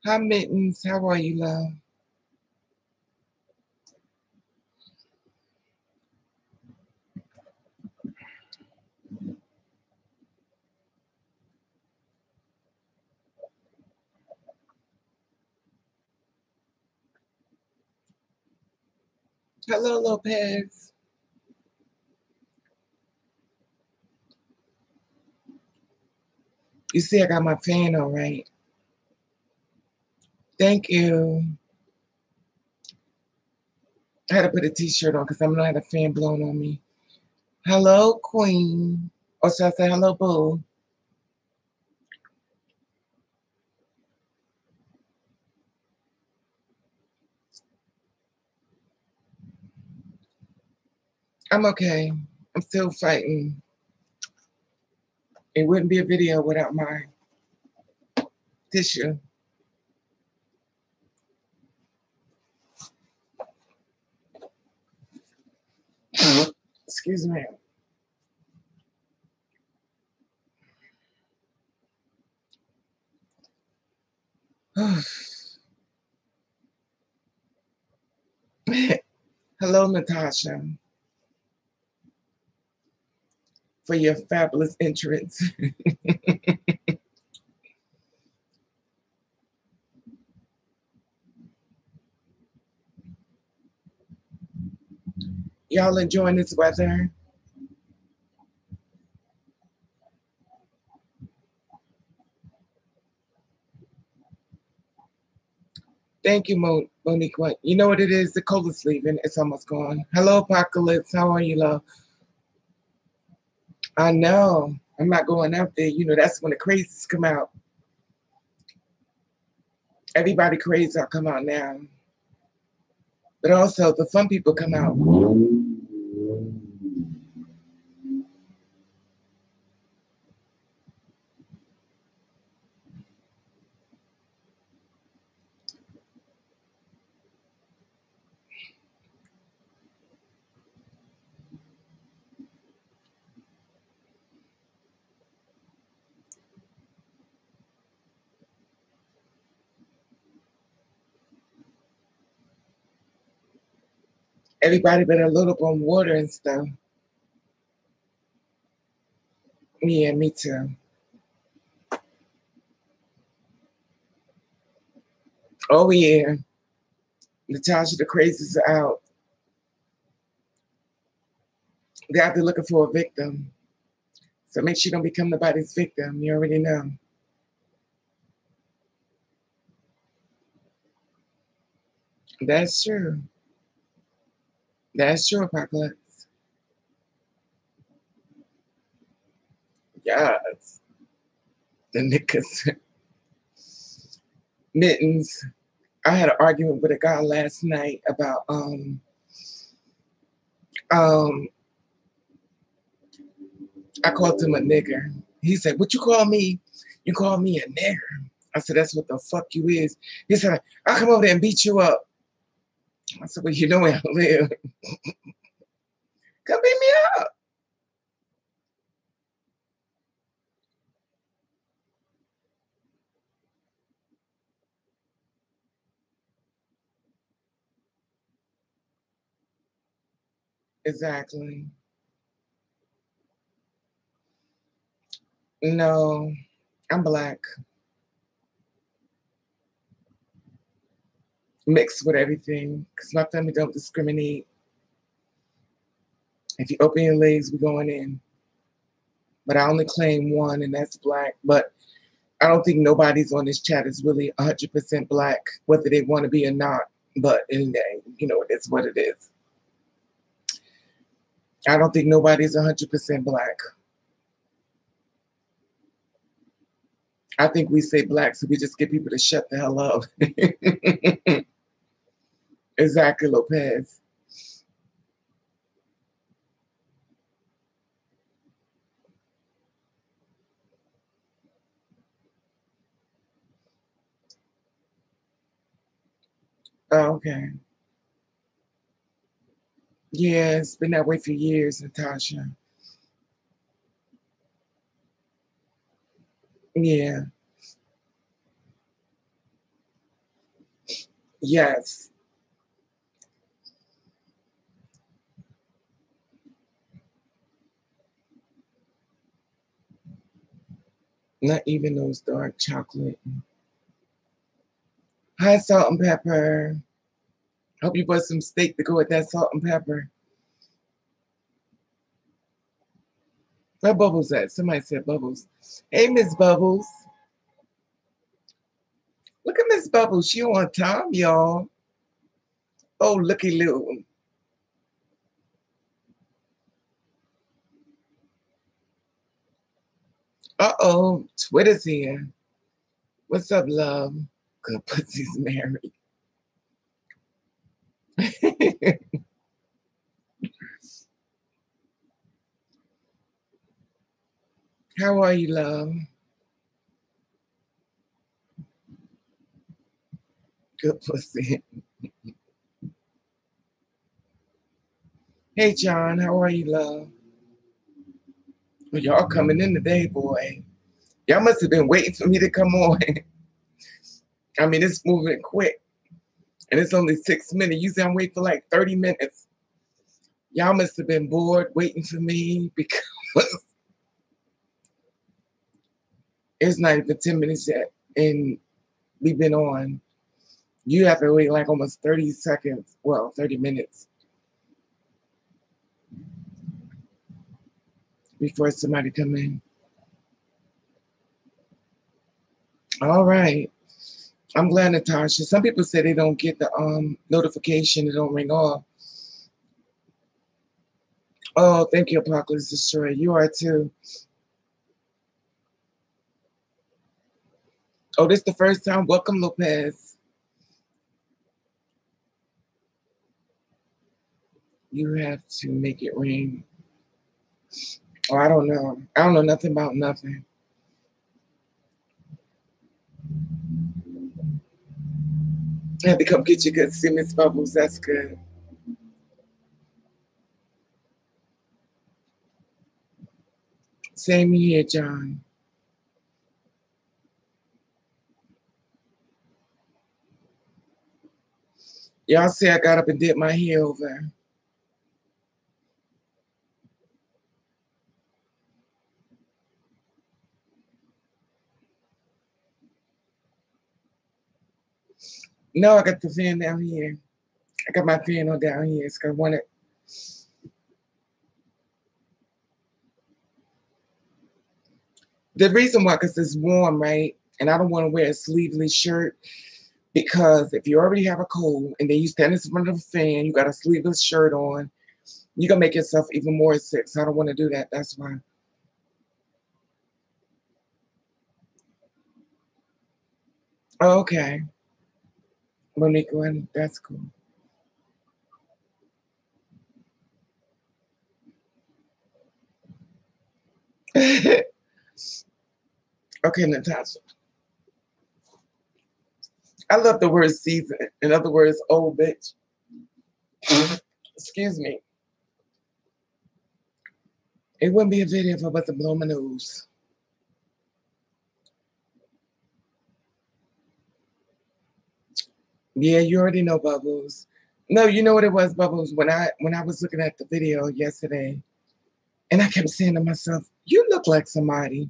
Hi, Mittens. How are you, love? Hello, Lopez. You see, I got my fan on, right? Thank you. I had to put a t-shirt on because I'm not had a fan blowing on me. Hello, Queen. Or should I say hello, Boo? I'm okay. I'm still fighting. It wouldn't be a video without my tissue. Excuse me. Hello, Natasha, for your fabulous entrance. Y'all enjoying this weather? Thank you, Monique. You know what it is? The cold is leaving. It's almost gone. Hello, Apocalypse. How are you, love? I know. I'm not going out there. You know, that's when the crazies come out. Everybody crazy will come out now. But also, the fun people come out. Everybody better load up on water and stuff. Yeah, me too. Oh, yeah. Natasha, the crazies are out. They're out there looking for a victim. So make sure you don't become nobody's victim. You already know. That's true. That's true, Apocalypse. Yes. The niggas. Mittens. I had an argument with a guy last night about I called him a nigger. He said, "What you call me? You call me a nigger." I said, "That's what the fuck you is." He said, "I'll come over there and beat you up." I said, "Well, you know where I live. Come beat me up." Exactly. No, I'm black. Mixed with everything. Because my family don't discriminate. If you open your legs, we're going in. But I only claim one, and that's black. But I don't think nobody's on this chat is really 100% black, whether they want to be or not. But you know, it's what it is. I don't think nobody's 100% black. I think we say black, so we just get people to shut the hell up. Exactly, Lopez. Oh, okay. Yeah, it's been that way for years, Natasha. Yeah. Yes. Not even those dark chocolate. Hi, salt and pepper. Hope you bought some steak to go with that salt and pepper. Where Bubbles at? Somebody said Bubbles. Hey, Miss Bubbles. Look at Miss Bubbles. She on time, y'all. Oh, looky loo. Uh-oh. Twitter's here. What's up, love? Good pussy's married. How are you, love? Good pussy. Hey, John. How are you, love? Well, y'all coming in today, boy. Y'all must have been waiting for me to come on. I mean, it's moving quick. And it's only 6 minutes. Usually I'm waiting for like 30 minutes. Y'all must have been bored waiting for me because it's not even 10 minutes yet. And we've been on. You have to wait like almost 30 seconds. Well, 30 minutes before somebody come in. All right. I'm glad, Natasha. Some people say they don't get the notification. It don't ring off. Oh, thank you, Apocalypse Destroyer. You are too. Oh, this is the first time. Welcome, Lopez. You have to make it ring. Oh, I don't know. I don't know nothing about nothing. I had to come get you good, see Miss Bubbles. That's good. Same here, John. Y'all see I got up and did my hair over. No, I got the fan down here. I got my fan on down here. It's because I want it. The reason why, because it's warm, right? And I don't want to wear a sleeveless shirt because if you already have a cold and then you stand in front of a fan, you got a sleeveless shirt on, you're going to make yourself even more sick. So I don't want to do that. That's why. Oh, okay. Monique, that's cool. Okay, Natasha. I love the word season. In other words, old bitch. Excuse me. It wouldn't be a video if I wasn't blowing my nose. Yeah, you already know, Bubbles. No, you know what it was, Bubbles. When I was looking at the video yesterday, and I kept saying to myself, "You look like somebody."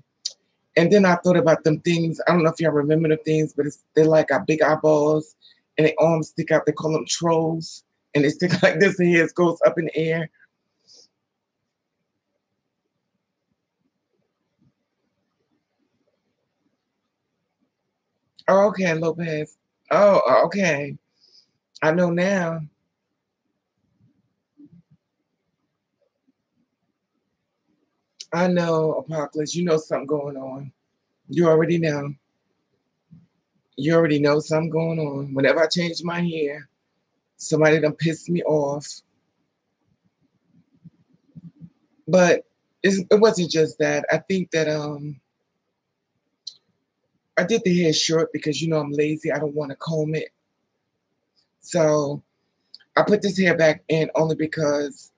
And then I thought about them things. I don't know if y'all remember the things, but they're like got big eyeballs, and their arms stick out. They call them trolls, and they stick like this, and head goes up in the air. Oh, okay, Lopez. Oh, okay. I know now. I know, Apocalypse. You know something going on. You already know. You already know something going on. Whenever I change my hair, somebody done pissed me off. But it wasn't just that. I think that I did the hair short because you know I'm lazy. I don't want to comb it. So I put this hair back in only because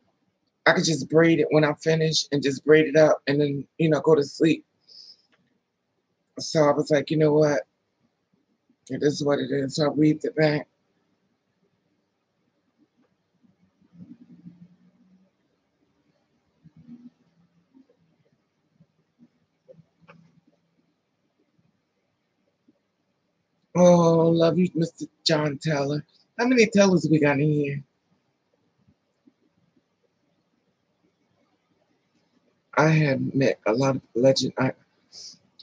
I could just braid it when I'm finished and just braid it up and then, go to sleep. So I was like, you know what? It is what it is. So I weaved it back. Oh, love you, Mr. John Teller. How many tellers we got in here? I have met a lot of legend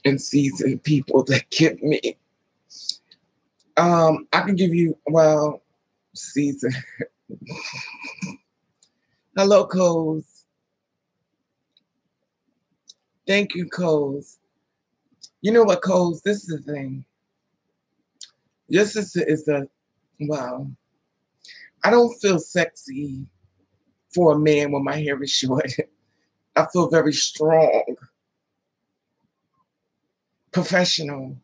and seasoned people that give me. I can give you, well, season. Hello, Coles. Thank you, Coles. You know what, Coles? This is the thing. Your sister is wow. I don't feel sexy for a man when my hair is short. I feel very strong, professional.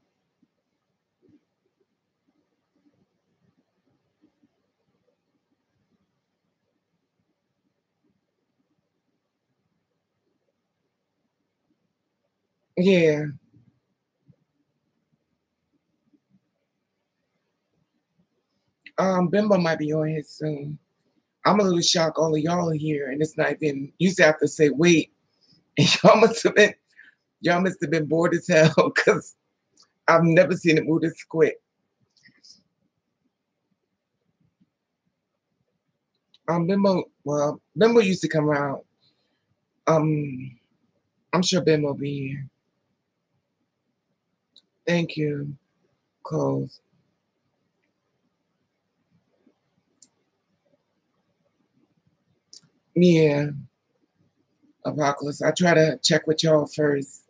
Yeah. Bimbo might be on here soon. I'm a little shocked all of y'all are here, and it's not even, you used to have to say, wait. And y'all must have been bored as hell because I've never seen it move this quick. Bimbo used to come around. I'm sure Bimbo will be here. Thank you, Coles. Yeah, Apocalypse. I try to check with y'all first.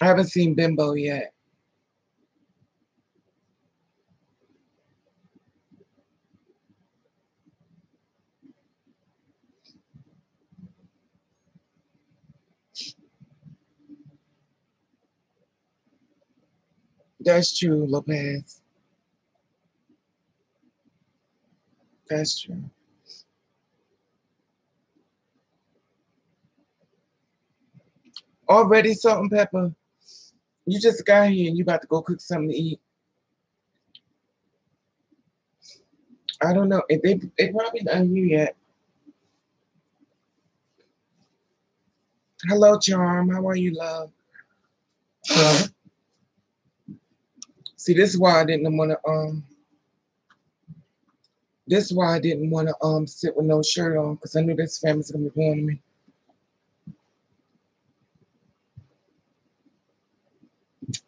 I haven't seen Bimbo yet. That's true, Lopez. That's true. Already, Salt and Pepper. You just got here and you about to go cook something to eat. I don't know. They probably not here yet. Hello, Charm. How are you, love? See, this is why I didn't want to This is why I didn't want to sit with no shirt on because I knew this family's gonna be going to me.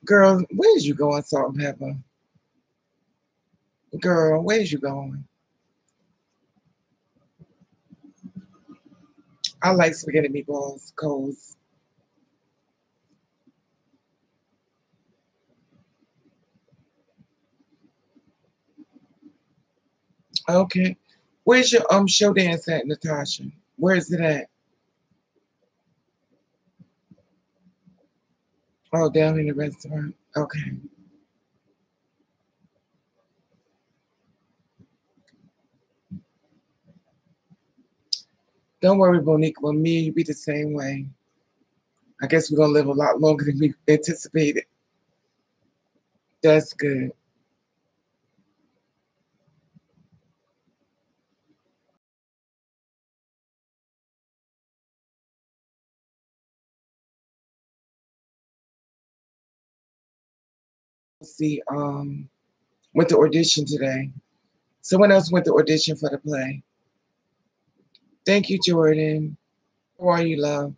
Girl, where's you going, Salt and Pepper? Girl, where's you going? I like spaghetti meatballs, Coles. Okay. Where's your show dance at, Natasha? Where is it at? Oh, down in the restaurant. Okay. Don't worry, Monique. Well, me and you be the same way. I guess we're gonna live a lot longer than we anticipated. That's good. See, went to audition today. Someone else went to audition for the play. Thank you, Jordan. How are you, love?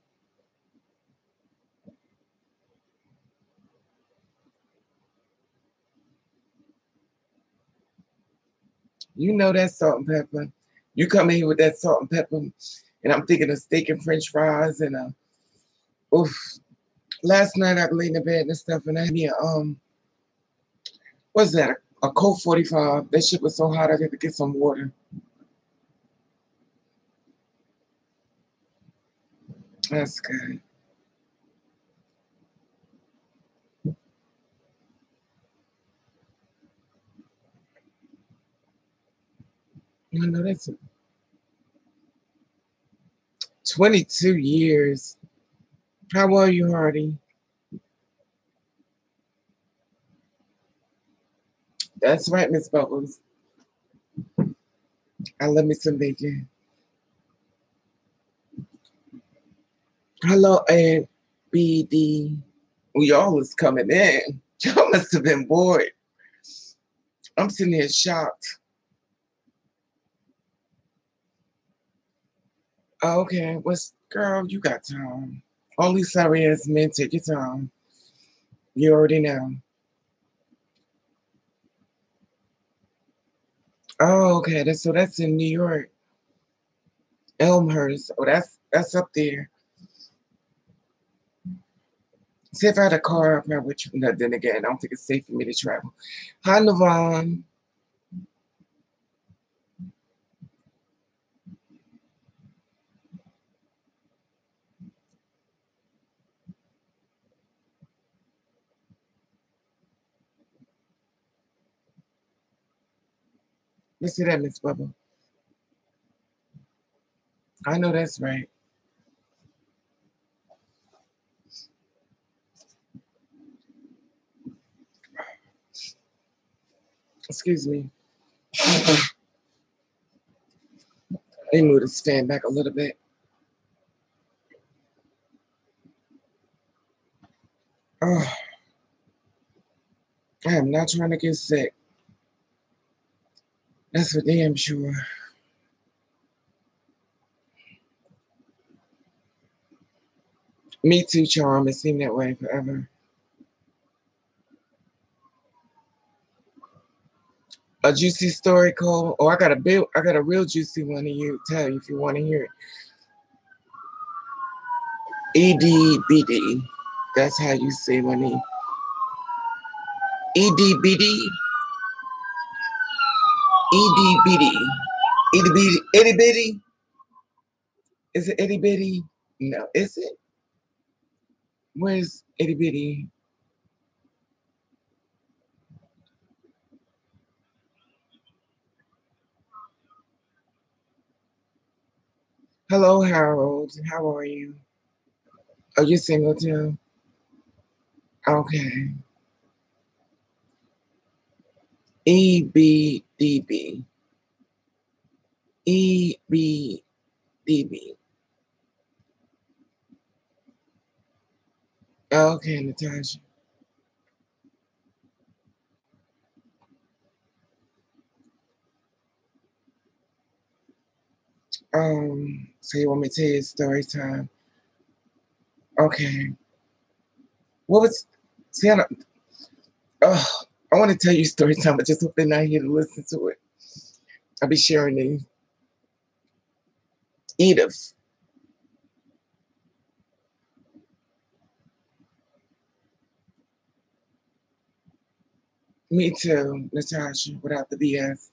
You know that salt and pepper. You come in here with that salt and pepper, and I'm thinking of steak and French fries and oof. Last night I laid in the bed and stuff, and I had me what's that? A Colt 45. That shit was so hot I had to get some water. That's good. I know that's 22 years. How are you, Hardy? That's right, Miss Bubbles. I love me some bacon. Hello, ABD. Y'all is coming in. Y'all must have been bored. I'm sitting here shocked. Oh, okay, girl, you got time. Only sorry ass men take your time. You already know. Oh, okay, that's in New York. Elmhurst. Oh, that's up there. See, if I had a car, I probably would. No, then again, I don't think it's safe for me to travel. Hi, Navon. Let's see that, Miss Bubba. I know that's right. Excuse me. Let me move this fan back a little bit. Oh, I am not trying to get sick. That's for damn sure. Me too, Charm. It seemed that way forever. A juicy story, Cole. Oh, I got a real juicy one to tell you if you want to hear it. EDBD. That's how you say my name. EDBD. EDBD. Itty bitty. Itty bitty. Is it itty bitty? No, is it? Where's itty bitty? Hello, Harold. How are you? Are you single too? Okay. EBDB. EBDB. Okay, Natasha. So you want me to tell you a story time? Okay. What was see I don't, oh, I want to tell you story time, but just hope they're not here to listen to it. I'll be sharing these. Edith. Me too, Natasha, without the BS.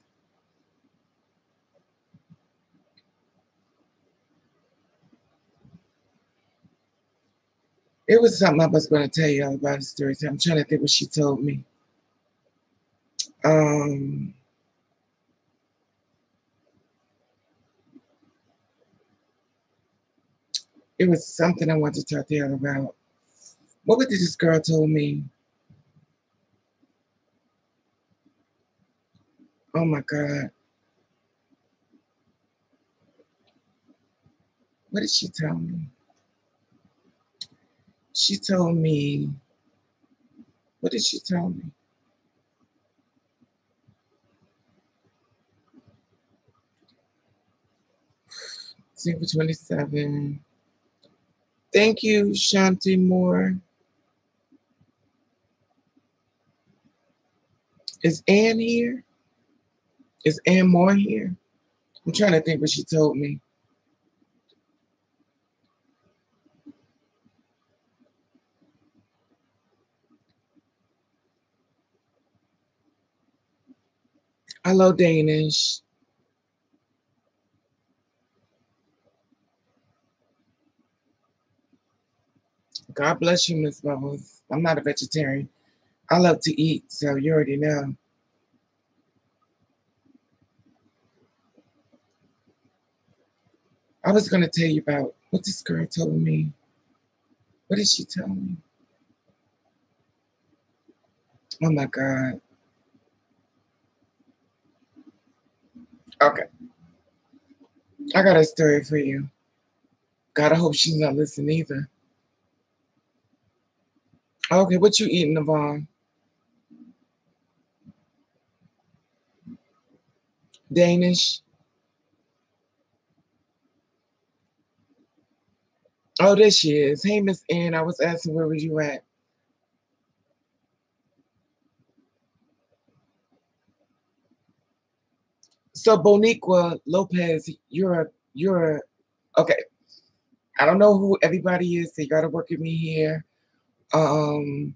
It was something I was going to tell y'all about a story time. I'm trying to think what she told me. Um, it was something I wanted to talk to y'all about. What did this girl told me? Oh my God. What did she tell me? She told me, what did she tell me? Single 27. Thank you, Shanti Moore. Is Ann here? Is Ann Moore here? I'm trying to think what she told me. Hello, Danish. God bless you, Miss Bubbles. I'm not a vegetarian. I love to eat, so you already know. I was going to tell you about what this girl told me. What did she tell me? Oh my God. Okay. I got a story for you. God, I hope she's not listening either. Okay, what you eating, Yvonne? Danish? Oh, there she is. Hey, Miss Ann, I was asking where were you at? So Boniqua Lopez, okay. I don't know who everybody is, so you gotta work with me here. Um,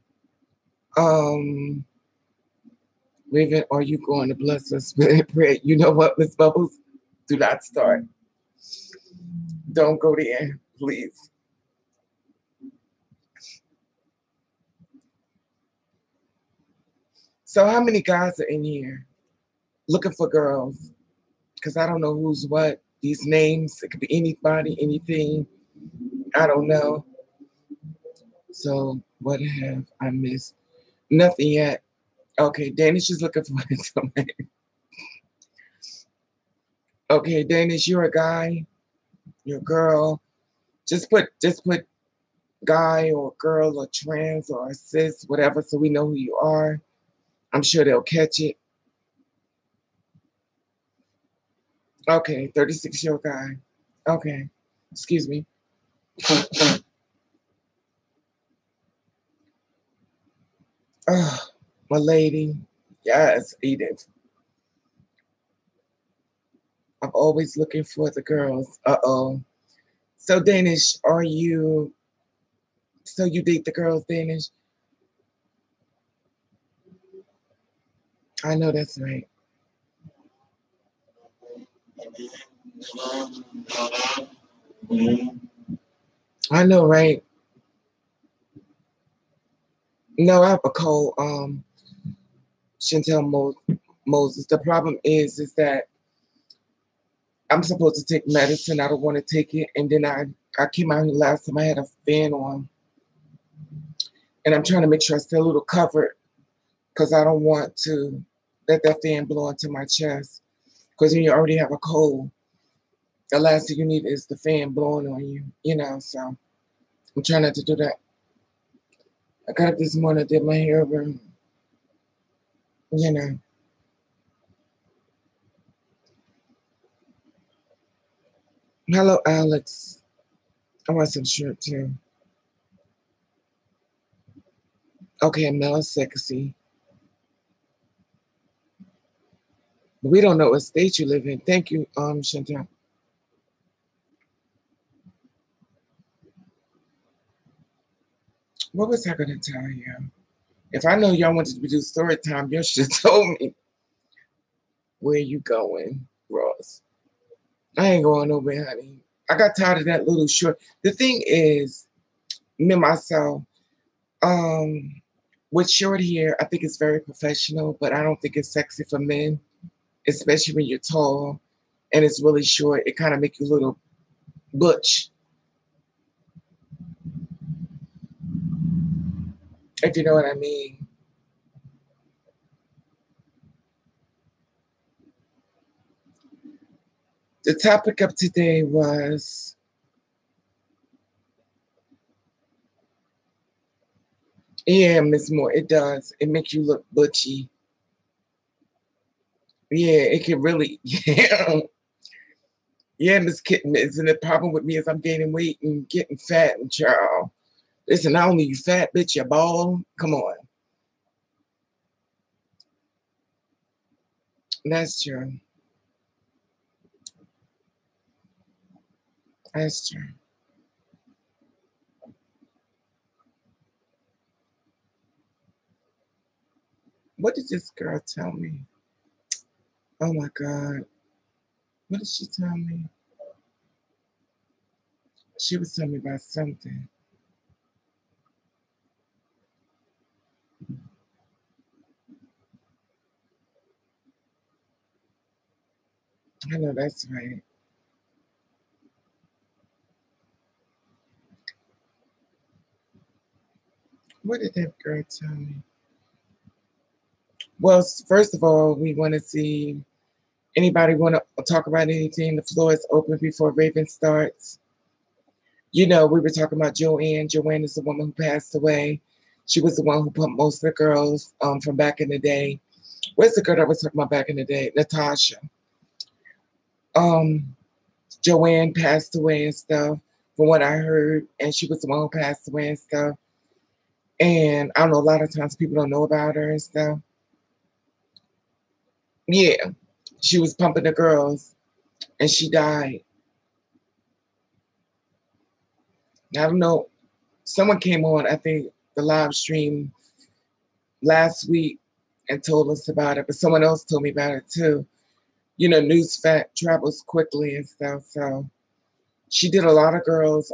um, Raven, are you going to bless us with prayer? You know what, Miss Bubbles? Do not start. Don't go there, please. So how many guys are in here looking for girls? Because I don't know who's what. These names, it could be anybody, anything. I don't know. So what have I missed? Nothing yet. Okay, Danish is looking for somebody. Okay, Danish, you're a guy, you're a girl. Just put guy or girl or trans or cis, whatever, so we know who you are. I'm sure they'll catch it. Okay, 36-year-old guy. Okay, excuse me. Oh, my lady. Yes, Edith. I'm always looking for the girls. Uh-oh. So Danish, so you date the girls, Danish? I know that's right. I know, right? No, I have a cold, Chantel Moses. The problem is that I'm supposed to take medicine. I don't want to take it. And then I came out here last time, I had a fan on. And I'm trying to make sure I stay a little covered because I don't want to let that fan blow into my chest. Because when you already have a cold, the last thing you need is the fan blowing on you, so I'm trying not to do that. I got up this morning, did my hair over, you know. Hello, Alex. I want some shirt too. Okay, Mel sexy. But we don't know what state you live in. Thank you, Chantel. What was I gonna tell you? If I know y'all wanted to do story time, you should have told me. Where you going, Ross? I ain't going nowhere, honey. I got tired of that little short. The thing is, me myself, um, with short hair, I think it's very professional, but I don't think it's sexy for men, especially when you're tall and it's really short. It kind of makes you a little butch, if you know what I mean. The topic of today was, yeah, Miss Moore, it does. It makes you look butchy. Yeah, it can really, yeah. Yeah, Miss Kitten, isn't the problem with me is I'm gaining weight and getting fat and child. Listen, not only you fat, bitch, you bald. Come on. That's true. That's true. What did this girl tell me? Oh my God. What did she tell me? She was telling me about something. I know that's right. What did that girl tell me? Well, first of all, we want to see anybody want to talk about anything. The floor is open before Raven starts. You know, we were talking about Joanne. Joanne is the woman who passed away. She was the one who pumped most of the girls from back in the day. Where's the girl that was talking about back in the day? Natasha. Um, Joanne passed away and stuff, from what I heard, and she was the one who passed away and stuff. And I don't know, a lot of times people don't know about her and stuff. Yeah, she was pumping the girls, and she died. I don't know. Someone came on, I think, the live stream last week and told us about it, but someone else told me about it too. You know, news fact travels quickly and stuff. So she did a lot of girls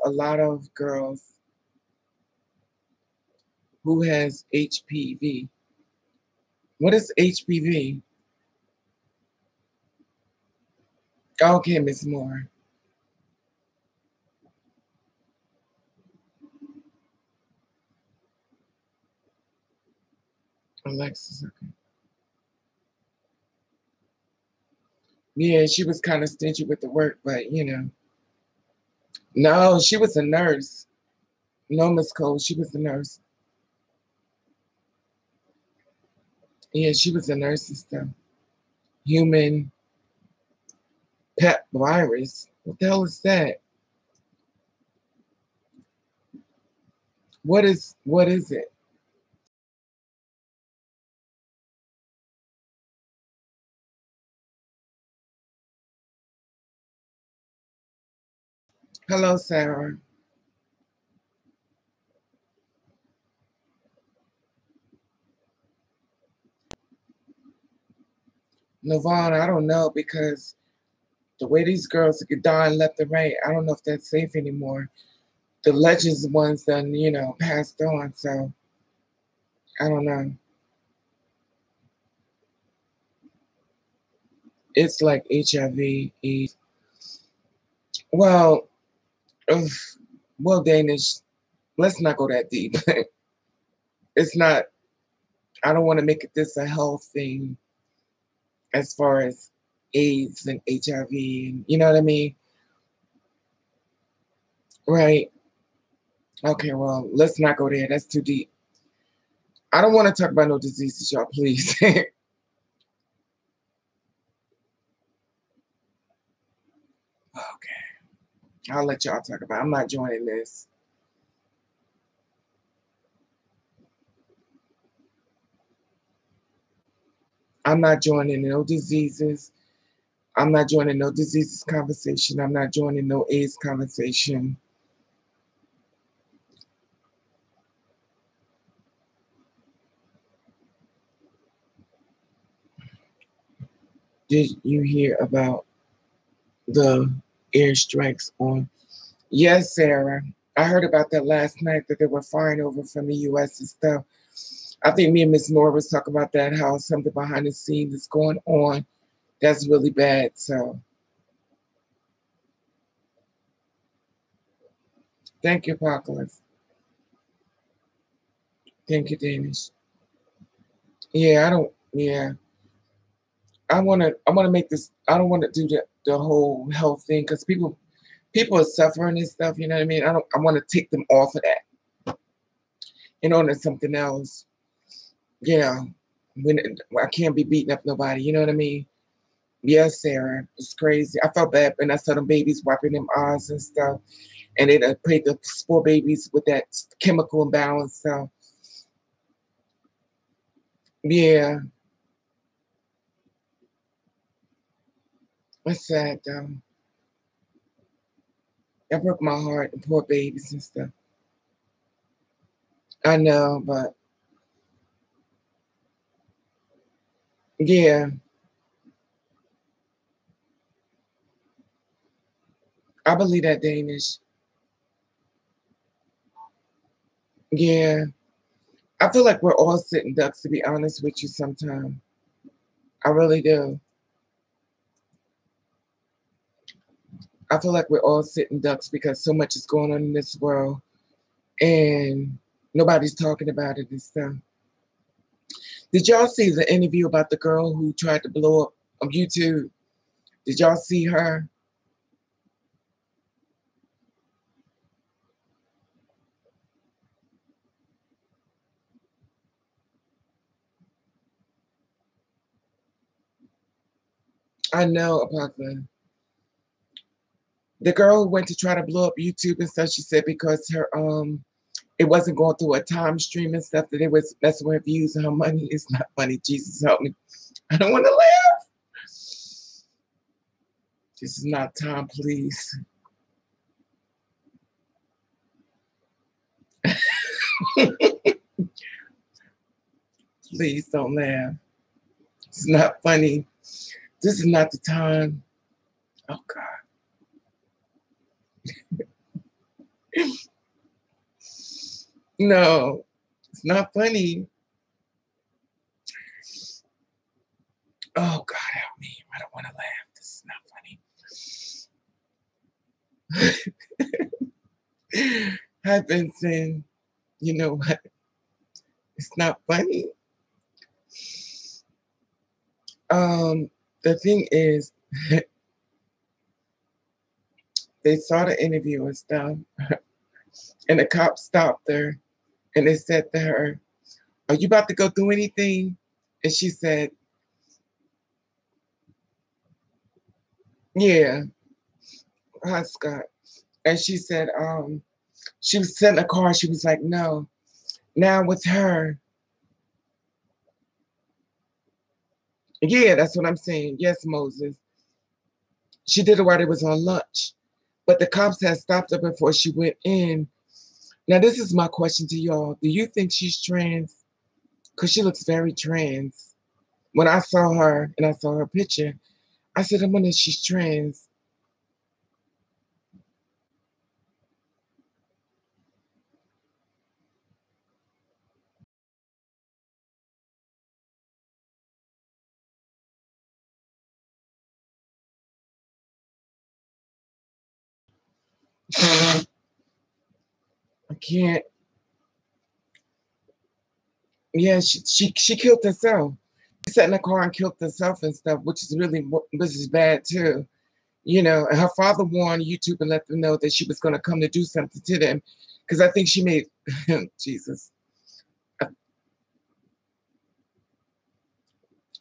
who has HPV. What is HPV? Okay, Miss Moore. Alexis. Okay. Yeah, she was kind of stingy with the work, but you know. No, she was a nurse. No, Miss Cole, she was a nurse. Yeah, she was a nurse and stuff. Human pep virus. What the hell is that? What is it? Hello, Sarah. Nirvana, I don't know because the way these girls get dying left and right, I don't know if that's safe anymore. The legends ones done, you know, passed on, so I don't know. It's like HIV, AIDS. Well, ugh, well, Danish, let's not go that deep. It's not, I don't want to make it this a health thing as far as AIDS and HIV, and you know what I mean? Right. Okay, well, let's not go there. That's too deep. I don't want to talk about no diseases, y'all, please. Okay, I'll let y'all talk about it. I'm not joining this. I'm not joining no diseases. I'm not joining no diseases conversation. I'm not joining no AIDS conversation. Did you hear about the airstrikes on? Yes, Sarah. I heard about that last night that they were flying over from the US and stuff. I think me and Miss Moore was talking about that, how something behind the scenes is going on that's really bad. So thank you, Apocalypse. Thank you, Danish. Yeah, I don't yeah. I wanna make this I don't wanna do the whole health thing because people are suffering and stuff, you know what I mean? I wanna take them off of that and on to something else. You know, when I can't be beating up nobody, you know what I mean? Yes, Sarah, it's crazy. I felt bad when I saw them babies wiping them eyes and stuff, and they paid the poor babies with that chemical imbalance. So yeah, it's sad though. That broke my heart. The poor babies and stuff. I know, but yeah, I believe that Danish. Yeah, I feel like we're all sitting ducks. To be honest with you, sometimes I really do. I feel like we're all sitting ducks because so much is going on in this world. And Nobody's talking about it and stuff. Did y'all see the interview about the girl who tried to blow up on YouTube? Did y'all see her? I know about the girl who went to try to blow up YouTube and stuff. She said because her it wasn't going through a time stream and stuff, that it was messing with views and her money. It's not funny. Jesus help me. I don't want to laugh. This is not time, please. Please don't laugh. It's not funny. This is not the time. Oh God. No, it's not funny. Oh God, help me. I don't want to laugh. This is not funny. Hi, Vincent. You know what? It's not funny. The thing is, they saw the interview and stuff, and the cop stopped her, and they said to her, "Are you about to go through anything?" And she said, "Yeah." Hi, Scott. And she said, she was sitting in a car. She was like, "No." Now with her, yeah, that's what I'm saying. Yes, Moses. She did it while they was on lunch, but the cops had stopped her before she went in. Now, this is my question to y'all. Do you think she's trans? Because she looks very trans. When I saw her and I saw her picture, I said, I wonder if she's trans. I can't. Yeah, she killed herself. She sat in the car and killed herself and stuff, which is bad too. You know, and her father warned YouTube and let them know that she was going to come to do something to them, because I think she made Jesus.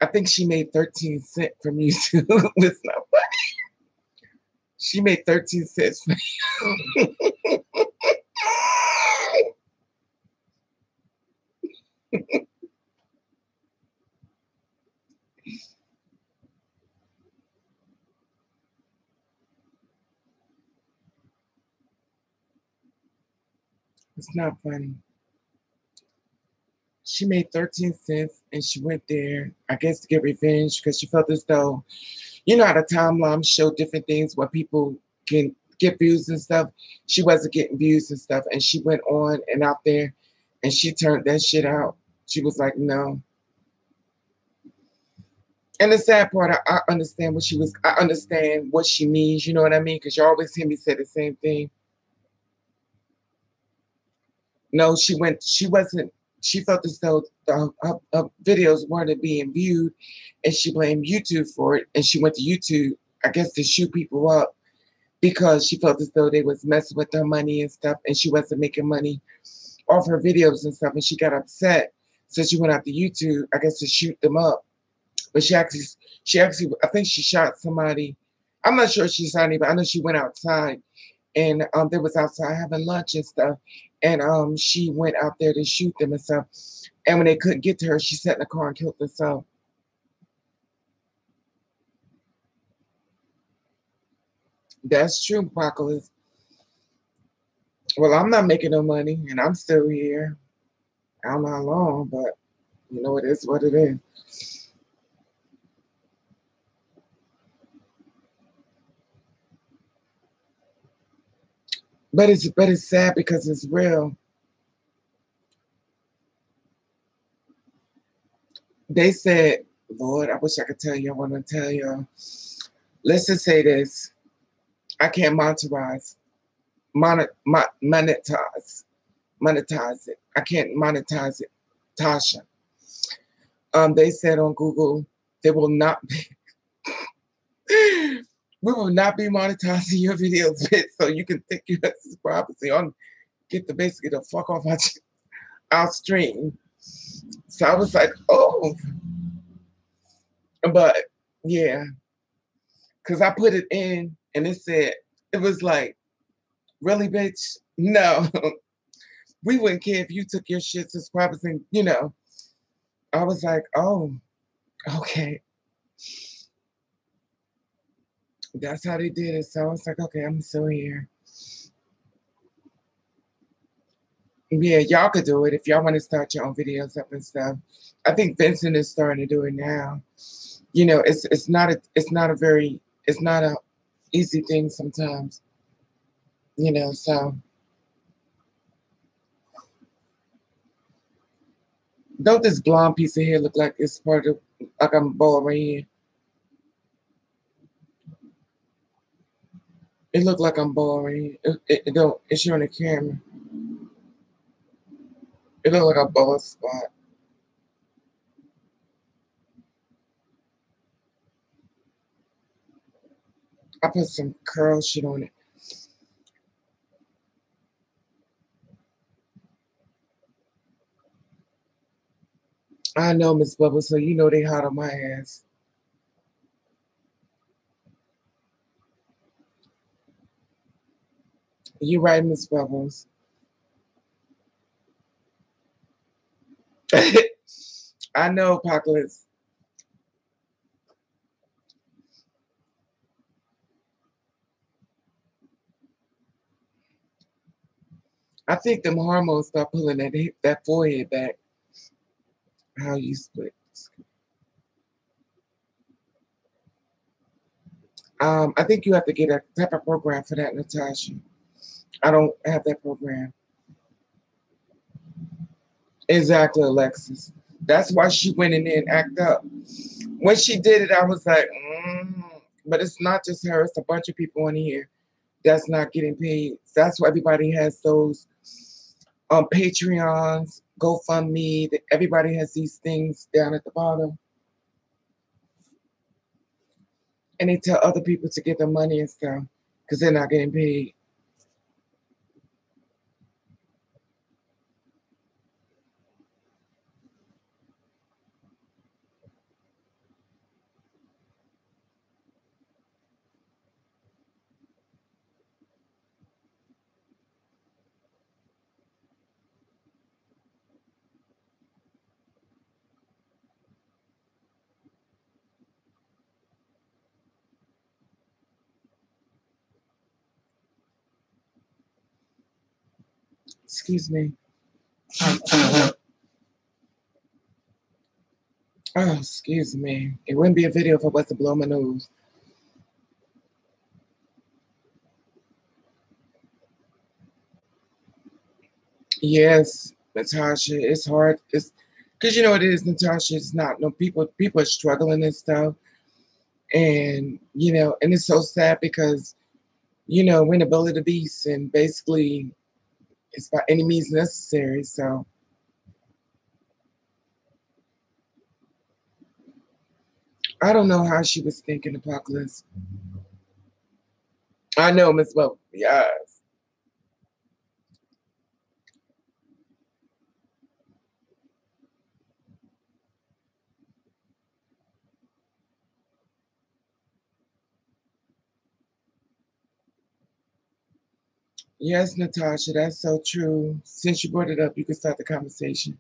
I think she made 13 cents from YouTube. It's not funny. She made 13 cents. It's not funny. She made 13 cents and she went there, I guess, to get revenge, because she felt as though, you know how the timeline show different things where people can get views and stuff. She wasn't getting views and stuff, and she went on and out there and she turned that shit out. She was like, no. And the sad part, I understand I understand what she means, you know what I mean? Because you always hear me say the same thing. No, she wasn't, she felt as though her videos weren't being viewed, and she blamed YouTube for it. And she went to YouTube, I guess, to shoot people up, because she felt as though they was messing with her money and stuff, and she wasn't making money off her videos and stuff, and she got upset. So she went out to YouTube, I guess, to shoot them up. But she actually, I think she shot somebody. I'm not sure if she shot anybody. I know she went outside, and they was outside having lunch and stuff, and she went out there to shoot them and stuff. And when they couldn't get to her, she sat in the car and killed herself. That's true, Apocalypse. Well, I'm not making no money, and I'm still here. I don't know how long, but you know, it is what it is. But it's sad because it's real. They said, Lord, I wish I could tell you. I want to tell you. Let's just say this. I can't monetize. Monetize. monetize it. I can't monetize it, Tasha. They said on Google they will not be we will not be monetizing your videos, bitch. So you can think your privacy on get the basically the fuck off our stream. So I was like, oh, but yeah, because I put it in and it said it was like, really, bitch? No, we wouldn't care if you took your shit subscribers and I was like, oh, okay. That's how they did it. So I was like, okay, I'm still here. Yeah, y'all could do it if y'all want to start your own videos up and stuff. I think Vincent is starting to do it now. It's not a easy thing sometimes. So don't this blonde piece of hair look like it's part of like I'm bald right here? It looked like I'm bald right here. It don't. It's showing the camera. It looked like a bald spot. I put some curl shit on it. I know, Miss Bubble, so you know they hot on my ass. You right, Miss Bubbles. I know, Apocalypse. I think them hormones start pulling that forehead back. How you split? I think you have to get a type of program for that, Natasha. I don't have that program. Exactly, Alexis. That's why she went in there and acted up. When she did it, I was like, but it's not just her, it's a bunch of people on here that's not getting paid. That's why everybody has those Patreons, GoFundMe. Everybody has these things down at the bottom. And they tell other people to get their money and stuff because they're not getting paid. Excuse me. Oh, excuse me. It wouldn't be a video if I was to blow my nose. Yes, Natasha, it's hard. It's because you know what it is, Natasha. It's not no people. People are struggling and stuff, and and it's so sad because we're in the belly of the beast, and basically it's by any means necessary. So I don't know how she was thinking, Apocalypse. I know, Miss Bo. Yes. Yes, Natasha, that's so true. Since you brought it up, you can start the conversation.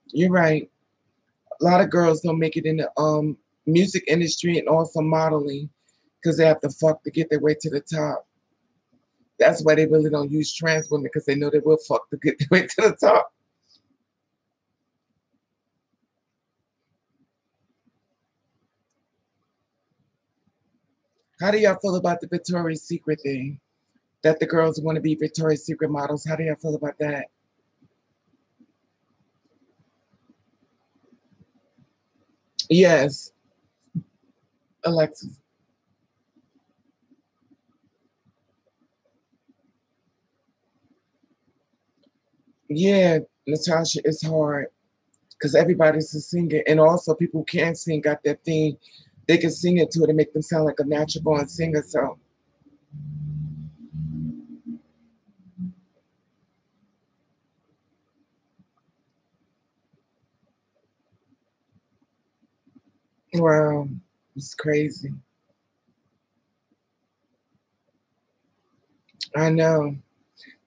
You're right. A lot of girls don't make it in the music industry and also modeling because they have to fuck to get their way to the top. That's why they really don't use trans women because they know they will fuck to get their way to the top. How do y'all feel about the Victoria's Secret thing? That the girls want to be Victoria's Secret models. How do y'all feel about that? Yes, Alexis. Yeah, Natasha, it's hard because everybody's a singer, and also people who can't sing got that thing. They can sing it to it and make them sound like a natural born singer. So, wow, it's crazy. I know.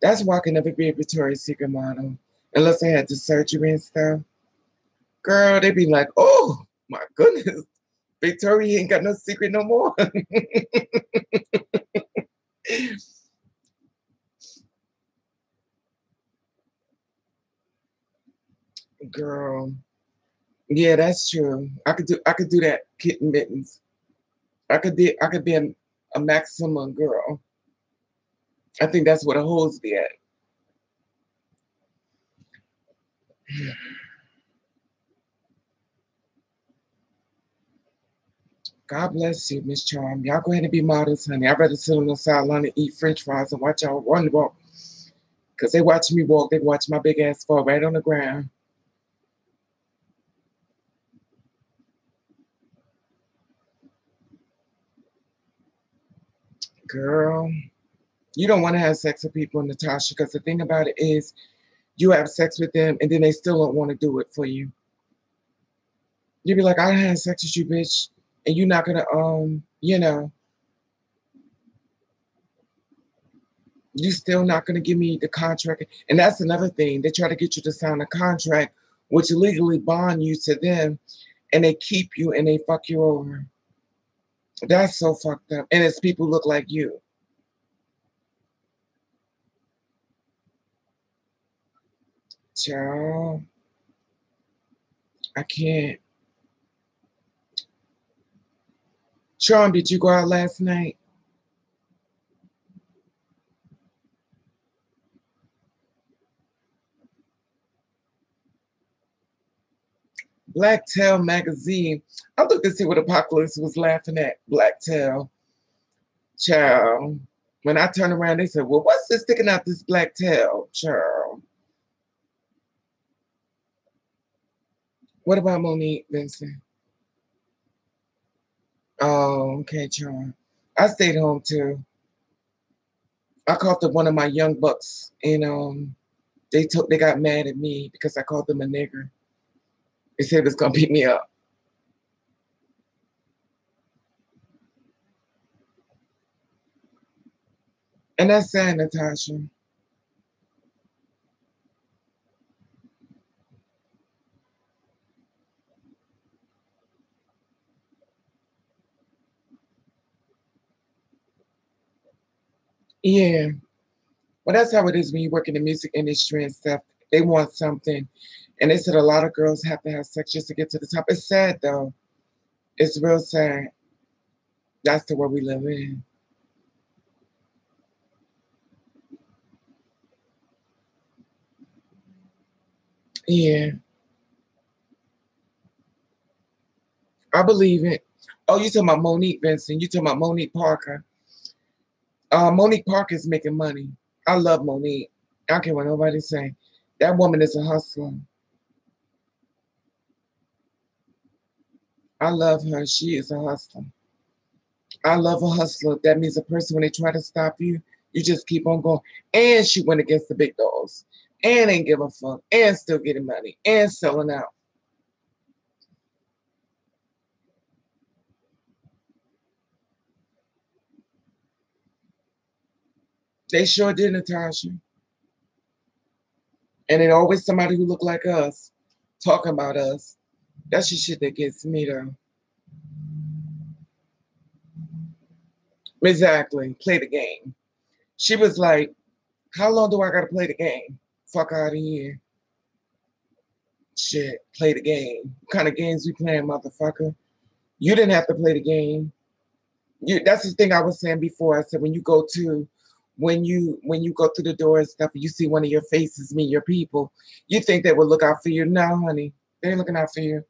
That's why I can never be a Victoria's Secret model unless I had the surgery and stuff. Girl, they be like, oh my goodness, Victoria ain't got no secret no more. Girl, yeah, that's true. I could do that kitten mittens. I could be a maximum girl. I think that's what a hoes be at. God bless you, Miss Charm. Y'all go ahead and be models, honey. I'd rather sit on the sideline and eat French fries and watch y'all run the ball. Cause they watch me walk, they watch my big ass fall right on the ground. Girl, you don't want to have sex with people, Natasha, because the thing about it is you have sex with them and then they still don't want to do it for you. You'd be like, I had sex with you, bitch, and you're not gonna you still not gonna give me the contract. And that's another thing. They try to get you to sign a contract which legally bond you to them and they keep you and they fuck you over. That's so fucked up. And it's people look like you. Child, I can't. Sean, did you go out last night? Black Tail magazine. I looked to see what Apocalypse was laughing at. Black Tail. Child. When I turned around, they said, well, what's this sticking out this black tail? Child. What about Monique Vincent? Oh, okay, child. I stayed home too. I called up one of my young bucks and they got mad at me because I called them a nigger. They said it was gonna beat me up. And that's sad, Natasha. Yeah. Well, that's how it is when you work in the music industry and stuff. They want something. And they said a lot of girls have to have sex just to get to the top. It's sad though. It's real sad. That's the world we live in. Yeah, I believe it. Oh, you talking about Monique Vincent. You talking about Monique Parker. Monique Parker is making money. I love Monique. I don't care what nobody say. That woman is a hustler. I love her. She is a hustler. I love a hustler. That means a person when they try to stop you, you just keep on going. And she went against the big dogs. And ain't give a fuck. And still getting money. And selling out. They sure did, Natasha. And it always somebody who look like us talking about us. That's the shit that gets me though. Exactly. Play the game. She was like, how long do I gotta play the game? Fuck out of here. Shit. Play the game. What kind of games we playing, motherfucker? You didn't have to play the game. That's the thing I was saying before. I said when you go through the door and stuff, you see one of your faces meet your people, you think they will look out for you. No, honey. They ain't looking out for you.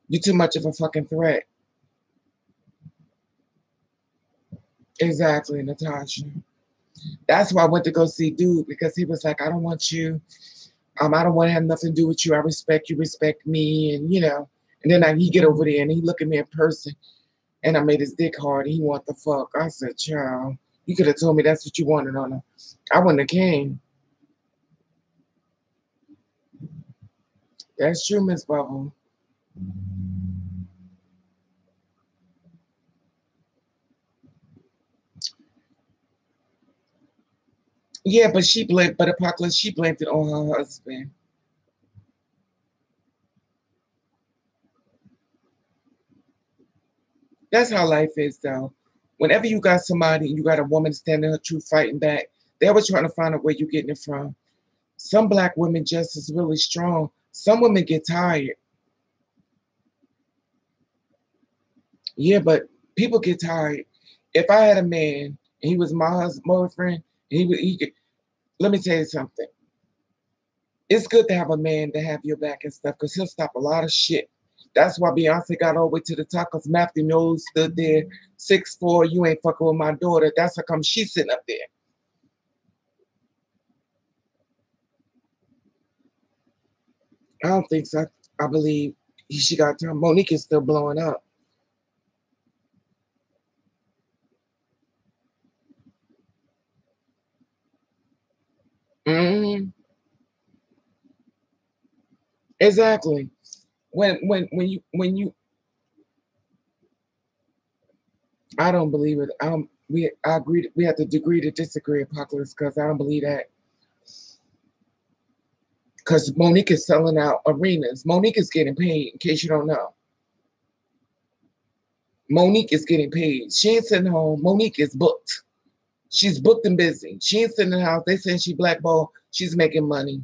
You're too much of a fucking threat. Exactly, Natasha. That's why I went to go see Dude, because he was like, I don't want you. I don't want to have nothing to do with you. I respect you, respect me, and you know. And then he get over there and he look at me in person, and I made his dick hard. And he want the fuck. I said, child, you could have told me that's what you wanted on her. I wouldn't have came. That's true, Miss Bubble. Yeah, but Apocalypse, she blamed it on her husband. That's how life is, though. Whenever you got somebody, you got a woman standing her truth, fighting back, they were trying to find out where you're getting it from. Some black women just is really strong. Some women get tired. Yeah, but people get tired. If I had a man and he was my husband, boyfriend, and he could, let me tell you something. It's good to have a man to have your back and stuff because he'll stop a lot of shit. That's why Beyonce got all the way to the top because Matthew Knowles stood there, 6'4", you ain't fucking with my daughter. That's how come she's sitting up there. I don't think so. I believe she got time. Monique is still blowing up. Mm-hmm. Exactly. When you I don't believe it. I agree. We have to agree to disagree, Apocalypse, because I don't believe that. Because Monique is selling out arenas. Monique is getting paid. In case you don't know, Monique is getting paid. She ain't sitting home. Monique is booked. She's booked and busy. She ain't sitting in the house. They saying she blackball. She's making money.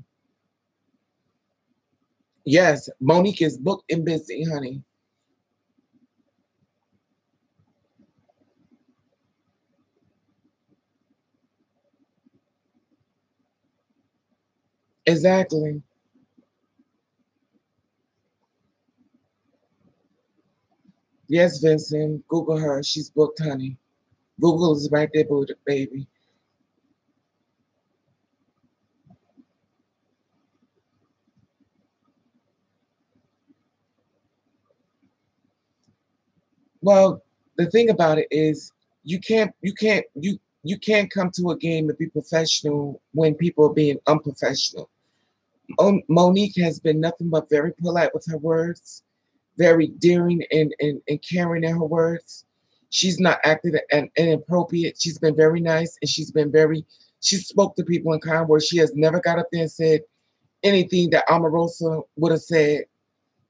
Yes, Monique is booked and busy, honey. Exactly. Yes, Vincent. Google her. She's booked, honey. Google is right there, baby. Well, the thing about it is you can't come to a game and be professional when people are being unprofessional. Monique has been nothing but very polite with her words, very daring and caring in her words. She's not acted inappropriate. She's been very nice and she spoke to people in kind words. She has never got up there and said anything that Omarosa would have said,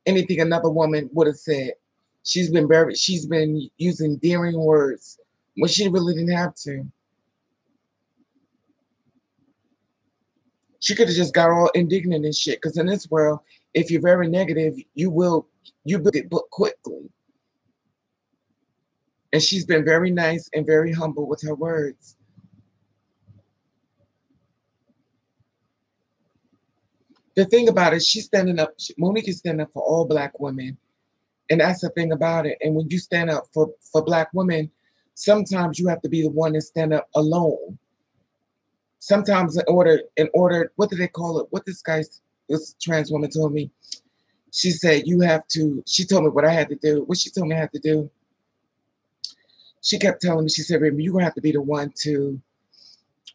anything another woman would have said. She's been using daring words when she really didn't have to. She could have just got all indignant and shit. Because in this world, if you're very negative, you will get booked quickly. And she's been very nice and very humble with her words. The thing about it, she's standing up. Monique is standing up for all black women, and that's the thing about it. And when you stand up for black women, sometimes you have to be the one to stand up alone. Sometimes in order, what do they call it? What this trans woman told me. She said you have to. She told me what I had to do. What she told me I had to do. She kept telling me. She said, "Baby, you're gonna have to be the one to."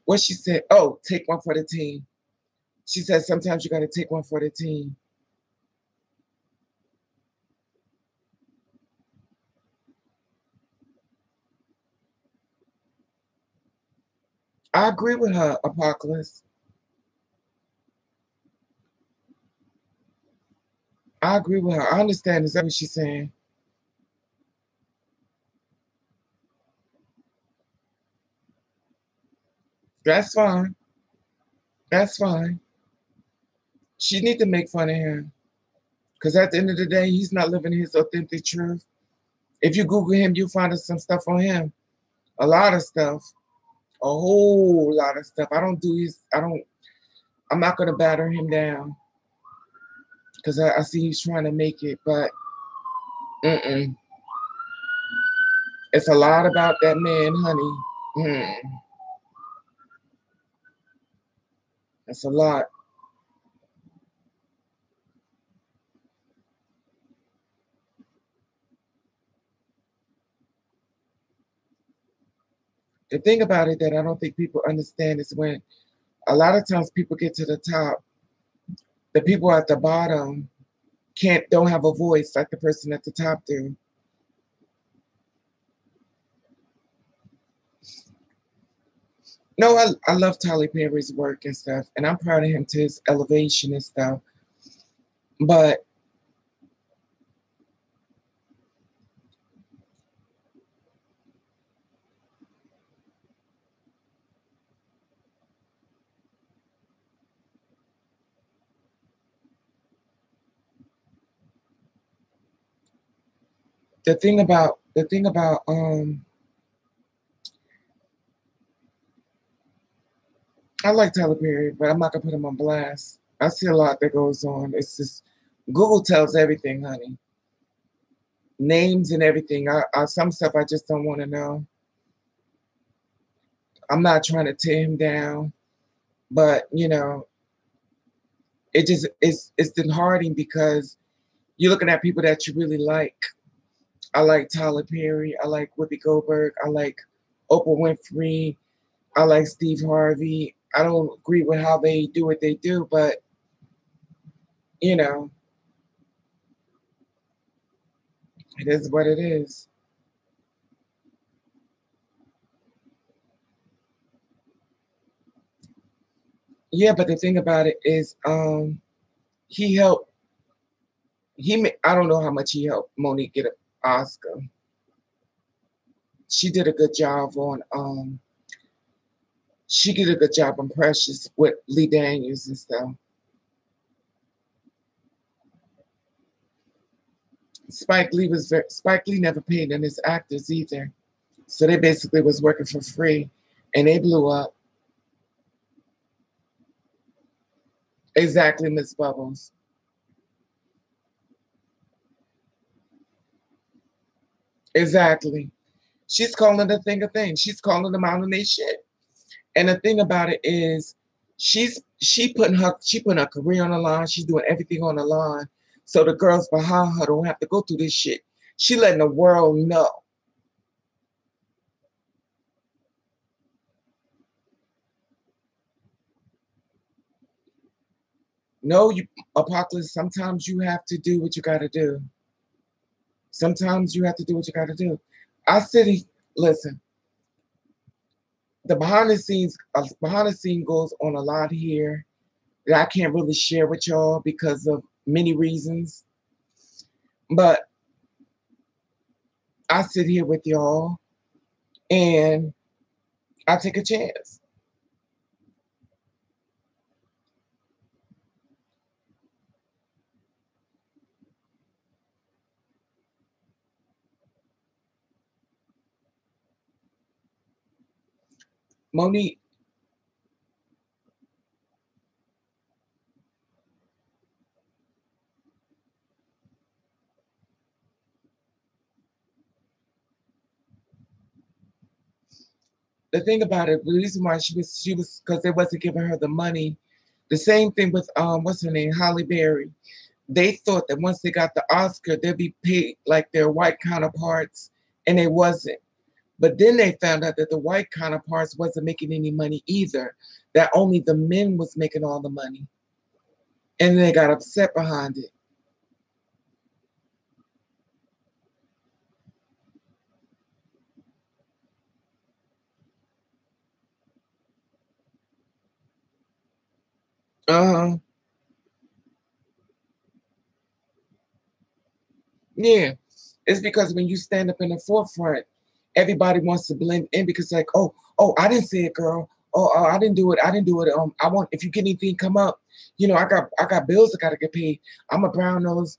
What she said? Oh, take one for the team. She said sometimes you got to take one for the team. I agree with her, Apocalypse. I agree with her. I understand exactly what she's saying. That's fine. That's fine. She need to make fun of him. Because at the end of the day, he's not living his authentic truth. If you Google him, you'll find some stuff on him. A lot of stuff. A whole lot of stuff. I'm not gonna batter him down. Because I see he's trying to make it, but mm-mm. It's a lot about that man, honey. Mm. That's a lot. The thing about it that I don't think people understand is when a lot of times people get to the top, the people at the bottom don't have a voice like the person at the top do. No, I love Tyler Perry's work and stuff, and I'm proud of him to his elevation and stuff. But the thing about I like Tyler Perry, but I'm not gonna put him on blast. I see a lot that goes on. It's just Google tells everything, honey. Names and everything. Some stuff I just don't want to know. I'm not trying to tear him down, but it's disheartening because you're looking at people that you really like. I like Tyler Perry. I like Whoopi Goldberg. I like Oprah Winfrey. I like Steve Harvey. I don't agree with how they do what they do, but you know, it is what it is. Yeah, but the thing about it is, he helped. I don't know how much he helped Monique get an Oscar. She did a good job on. She did a good job on Precious with Lee Daniels and stuff. Spike Lee never paid in his actors either, so they basically was working for free, and they blew up. Exactly, Miss Bubbles. Exactly. She's calling the thing a thing. She's calling them out on their shit. And the thing about it is, she putting her career on the line. She's doing everything on the line, so the girls behind her don't have to go through this shit. She letting the world know. No, you Apocalypse. Sometimes you have to do what you got to do. Sometimes you have to do what you got to do. I said, listen. The behind the scene goes on a lot here that I can't really share with y'all because of many reasons. But I sit here with y'all and I take a chance. Monique, the thing about it, the reason why she was because they wasn't giving her the money. The same thing with what's her name, Holly Berry. They thought that once they got the Oscar, they'd be paid like their white counterparts, and they wasn't. But then they found out that the white counterparts wasn't making any money either. That only the men was making all the money. And they got upset behind it. Uh-huh. Yeah. It's because when you stand up in the forefront, everybody wants to blend in because like, oh, I didn't see it, girl. Oh, I didn't do it. I didn't do it. I want if you get anything come up, I got bills that gotta get paid. I'm a brown nose.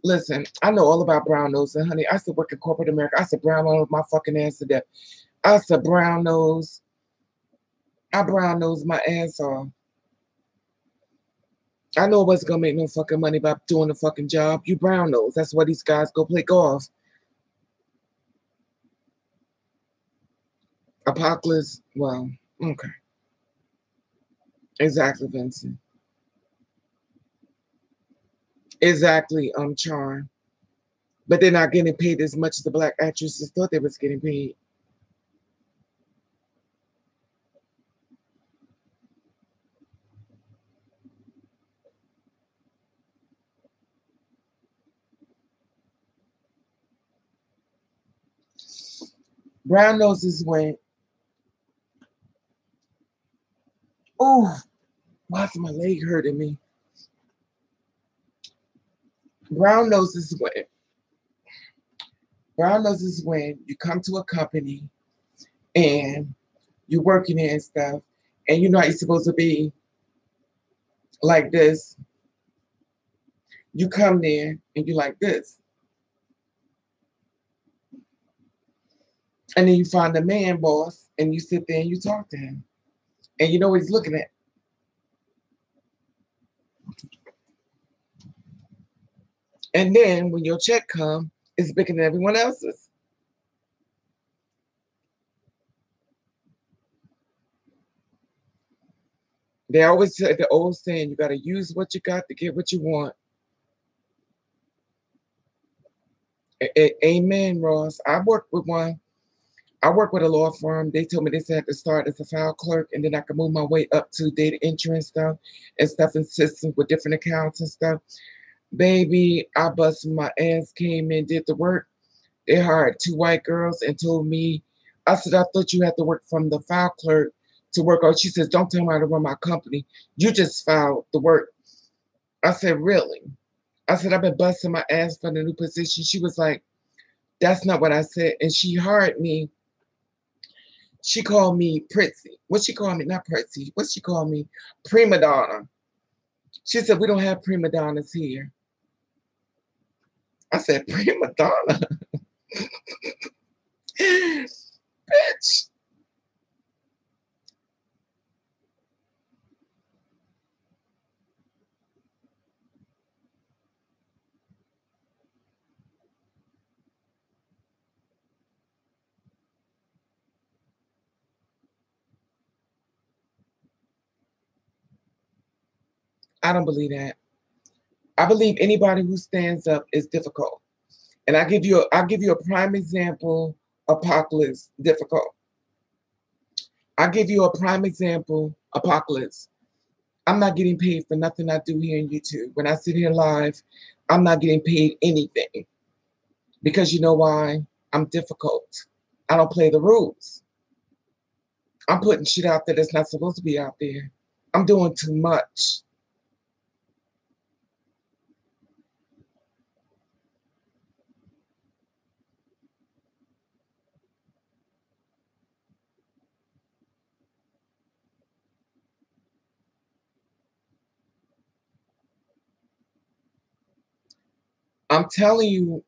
Listen, I know all about brown nose, and honey, I used to work in corporate America. I said brown nose my fucking ass to death. I said brown nose. I brown nose my ass off. I know it wasn't gonna make no fucking money by doing the fucking job. You brown nose. That's why these guys go play golf. Apocalypse. Well, okay. Exactly, Vincent. Exactly, Charm. But they're not getting paid as much as the black actresses thought they was getting paid. Brown noses went, oh, why's my leg hurting me? Brown noses went. Brown noses when you come to a company and you're working there and stuff, and you know how you're supposed to be like this. You come there and you like this. And then you find the man boss and you sit there and you talk to him. And you know what he's looking at. And then when your check comes, it's bigger than everyone else's. They always say the old saying, you got to use what you got to get what you want. Amen, Ross. I worked with one. I work with a law firm. They told me they had to start as a file clerk and then I could move my way up to data entry and stuff and systems with different accounts and stuff. Baby, I busted my ass, came in, did the work. They hired two white girls and told me, I said, I thought you had to work from the file clerk to work out. She says, don't tell me how to run my company. You just filed the work. I said, really? I said, I've been busting my ass for the new position. She was like, that's not what I said. And she hired me. She called me Pritzy. What she called me? Not Pritzy. What she called me? Prima donna. She said, we don't have prima donnas here. I said, prima donna? Bitch. I don't believe that. I believe anybody who stands up is difficult. And I'll give you a prime example, Apocalypse, difficult. I'll give you a prime example, Apocalypse. I'm not getting paid for nothing I do here on YouTube. When I sit here live, I'm not getting paid anything. Because you know why? I'm difficult. I don't play the rules. I'm putting shit out there that's not supposed to be out there. I'm doing too much. I'm telling you,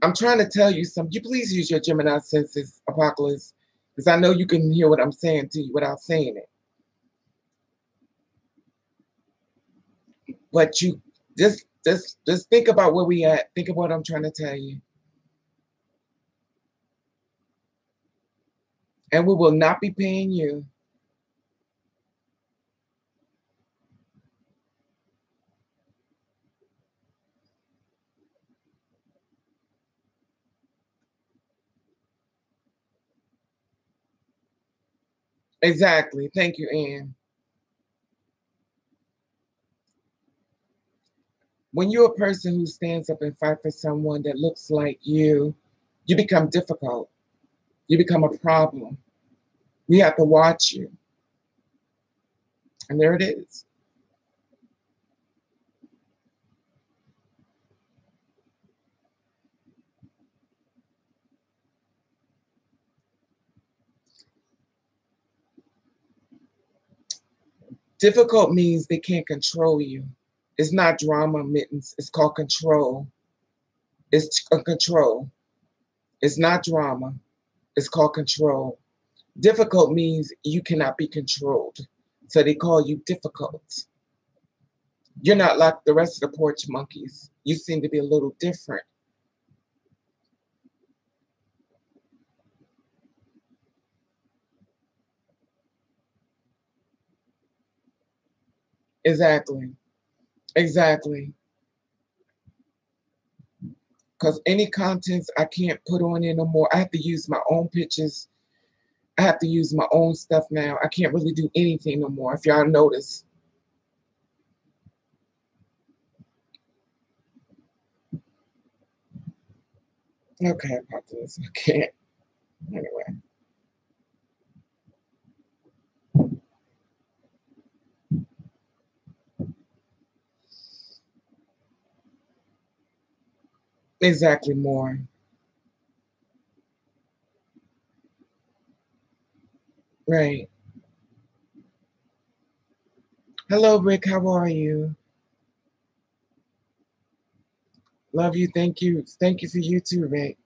I'm trying to tell you something. You please use your Gemini senses, Apocalypse, because I know you can hear what I'm saying to you without saying it. But you just think about where we at. Think of what I'm trying to tell you. And we will not be paying you. Exactly. Thank you, Ann. When you're a person who stands up and fight for someone that looks like you become difficult. You become a problem. We have to watch you. And there it is. Difficult means they can't control you. It's not drama, Mittens. It's called control. It's a control. It's not drama. It's called control. Difficult means you cannot be controlled. So they call you difficult. You're not like the rest of the porch monkeys. You seem to be a little different. Exactly. Exactly. Because any contents I can't put on there no more. I have to use my own pictures. I have to use my own stuff now. I can't really do anything no more, if y'all notice. Okay, about this. I can't. Anyway. Exactly more. Right. Hello, Rick. How are you? Love you. Thank you. Thank you for you too, Rick.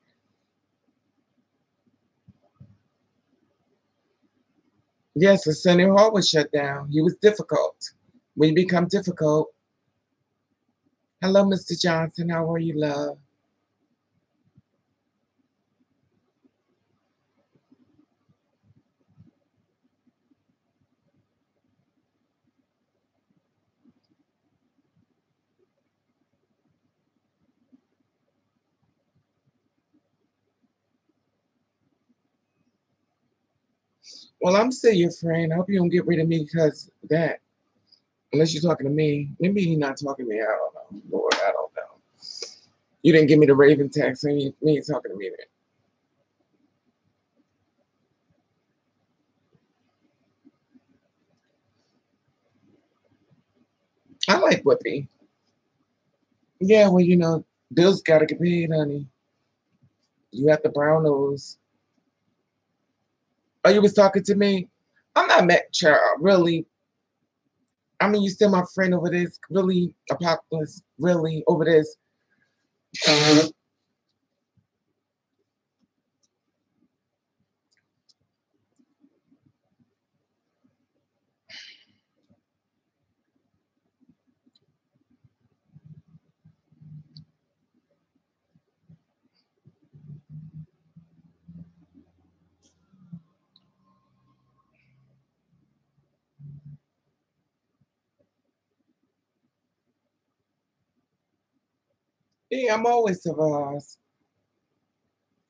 Yes, the Sunny Hall was shut down. He was difficult. When you become difficult. Hello, Mr. Johnson. How are you, love? Well, I'm still your friend. I hope you don't get rid of me because of that. Unless you're talking to me. Maybe he's not talking to me. I don't know. Lord, I don't know. You didn't give me the Raven text, so you ain't talking to me then. I like Whoopi. Yeah, well, bills gotta get paid, honey. You have the brown nose. Oh, you was talking to me? I'm not mad, child, really. I mean, you still my friend over this. Really, Apocalypse, really, over this. Yeah, I'm always civilized.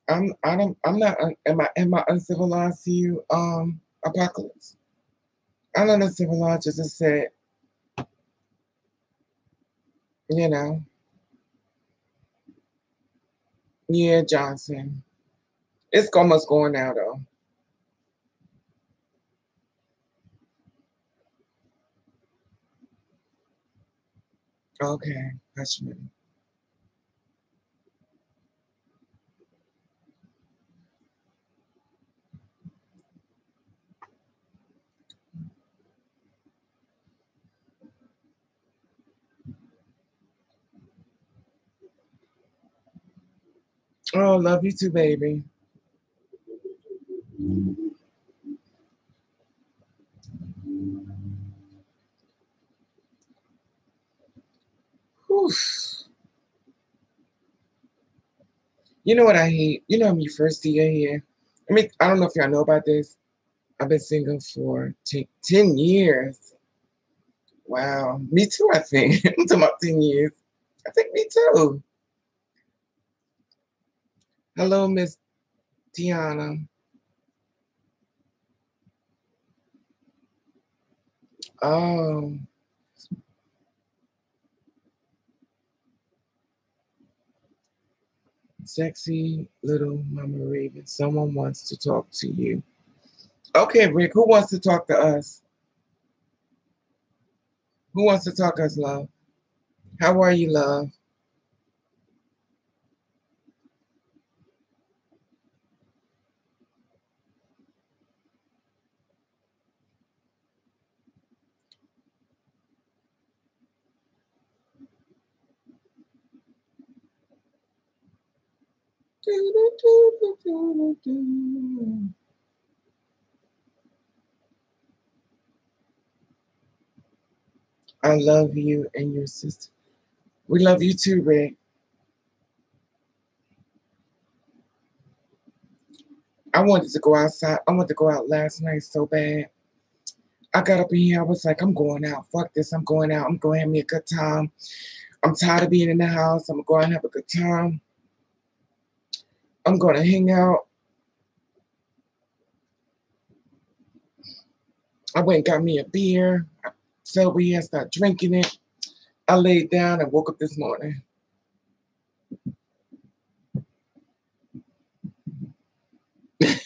I'm not, am I uncivilized to you, Apocalypse? I'm not uncivilized, just said, you know, yeah, Johnson. It's almost going now, though. Okay, hush me. Oh, love you too, baby. Whew. You know what I hate? You know, I'm your first DA here. I mean, I don't know if y'all know about this. I've been single for 10 years. Wow. Me too, I think. I'm talking about 10 years. I think me too. Hello, Miss Tiana. Oh, sexy little Mama Raven. Someone wants to talk to you. Okay, Rick, who wants to talk to us? Who wants to talk to us, love? How are you, love? I love you and your sister. We love you too, Rick. I wanted to go outside. I wanted to go out last night so bad. I got up in here. I was like, I'm going out. Fuck this. I'm going out. I'm going to have me a good time. I'm tired of being in the house. I'm going to have a good time. I'm going to hang out. I went and got me a beer. I felt weird. I started drinking it. I laid down and woke up this morning.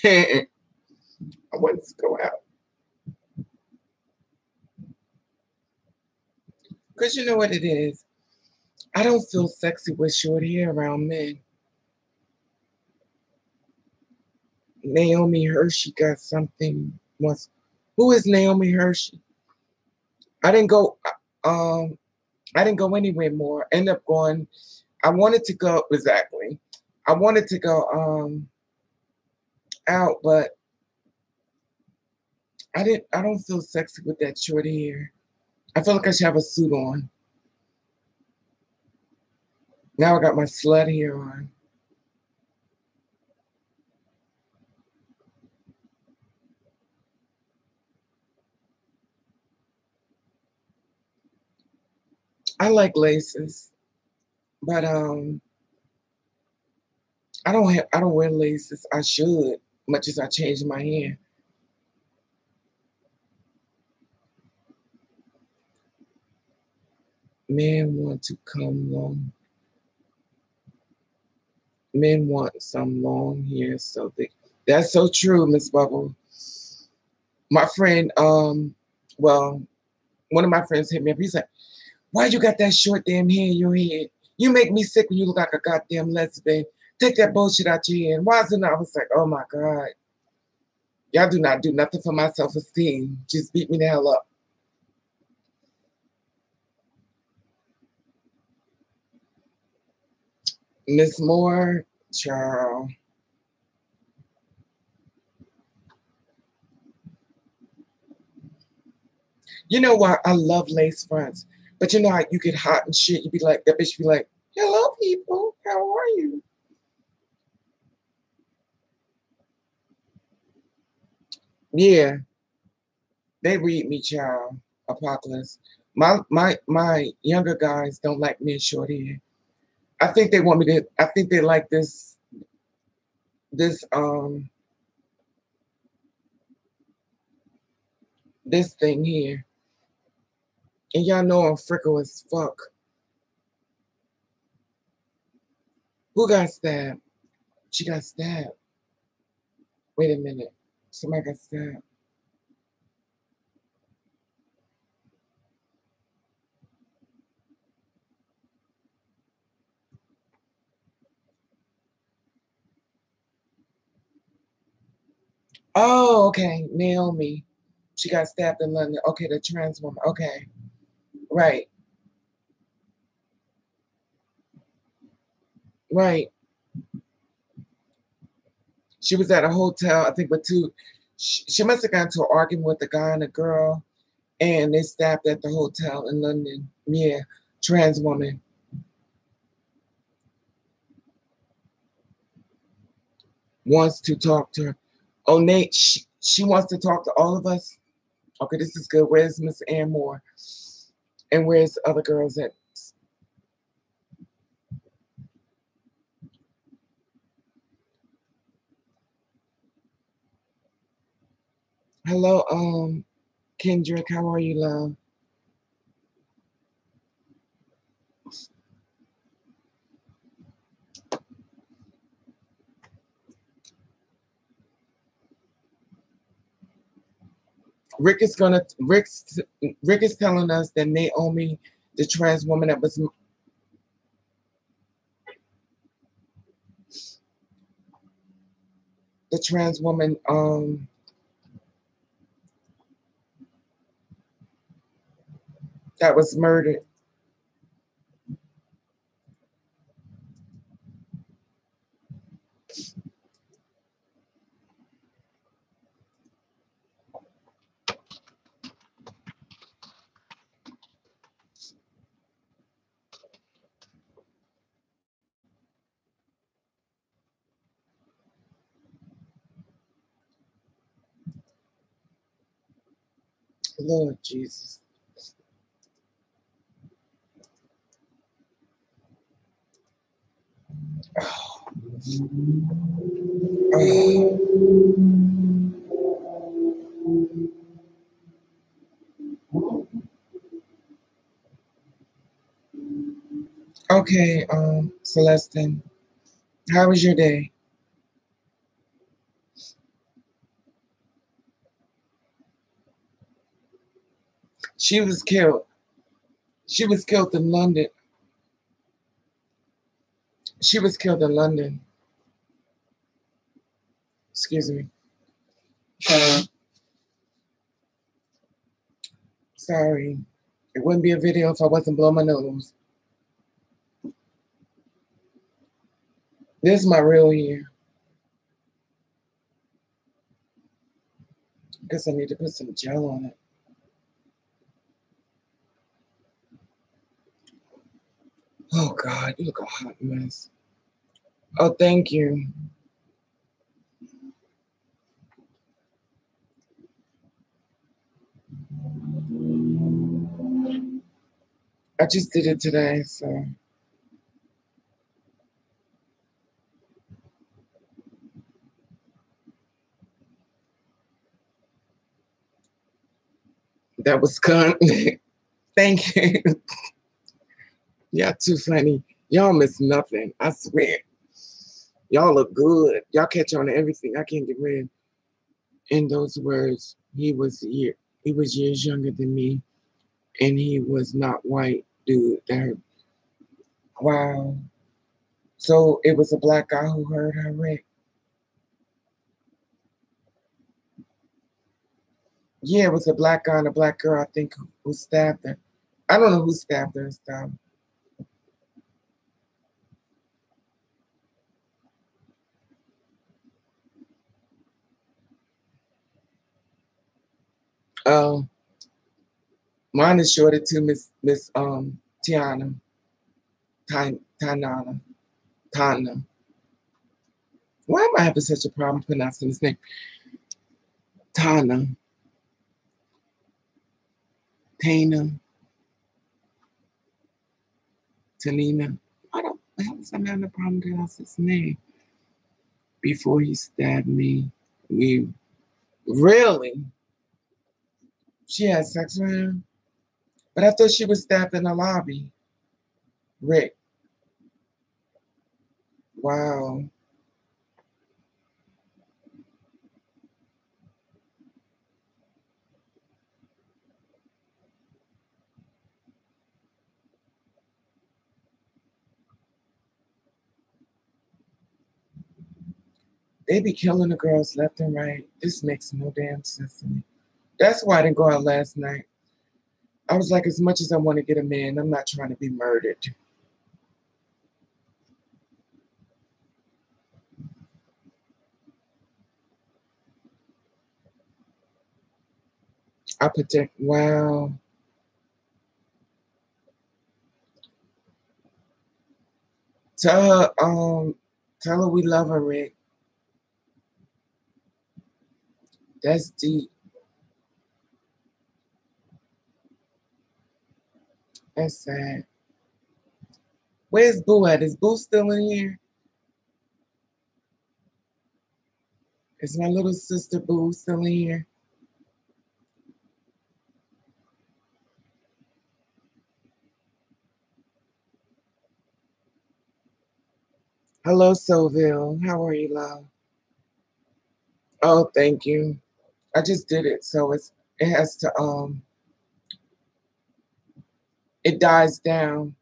I wanted to go out. Because you know what it is? I don't feel sexy with short hair around men. Naomi Hershey got something once. Who is Naomi Hershey? I didn't go um I didn't go anywhere more. End up going, I wanted to go exactly. I wanted to go out, but I don't feel sexy with that short hair. I feel like I should have a suit on. Now I got my slut hair on. I like laces, but I don't wear laces. I should, much as I change my hair. Men want to come long. Men want some long hair, so they. That's so true, Miss Bubble. My friend, well, one of my friends hit me up. He's like, "Why you got that short damn hair in your head? You make me sick when you look like a goddamn lesbian. Take that bullshit out your head." Why is it not? I was like, "Oh my god, y'all do not do nothing for my self-esteem. Just beat me the hell up." Miss Moore, child. You know what? I love lace fronts. But you know how you get hot and shit, you be like, that bitch be like, "Hello, people. How are you?" Yeah, they read me, child. Apocalypse. My younger guys don't like me in short hair. I think they want me to, I think they like this this thing here. And y'all know I'm frickle as fuck. Who got stabbed? She got stabbed. Wait a minute. Somebody got stabbed. Oh, okay. Naomi. She got stabbed in London. Okay, the trans woman. Okay. Right. Right. She was at a hotel, I think, with two. She must have gotten into an argument with a guy and a girl, and they stabbed at the hotel in London. Yeah, trans woman wants to talk to her. Oh, Nate, she wants to talk to all of us. Okay, this is good. Where's Miss Ann Moore? And where's the other girls at? Hello, Kendrick. How are you, love? Rick is telling us that Naomi, the trans woman that was the trans woman that was murdered. Lord Jesus. Oh. Okay, Celestine, how was your day? She was killed. She was killed in London. She was killed in London. Excuse me. Sorry. It wouldn't be a video if I wasn't blowing my nose. This is my real hair. Guess I need to put some gel on it. Oh God, you look a hot mess. Oh, thank you. I just did it today, so. That was con. Thank you. Y'all too funny. Y'all miss nothing. I swear. Y'all look good. Y'all catch on to everything. I can't get rid. In those words, he was years younger than me, and he was not white, dude. Wow. So it was a black guy who heard her rape. Yeah, it was a black guy and a black girl, I think, who stabbed her. I don't know who stabbed her. So. Um, Mine is shorter too, Miss Tiana. Tanana. Tana. Why am I having such a problem pronouncing his name? Tana. Tana. Tanina. I don't how was I having a problem pronouncing his name? Before he stabbed me. We really? She had sex with him? But I thought she was stabbed in the lobby. Rick. Wow. They be killing the girls left and right. This makes no damn sense to me. That's why I didn't go out last night. I was like, as much as I want to get a man, I'm not trying to be murdered. I protect. Wow. Tell her, tell her we love her, Rick. That's deep. That's sad. Where's Boo at? Is Boo still in here? Is my little sister Boo still in here? Hello, Soville. How are you, love? Oh, thank you. I just did it, so it has to it dies down.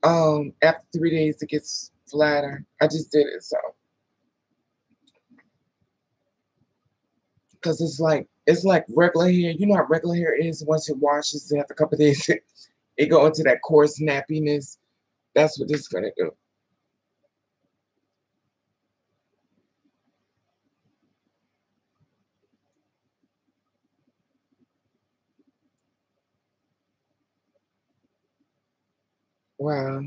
After 3 days it gets flatter. I just did it, so because it's like regular hair. You know how regular hair is once it washes after a couple of days, it go into that coarse nappiness. That's what this is gonna do. Wow.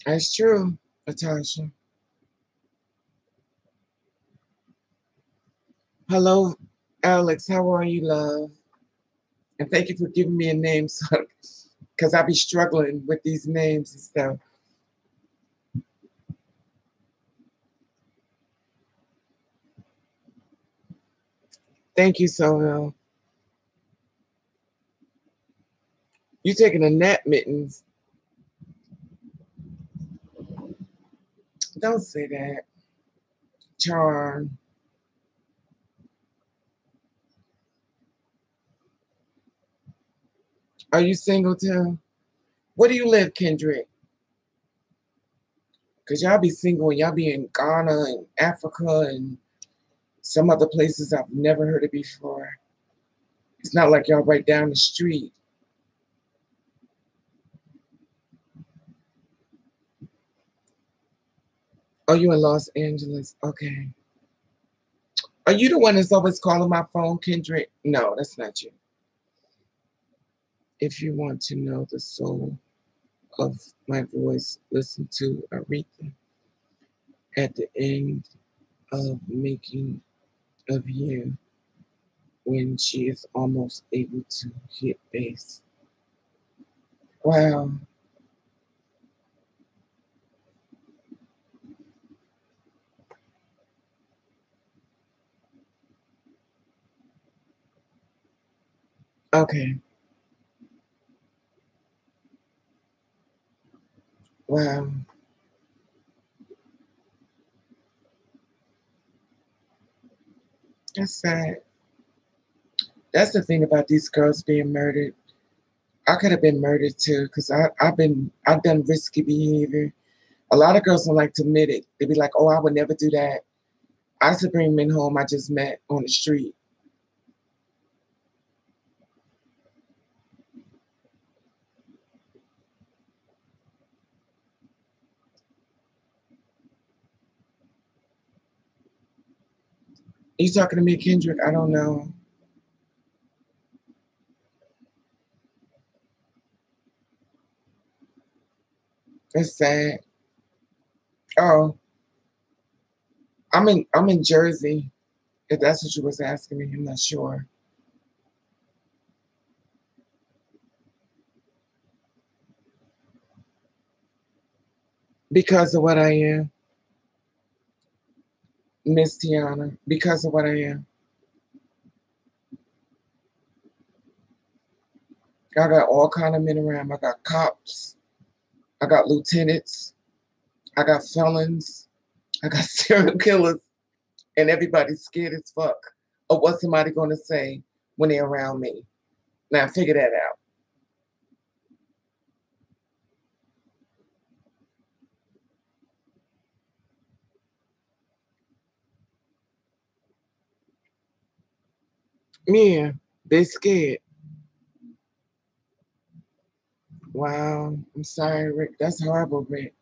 That's true, Natasha. Hello, Alex. How are you, love? And thank you for giving me a name, so because I be struggling with these names and stuff. Thank you, Sohel. You taking a nap, Mittens? Don't say that. Charm. Are you single too? Where do you live, Kendrick? Because y'all be single and y'all be in Ghana and Africa and some other places I've never heard of before. It's not like y'all right down the street. Oh, you in Los Angeles? Okay. Are you the one that's always calling my phone, Kendrick? No, that's not you. If you want to know the soul of my voice, listen to Aretha at the end of Making of You when she is almost able to hit bass. Wow. Okay. Wow. That's sad. That's the thing about these girls being murdered. I could have been murdered too, because I've done risky behavior. A lot of girls don't like to admit it. They be like, oh, I would never do that. I used to bring men home I just met on the street. Are you talking to me, Kendrick? I don't know. It's sad. Oh, I'm in Jersey. If that's what you was asking me, I'm not sure. Because of what I am, Miss Tiana. Because of what I am. I got all kind of men around. I got cops. I got lieutenants. I got felons. I got serial killers. And everybody's scared as fuck of what somebody gonna say when they're around me. Now figure that out. Yeah, they scared. Wow. I'm sorry, Rick. That's horrible, Rick.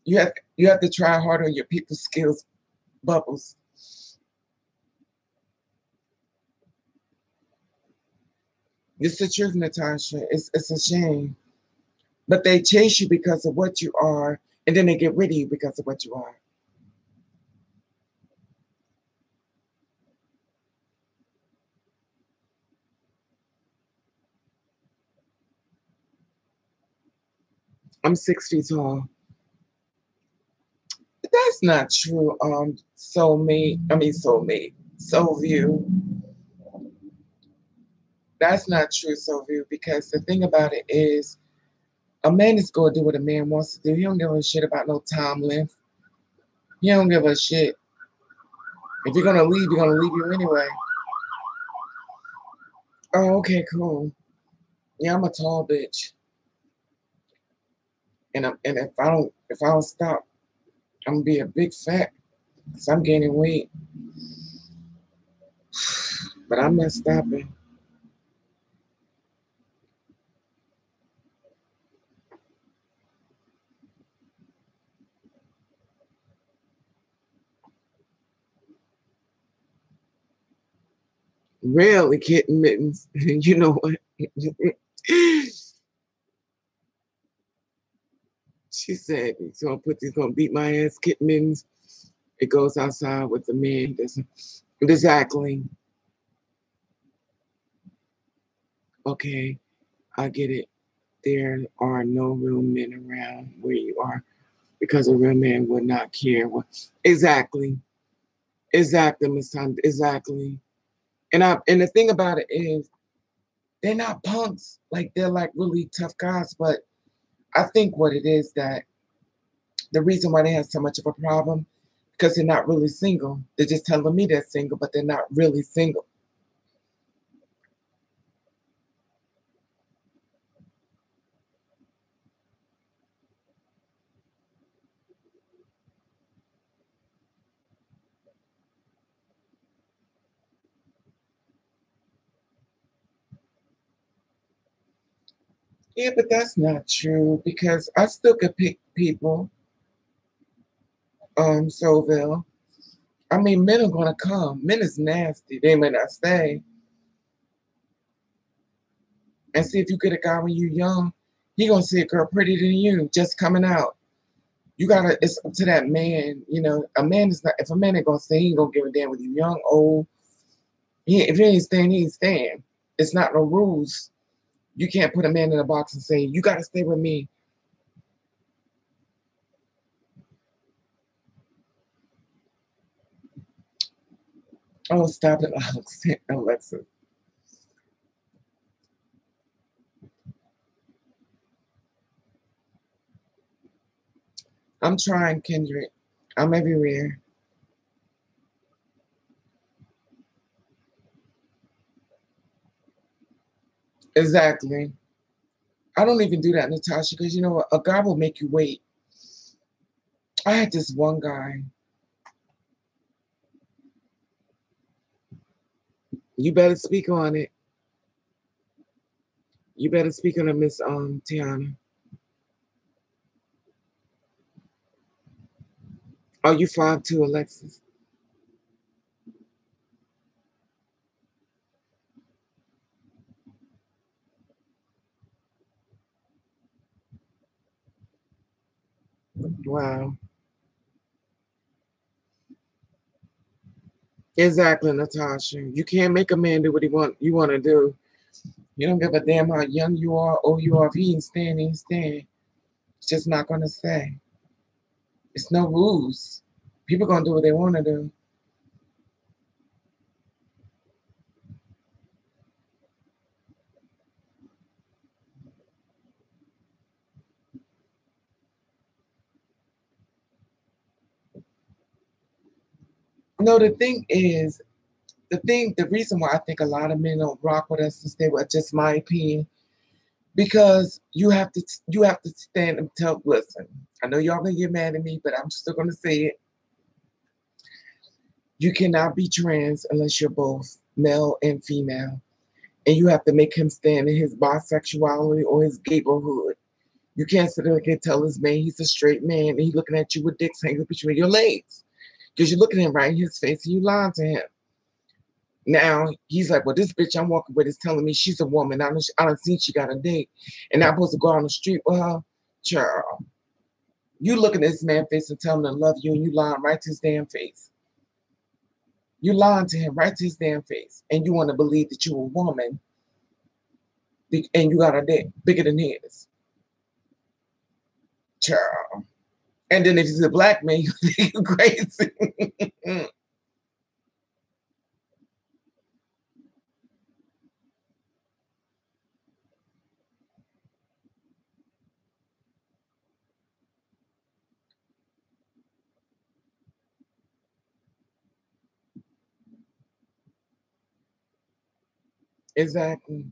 you have to try hard on your people skills bubbles. It's the truth, Natasha. It's a shame. But they chase you because of what you are, and then they get rid of you because of what you are. I'm 6 feet tall. That's not true. Soulmate. I mean soulmate. Soul view. That's not true, Soul view, because the thing about it is a man is gonna do what a man wants to do. He don't give a shit about no time length. He don't give a shit. If you're gonna leave, you're gonna leave you anyway. Oh, okay, cool. Yeah, I'm a tall bitch. And if I don't stop, I'm gonna be a big fat because I'm gaining weight. But I'm not stopping. Really, kitten mittens. You know what? She said he's gonna beat my ass, kitten mittens. It goes outside with the man. Exactly. Okay, I get it. There are no real men around where you are because a real man would not care what. Exactly. Exactly, Miss Hunt. Exactly. And the thing about it is they're not punks. Like they're like really tough guys. But I think what it is that the reason why they have so much of a problem because they're not really single. They're just telling me they're single, but they're not really single. Yeah, but that's not true because I still could pick people, Soville. I mean, men are gonna come. Men is nasty. They may not stay. And see if you get a guy when you're young, he gonna see a girl prettier than you just coming out. You gotta. It's up to that man. You know, a man is not. If a man ain't gonna stay, he ain't gonna give a damn whether you young, old. If you ain't staying, he ain't staying. It's not no rules. You can't put a man in a box and say you gotta stay with me. Oh, stop it, Alex. Alexa. I'm trying, Kendrick. I'm everywhere. Exactly. I don't even do that, Natasha, because you know what? A guy will make you wait. I had this one guy. You better speak on it. You better speak on it, Miss Tiana. Oh, you 5'2", Alexis. Wow. Exactly, Natasha. You can't make a man do what you want to do. You don't give a damn how young you are, old you are. If he ain't staying, he ain't staying. It's just not gonna stay. It's no rules. People gonna do what they want to do. No, the reason why I think a lot of men don't rock with us is they were just my opinion because you have to stand and tell. Listen, I know y'all gonna get mad at me, but I'm still gonna say it. You cannot be trans unless you're both male and female, and you have to make him stand in his bisexuality or his gayborhood. You can't sit there and tell this man he's a straight man and he's looking at you with dicks hanging between your legs because you're looking at him right in his face and you lying to him. Now he's like, well, this bitch I'm walking with is telling me she's a woman. I don't see she got a date, and I'm supposed to go out on the street with her. Child, you looking at this man's face and telling him to love you, and you lying right to his damn face. You lying to him right to his damn face, and you want to believe that you're a woman, and you got a dick bigger than his. Child. And then if he's a black man, you think you're crazy. Exactly.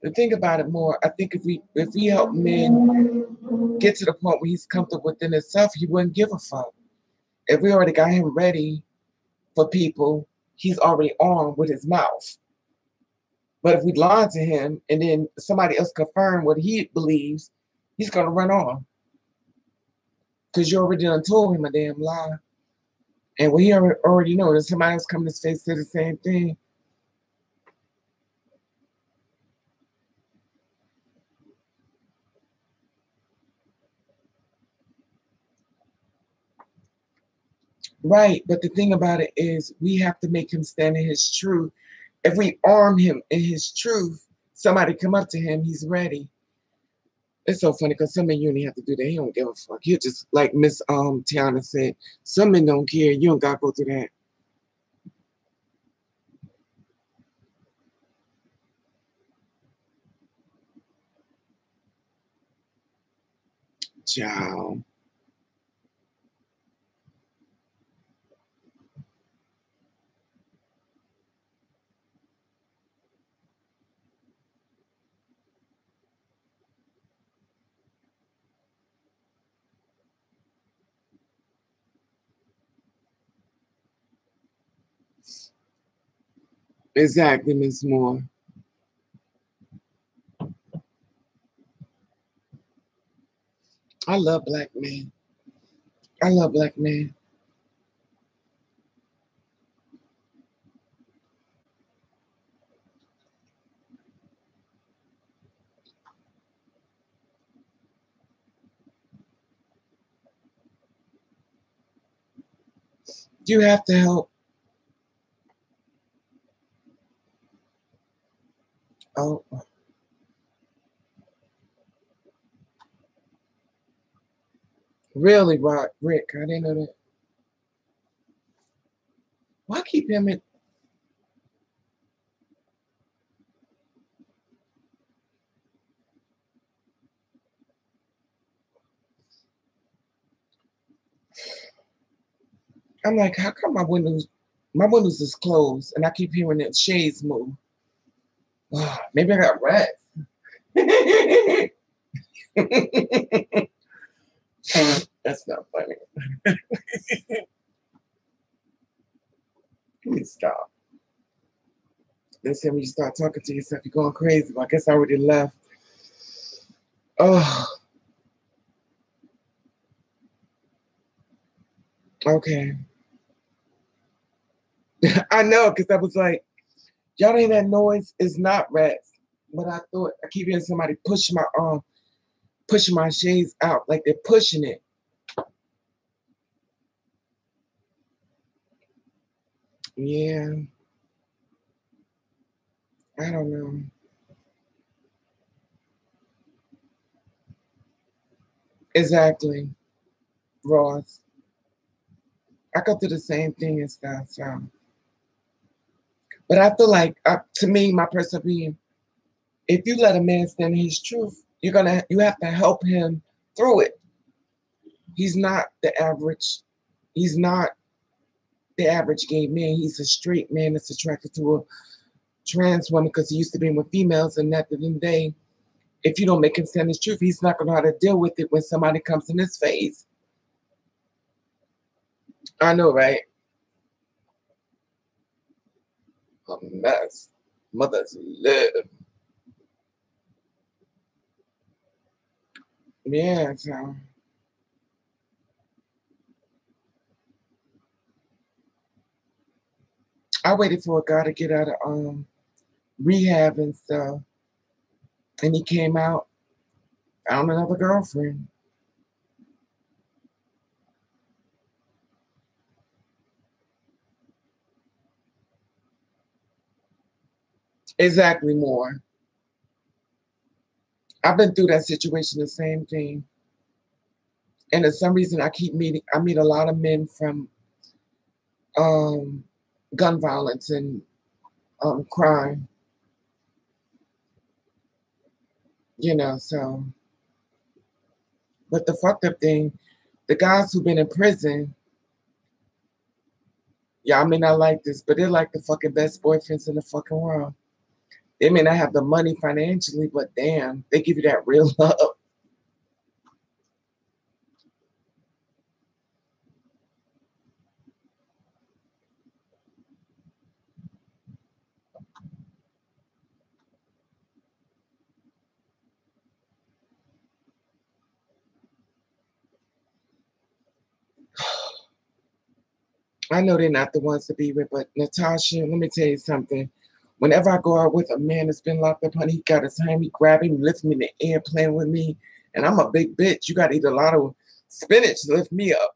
The thing about it more, I think if we help men get to the point where he's comfortable within himself, he wouldn't give a fuck. If we already got him ready for people, he's already on with his mouth. But if we lie to him and then somebody else confirm what he believes, he's gonna run on. Because you already done told him a damn lie. And when he already know that somebody else coming to his face say the same thing, Right, but the thing about it is we have to make him stand in his truth. If we arm him in his truth, somebody come up to him, he's ready. It's so funny because some men you don't have to do that. He don't give a fuck. He'll just like Miss Tiana said, some men don't care. You don't gotta go through that. Ciao. Exactly, Miss Moore. I love black men. I love black men. You have to help. Oh, really, Rick? I didn't know that. Why keep him in? I'm like, how come my windows is closed and I keep hearing that shades move? Maybe I got rats. That's not funny. Let me stop. They said when you start talking to yourself, you're going crazy. But I guess I already left. Oh, okay. I know, because I was like, y'all ain't that noise. It's not rats. But I thought I keep hearing somebody pushing my shades out, like they're pushing it. Yeah, I don't know. Exactly, Ross. I go through the same thing and stuff. So, but I feel like, to me, my personal opinion, if you let a man stand in his truth, you have to help him through it. He's not the average. He's not the average gay man. He's a straight man that's attracted to a trans woman because he used to be with females. And at the end of the day, if you don't make him stand his truth, he's not going to know how to deal with it when somebody comes in his face. I know, right? A mess. Mothers live. Yeah, so I waited for a guy to get out of rehab and stuff, and he came out, found another girlfriend. Exactly, more. I've been through that situation, the same thing. And for some reason, I meet a lot of men from um, gun violence and crime, so. But the fucked up thing, the guys who've been in prison, y'all may not like this, but they're like the fucking best boyfriends in the fucking world. They may not have the money financially, but damn, they give you that real love. I know they're not the ones to be with, but Natasha, let me tell you something. Whenever I go out with a man that's been locked up, honey, he got his hand, he grab him, lift me in the air, playing with me. And I'm a big bitch. You got to eat a lot of spinach to lift me up.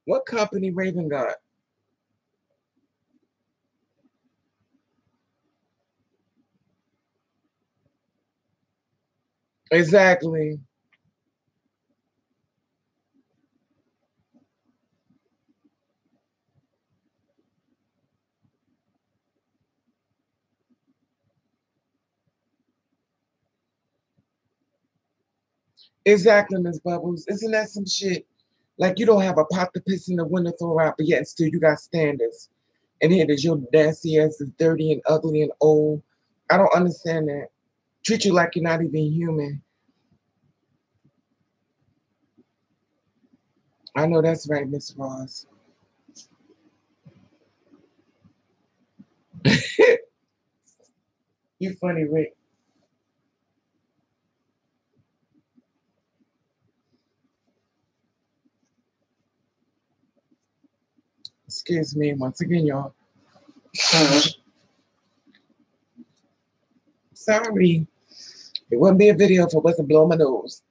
What company Raven got? Exactly. Exactly, Miss Bubbles. Isn't that some shit? Like you don't have a pot to piss in the window, throw out, but yet still you got standards. And here it is, your nasty ass is dirty and ugly and old. I don't understand that. Treat you like you're not even human. I know that's right, Miss Ross. You funny, Rick. Excuse me once again, y'all. Sorry. It wouldn't be a video if I wasn't blowing my nose.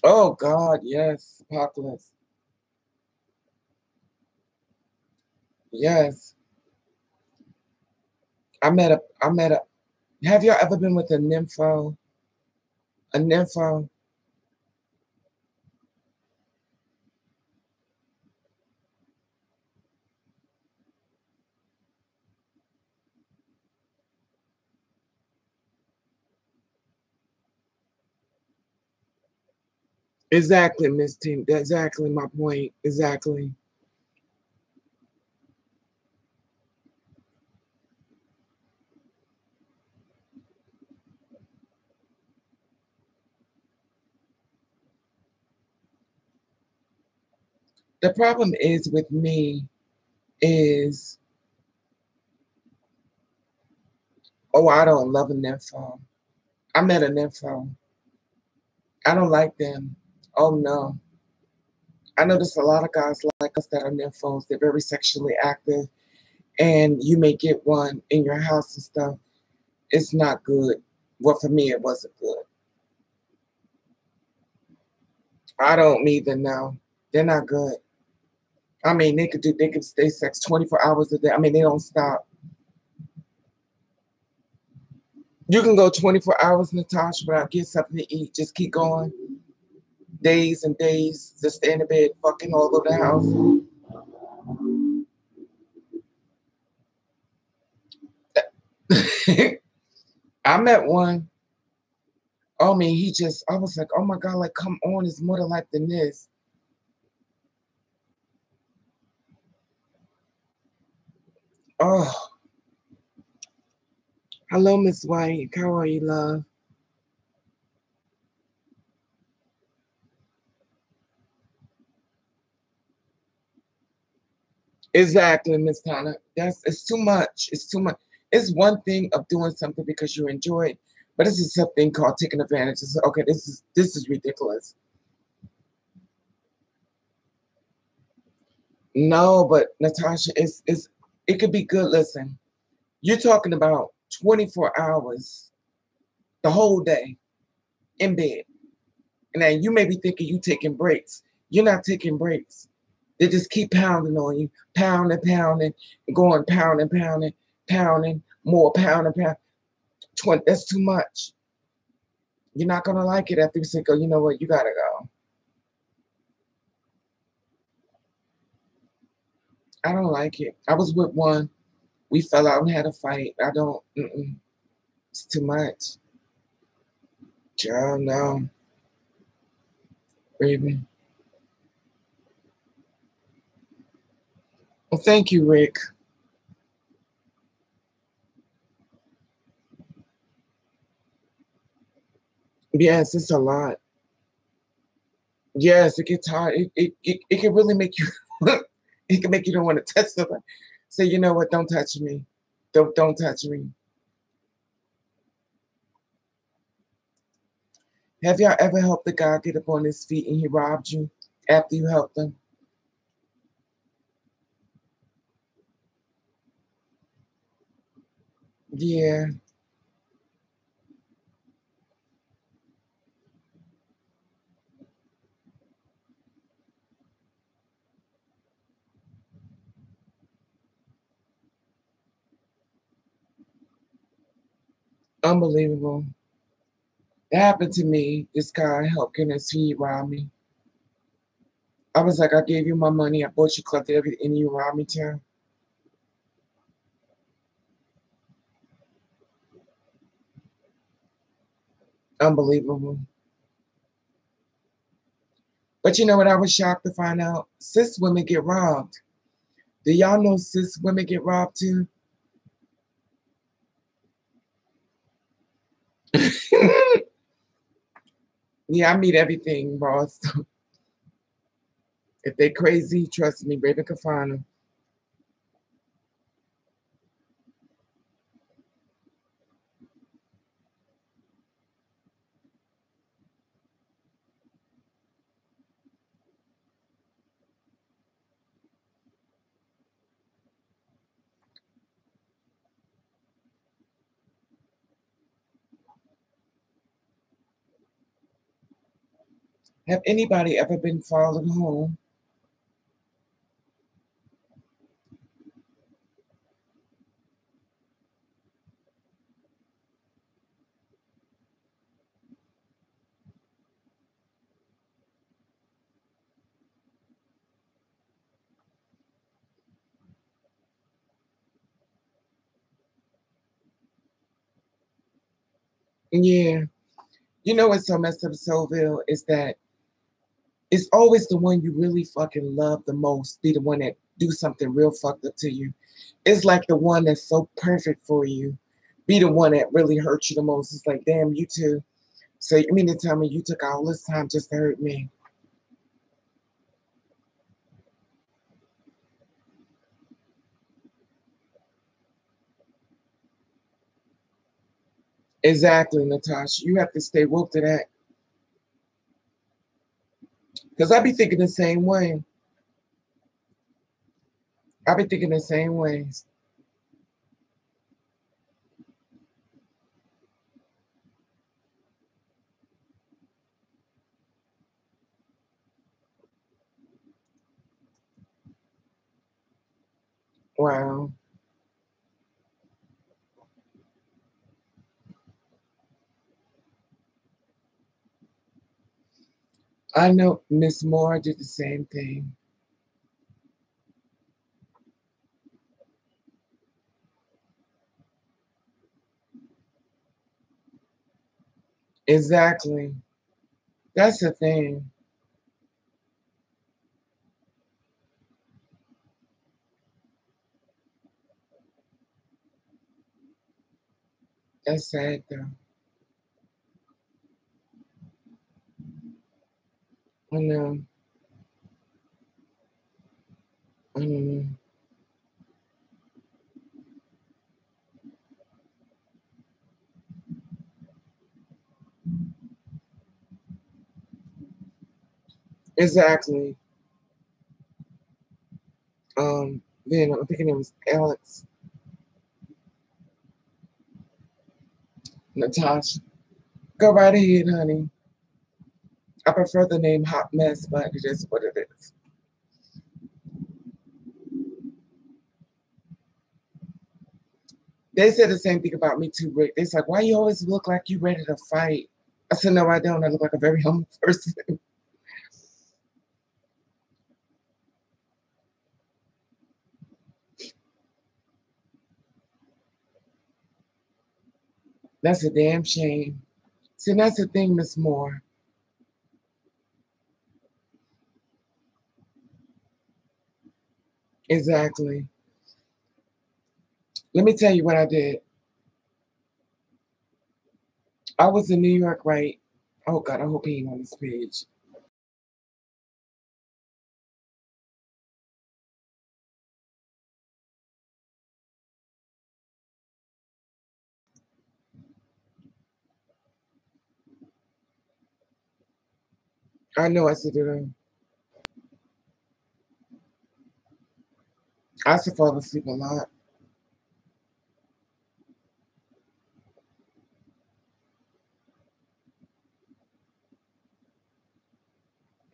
Oh God, yes. Apocalypse. Yes. I met a have y'all ever been with a nympho? A nympho? Exactly, Miss Team. That's exactly my point. Exactly. The problem is with me is, oh, I don't love a nympho. I met a nympho. I don't like them. Oh no. I notice a lot of guys like us that are nymphos. They're very sexually active, and you may get one in your house and stuff. It's not good. Well, for me, it wasn't good. I don't either now. They're not good. I mean, they could stay sex 24 hours a day. I mean, they don't stop. You can go 24 hours, Natasha, without getting something to eat. Just keep going. Days and days, just stay in the bed, fucking all over the house. I met one. Oh, I mean, I was like, oh my God, like, come on, it's more to life than this. Oh, hello, Miss White. How are you, love? Exactly, Miss Tana. It's too much. It's too much. It's one thing of doing something because you enjoy it, but this is something called taking advantage. It's, okay, this is ridiculous. No, but Natasha, it's it could be good. Listen, you're talking about 24 hours, the whole day in bed. And then you may be thinking you taking breaks. You're not taking breaks. They just keep pounding on you, pounding, pounding, going pounding, pounding, pounding, more pounding, pounding. 20, that's too much. You're not gonna like it after you say, "Go, you know what? You gotta go." I don't like it. I was with one. We fell out and had a fight. I don't. It's too much. Child, no, baby. Well, thank you, Rick. Yes, it's a lot. Yes, it gets hard. It can really make you. It can make you don't want to touch somebody. Say, you know what? Don't touch me. Don't touch me. Have y'all ever helped a guy get up on his feet and he robbed you after you helped him? Yeah. Unbelievable. That happened to me. This guy helped get his feet robbed me. I was like, I gave you my money, I bought you collected everything, and you robbed me too. Unbelievable. But you know what? I was shocked to find out cis women get robbed. Do y'all know cis women get robbed too? Yeah, I meet everything, boss. If they crazy, trust me, Raven can find them. Have anybody ever been followed home? Yeah. You know what's so messed up, Soville, is that it's always the one you really fucking love the most be the one that do something real fucked up to you. It's like the one that's so perfect for you be the one that really hurts you the most. It's like, damn, you too. So you mean to tell me you took all this time just to hurt me? Exactly, Natasha. You have to stay woke to that. Because I be thinking the same way. I be thinking the same ways. Wow. I know Miss Moore did the same thing. Exactly. That's the thing. That's sad though. I know. I don't know. Exactly. Then I'm thinking it was Alex, Natasha. Go right ahead, honey. I prefer the name Hot Mess, but it is what it is. They said the same thing about me too, Rick. They're like, why you always look like you ready to fight? I said, no, I don't. I look like a very humble person. That's a damn shame. See, that's the thing, Miss Moore. Exactly. Let me tell you what I did. I was in New York, right? Oh God, I hope he ain't on this page. I know I said it. I used to fall asleep a lot.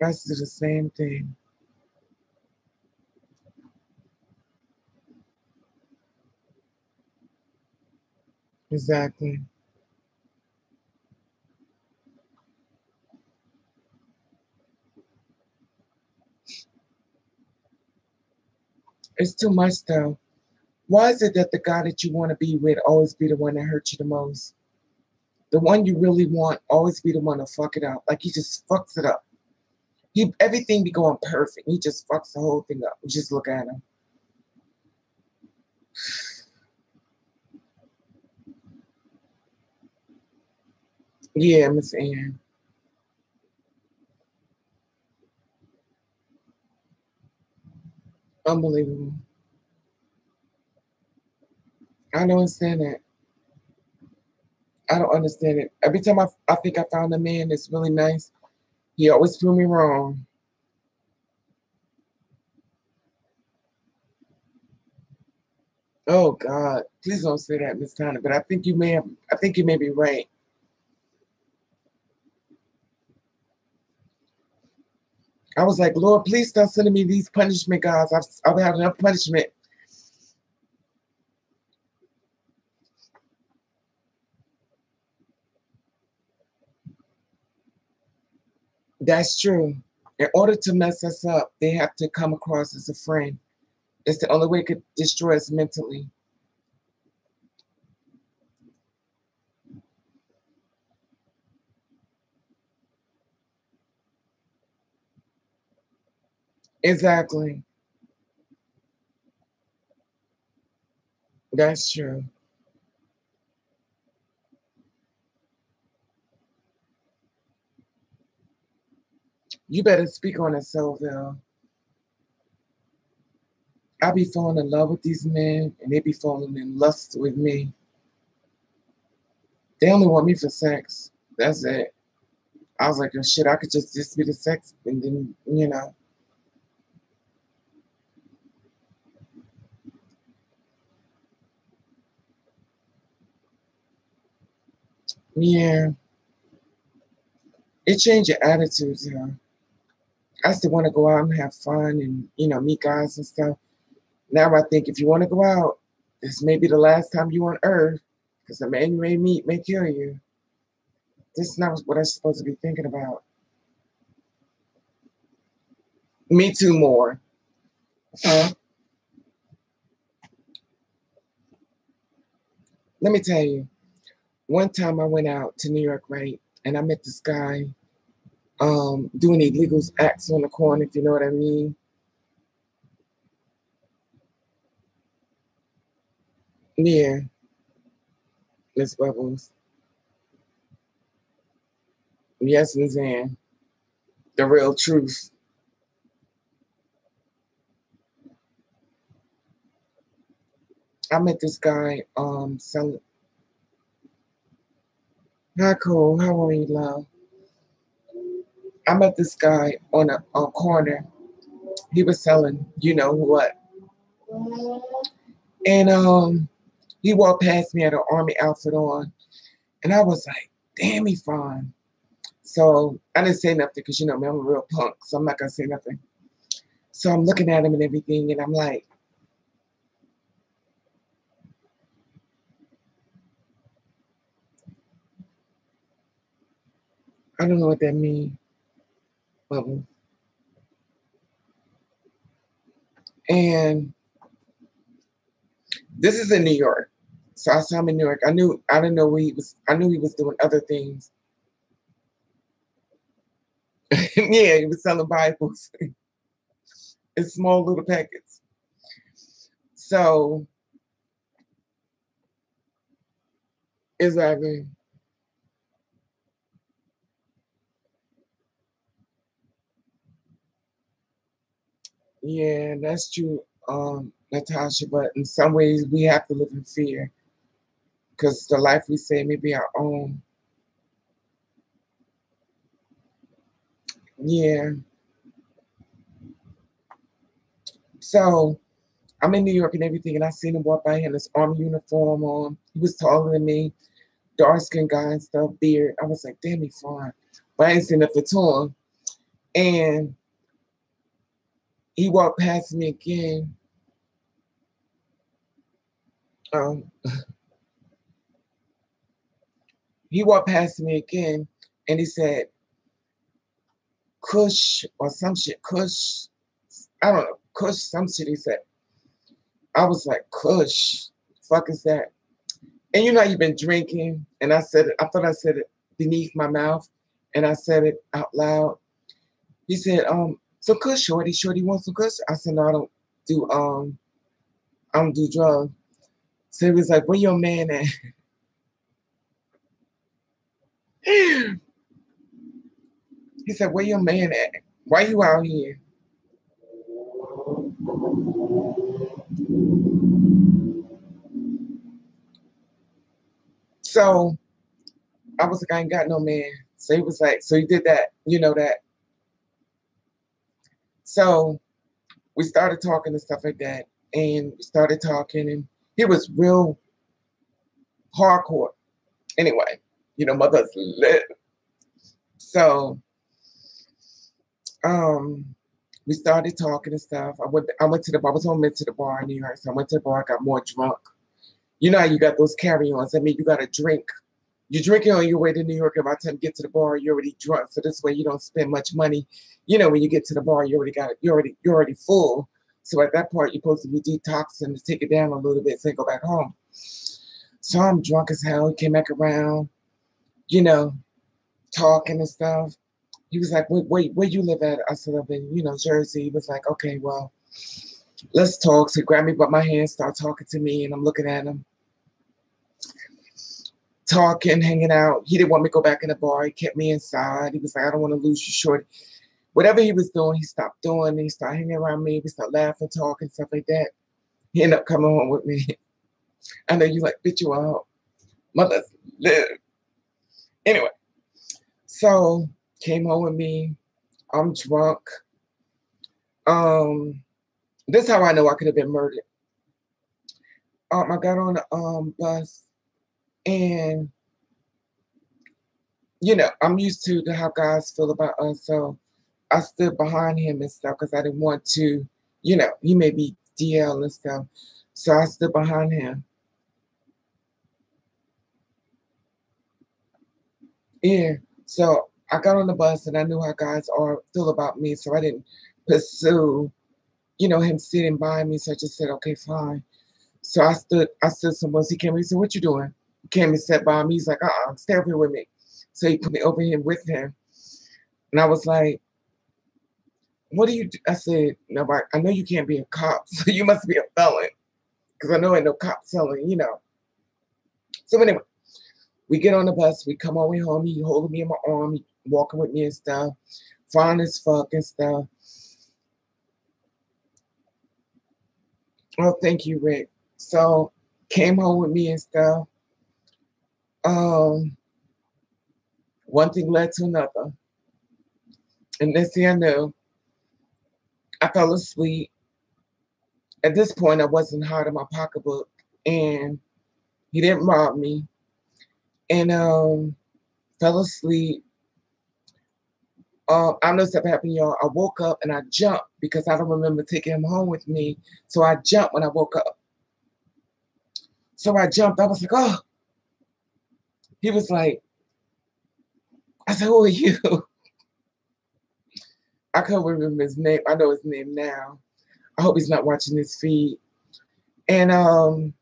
I used to do the same thing. Exactly. It's too much though. Why is it that the guy that you want to be with always be the one that hurts you the most? The one you really want always be the one to fuck it up. Like he just fucks it up. Everything be going perfect. He just fucks the whole thing up. You just look at him. Yeah, Miss Ann. Unbelievable. I don't understand that. I don't understand it. Every time I think I found a man that's really nice, he always prove me wrong. Oh God, please don't say that, Miss Tana. But I think you may be right. I was like, Lord, please stop sending me these punishment guys. I've had enough punishment. That's true. In order to mess us up, they have to come across as a friend. It's the only way it could destroy us mentally. Exactly. That's true. You better speak on it, Sylvia. I be falling in love with these men, and they be falling in lust with me. They only want me for sex. That's it. I was like, oh shit, I could just be the sex, and then yeah, it changed your attitudes. I still want to go out and have fun and meet guys and stuff. Now I think if you want to go out, this may be the last time you on Earth, because the man you may meet may kill you. This is not what I'm supposed to be thinking about. Me too, more. Let me tell you. One time I went out to New York, right, and I met this guy doing illegal acts on the corner, if you know what I mean. Yeah, Miss Bubbles. Yes, Miss Ann. The real truth. I met this guy selling. Hi, cool. How are you, love? I met this guy on a corner. He was selling, you know what? And he walked past me at an army outfit on, and I was like, "Damn, he fine." So I didn't say nothing because you know me, I'm a real punk, so I'm not gonna say nothing. So I'm looking at him and everything, and I'm like, I don't know what that means, Bubble. And this is in New York. So I saw him in New York. I didn't know where he was. I knew he was doing other things. Yeah, he was selling Bibles in small little packets. So exactly. Yeah, that's true, Natasha. But in some ways, we have to live in fear because the life we say may be our own. Yeah. So I'm in New York and everything, and I seen him walk by. He had his army uniform on. He was taller than me, dark skinned guy and stuff, beard. I was like, damn, he fine. But I ain't seen nothing to him. And he walked past me again. Um, he walked past me again, and he said, "Kush" or some shit. Kush, I don't know. Kush, some shit. He said. I was like, Kush, fuck is that? And you know, you've been drinking, and I said it, I thought I said it beneath my mouth, and I said it out loud. He said, so Kush, shorty wants some Kush? I said, no, I don't do drugs. So he was like, where your man at? He said, where your man at? Why you out here? So I was like, I ain't got no man. So he was like, so he did that, you know that. So we started talking and stuff like that. And we started talking, and he was real hardcore. Anyway, you know, mother's lit. So we started talking and stuff. I went to the bar. I was home to the bar in New York. So I went to the bar, I got more drunk. You know how you got those carry-ons. I mean, you got to drink. You're drinking on your way to New York, and by the time you get to the bar, you're already drunk. So this way you don't spend much money. You know, when you get to the bar, you're already full. So at that part, you're supposed to be detoxing to take it down a little bit so you go back home. So I'm drunk as hell. He came back around, you know, talking and stuff. He was like, wait, where you live at? I said, up in, you know, Jersey. He was like, okay, well, let's talk. So he grabbed me by my hand, started talking to me, and I'm looking at him. Talking, hanging out. He didn't want me to go back in the bar. He kept me inside. He was like, I don't want to lose you short. Whatever he was doing, he stopped doing. He started hanging around me. We started laughing, talking, stuff like that. He ended up coming home with me. I know you like, bitch, you out. Mother's live. Anyway, so came home with me. I'm drunk. This is how I know I could have been murdered. I got on the bus, and you know, I'm used to how guys feel about us, so I stood behind him and stuff because I didn't want to, you know, he may be DL and stuff. So I stood behind him. Yeah. So I got on the bus, and I knew how guys feel about me, so I didn't pursue, you know, him sitting by me. So I just said, okay, fine. So I stood somewhere. He came, he said, what you doing? He came and sat by me. He's like, stay over here with me. So he put me over here with him. And I was like, what do you do? I said, no, but I know you can't be a cop, so you must be a felon. Because I know ain't no cop selling, you know. So anyway, we get on the bus, we come all the way home, he holding me in my arm, he walking with me and stuff, fine as fuck and stuff. Oh, thank you, Rick. So came home with me and stuff. One thing led to another. And next thing I knew, I fell asleep. At this point, I wasn't hard in my pocketbook, and he didn't rob me. And fell asleep. I know something happened, y'all. I woke up and I jumped because I don't remember taking him home with me. So I jumped when I woke up. So I jumped. I was like, oh. He was like, I said, who are you? I can't remember his name. I know his name now. I hope he's not watching this feed. And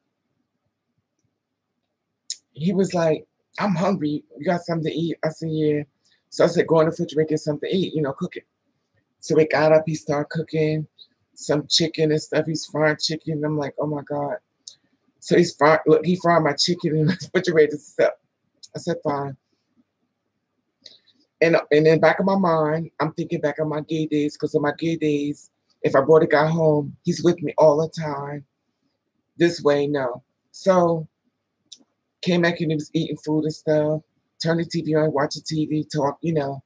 he was like, I'm hungry. You got something to eat? I said, yeah. So I said, go in the refrigerator, get something to eat, you know, cook it. So we got up, he started cooking some chicken and stuff. He's frying chicken. I'm like, oh my God. So he fried my chicken in the refrigerator and stuff. I said, fine. And in the back of my mind, I'm thinking back on my gay days, because on my gay days, if I brought a guy home, he's with me all the time. This way, no. So came back and he was eating food and stuff, turned the TV on, watching TV, talk, you know.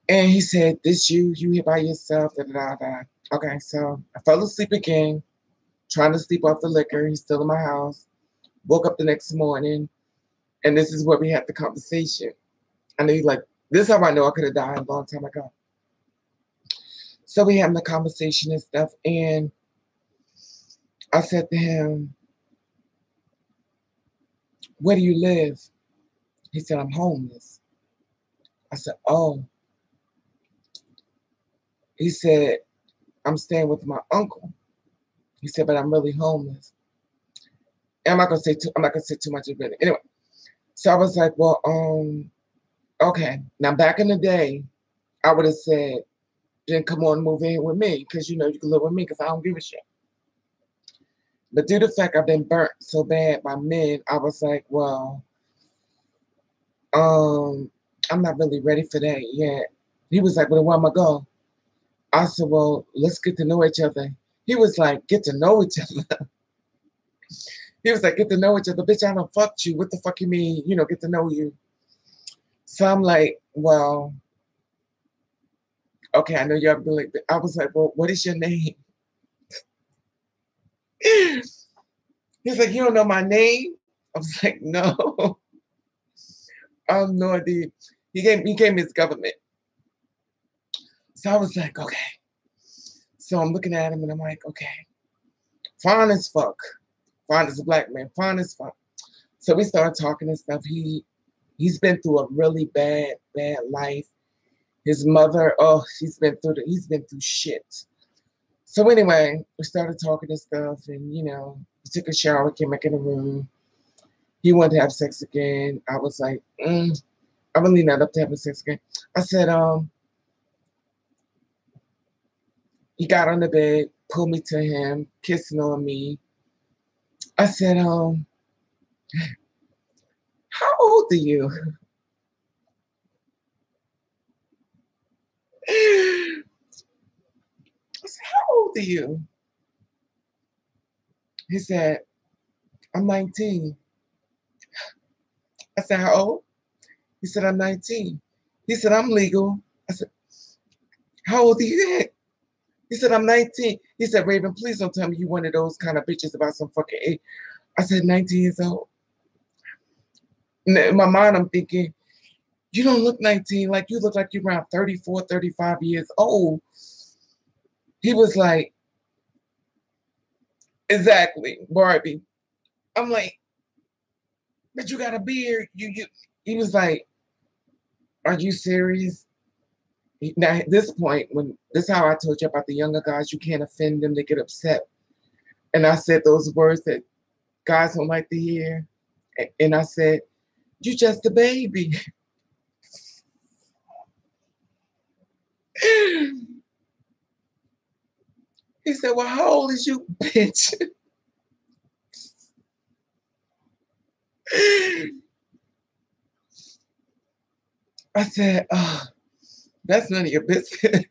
And he said, this you here by yourself, da, da, da, da. Okay, so I fell asleep again, trying to sleep off the liquor. He's still in my house. Woke up the next morning, and this is where we had the conversation. I know he's like, this is how I know I could have died a long time ago. So we having the conversation and stuff, and I said to him, where do you live? He said, I'm homeless. I said, oh. He said, I'm staying with my uncle. He said, but I'm really homeless. And I'm not gonna say too much of it. Anyway, so I was like, well, okay. Now back in the day, I would have said, then come on, move in with me, because you know you can live with me, because I don't give a shit. But due to the fact I've been burnt so bad by men, I was like, well, I'm not really ready for that yet. He was like, well, where am I go? I said, well, let's get to know each other. He was like, get to know each other. He was like, get to know each other. Bitch, I don't fucked you. What the fuck you mean, you know, get to know you? So I'm like, well, okay, I know y'all be like, I was like, well, what is your name? He's like, you don't know my name? I was like, no. I have no idea. He gave me his government. So I was like, okay. So I'm looking at him and I'm like, okay. Fine as fuck. Fine as a black man. Fine as fuck. So we started talking and stuff. He's been through a really bad life. His mother, oh, he's been through shit. So anyway, we started talking and stuff, and you know, he took a shower, came back in the room. He wanted to have sex again. I was like, I'm really not up to having sex again. I said, he got on the bed, pulled me to him, kissing on me. I said, how old are you? I said, how old are you? He said, I'm 19. I said, how old? He said, I'm 19. He said, I'm legal. I said, how old are you? He said, I'm 19. He said, Raven, please don't tell me you one of those kind of bitches about some fucking age. I said, 19 years old. In my mind, I'm thinking, you don't look 19. Like, you look like you're around 34, 35 years old. He was like, exactly, Barbie. I'm like, but you got a beard. He was like, are you serious? Now, at this point, this is how I told you about the younger guys, you can't offend them, they get upset. And I said those words that guys don't like to hear. And I said, you just a baby. He said, well, how old is you, bitch? I said, oh, that's none of your business.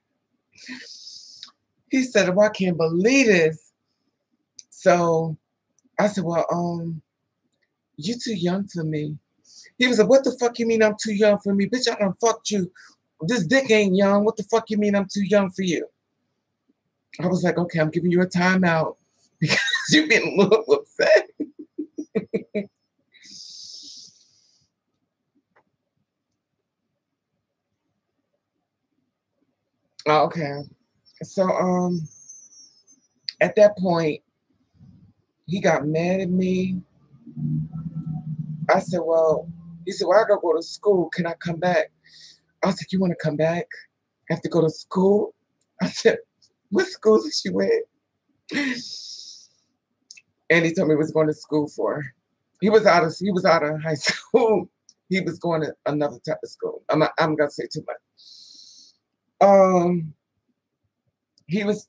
He said, well, I can't believe this. So I said, well, you too young for me. He was like, what the fuck you mean I'm too young for me? Bitch, I done fucked you. This dick ain't young. What the fuck you mean I'm too young for you? I was like, okay, I'm giving you a timeout because you've been a little upset. Okay. So at that point, he got mad at me. I said, well, he said, well, I gotta go to school. Can I come back? I was like, you want to come back? I have to go to school? I said, what school is you at? And he told me he was going to school for. He was out of high school. He was going to another type of school. I'm gonna say too much. He was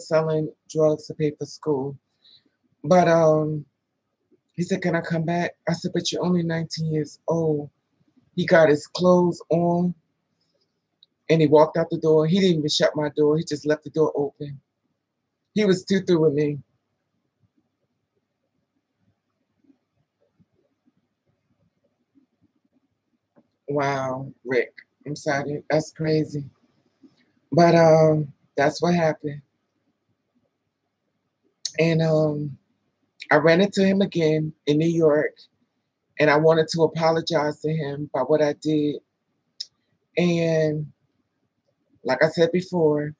selling drugs to pay for school. But he said, can I come back? I said, but you're only 19 years old. He got his clothes on and he walked out the door. He didn't even shut my door. He just left the door open. He was too through with me. Wow, Rick. I'm sorry. That's crazy. But that's what happened. And I ran into him again in New York, and I wanted to apologize to him by what I did. And like I said before,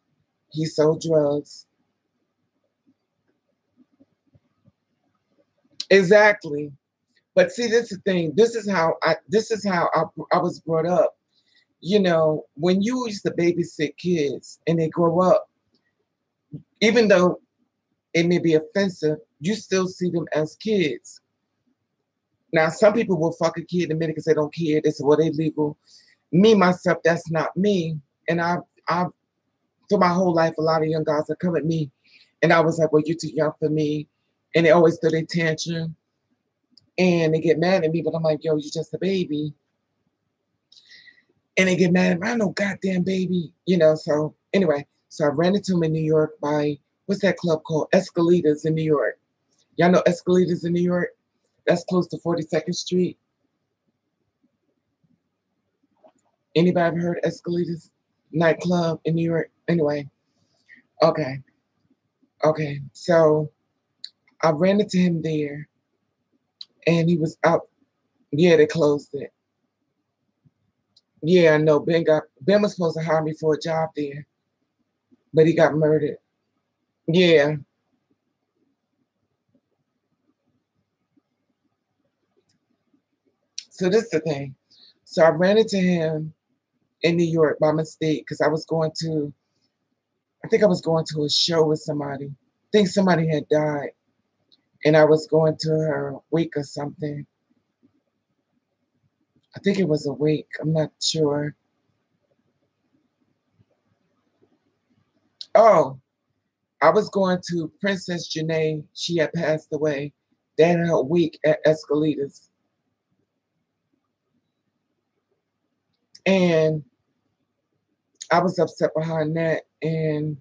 he sold drugs. Exactly. But see, this is the thing. This is how I was brought up. You know, when you used to babysit kids and they grow up, even though it may be offensive, you still see them as kids. Now, some people will fuck a kid in a minute because they don't care. They say, well, they legal. Me, myself, that's not me. And I, for my whole life, a lot of young guys have come at me, and I was like, well, you're too young for me. And they always throw their tantrum, and they get mad at me, but I'm like, yo, you're just a baby. And they get mad at me, I'm no goddamn baby, you know. So anyway, so I ran into him in New York by, what's that club called? Escalitas in New York. Y'all know Escalitas in New York? That's close to 42nd Street. Anybody ever heard Escalitas nightclub in New York? Anyway, okay. So I ran into him there, and he was out. Yeah, they closed it. Yeah, I know. Ben was supposed to hire me for a job there, but he got murdered. Yeah. So this is the thing. So I ran into him in New York by mistake because I think I was going to a show with somebody. I think somebody had died, and I was going to her wake or something. I think it was a wake. I'm not sure. Oh, I was going to Princess Janae. She had passed away. They had her wake at Escalitas. And I was upset behind that. And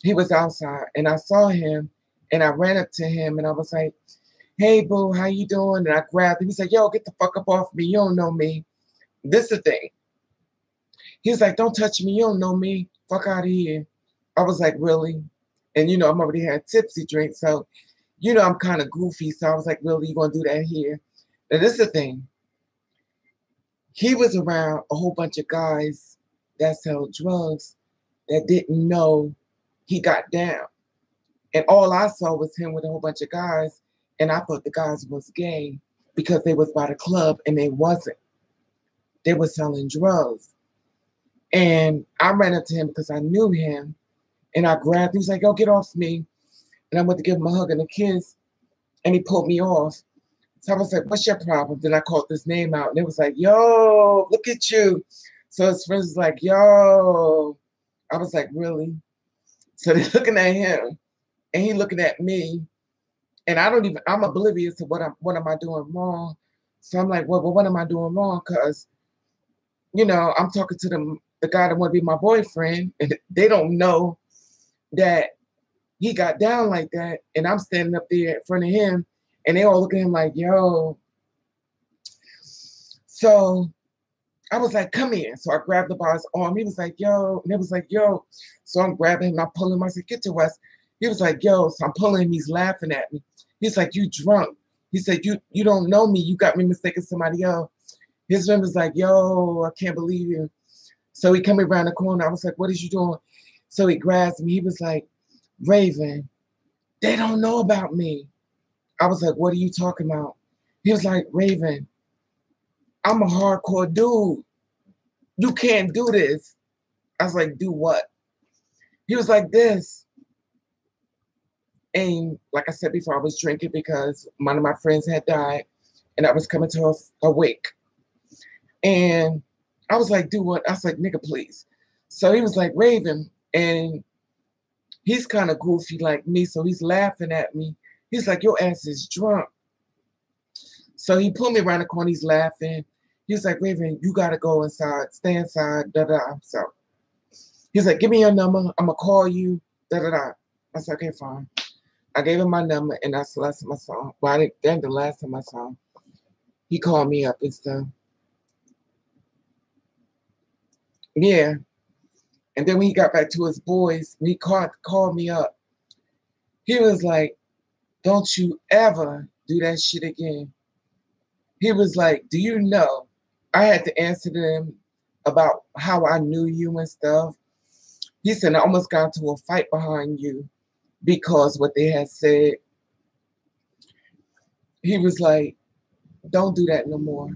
he was outside. And I saw him. And I ran up to him. And I was like, hey, boo, how you doing? And I grabbed him. He said, yo, get the fuck up off me. You don't know me. This is the thing. He was like, don't touch me. You don't know me. Fuck out of here. I was like, really? And, you know, I'm already had tipsy drink. So, you know, I'm kind of goofy. So I was like, really? You going to do that here? Now, this is the thing. He was around a whole bunch of guys that sell drugs that didn't know he got down. And all I saw was him with a whole bunch of guys. And I thought the guys was gay because they was by the club, and they wasn't. They were selling drugs. And I ran up to him because I knew him. And I grabbed him. He was like, yo, get off me. And I went to give him a hug and a kiss. And he pulled me off. So I was like, what's your problem? Then I called this name out. And it was like, yo, look at you. So his friends was like, yo. I was like, really? So they're looking at him. And he looking at me. And I'm oblivious to what am I doing wrong. So I'm like, well, what am I doing wrong? Because, you know, I'm talking to the guy that want to be my boyfriend. And they don't know that he got down like that. And I'm standing up there in front of him. And they all look at him like, yo. So I was like, come here. So I grabbed the bar's arm. He was like, yo. And it was like, yo. So I'm grabbing him. I pull him. I said, get to us. He was like, yo. So I'm pulling him. He's laughing at me. He's like, you drunk. He said, you don't know me. You got me mistaken somebody else. His friend was like, yo, I can't believe you. So he coming around the corner. I was like, what is you doing? So he grabs me. He was like, Raven, they don't know about me. I was like, what are you talking about? He was like, Raven, I'm a hardcore dude. You can't do this. I was like, do what? He was like, this. And like I said before, I was drinking because one of my friends had died, and I was coming to a wake. And I was like, do what? I was like, nigga, please. So he was like, Raven. And he's kind of goofy like me, so he's laughing at me. He's like, your ass is drunk. So he pulled me around the corner. He's laughing. He's like, Raven, you got to go inside. Stay inside. Da-da. So he's like, give me your number. I'm going to call you. Da-da-da. I said, okay, fine. I gave him my number, and that's the last time I saw him. Well, then the last time I saw him, he called me up and stuff. Yeah. And then when he got back to his boys, when he called me up, he was like, don't you ever do that shit again. He was like, do you know? I had to answer them about how I knew you and stuff. He said, I almost got into a fight behind you because what they had said. He was like, don't do that no more.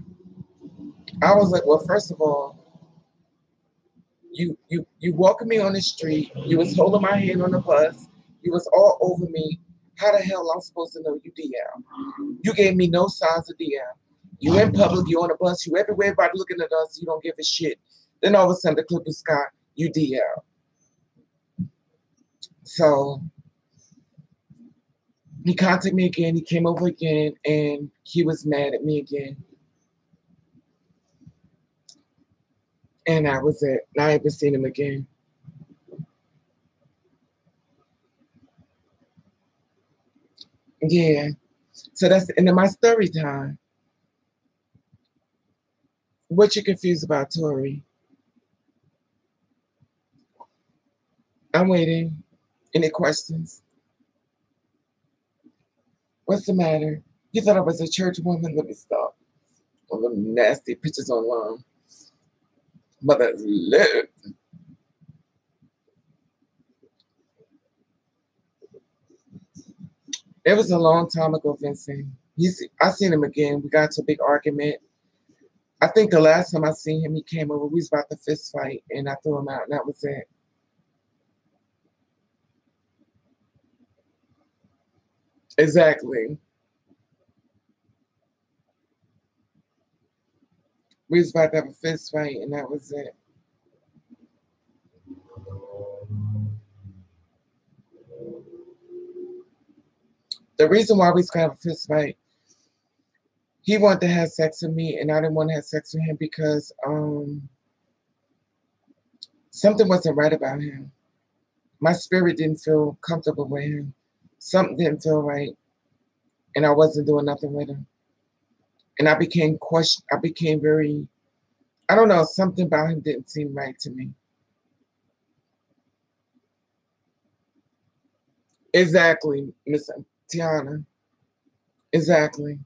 I was like, well, first of all, you walking me on the street. You was holding my hand on the bus. You was all over me. How the hell I'm supposed to know you DL? You gave me no signs of DL. You in public, you on a bus, you everywhere, everybody looking at us, you don't give a shit. Then all of a sudden the clip is Scott, you DL. So he contacted me again, he came over again, and he was mad at me again. And that was it. I haven't seen him again. Yeah. So that's the end of my story time. What you confused about, Tori? I'm waiting. Any questions? What's the matter? You thought I was a church woman? Let me stop. All them nasty pictures online. Mother live. It was a long time ago, Vincent. I seen him again. We got into a big argument. I think the last time I seen him, he came over. We was about to fist fight, and I threw him out, and that was it. Exactly. We was about to have a fist fight, and that was it. The reason why we was gonna have a fist fight, he wanted to have sex with me, and I didn't want to have sex with him because something wasn't right about him. My spirit didn't feel comfortable with him. Something didn't feel right, and I wasn't doing nothing with him. And I became very, I don't know, something about him didn't seem right to me. Exactly, Miss Tiana. Exactly.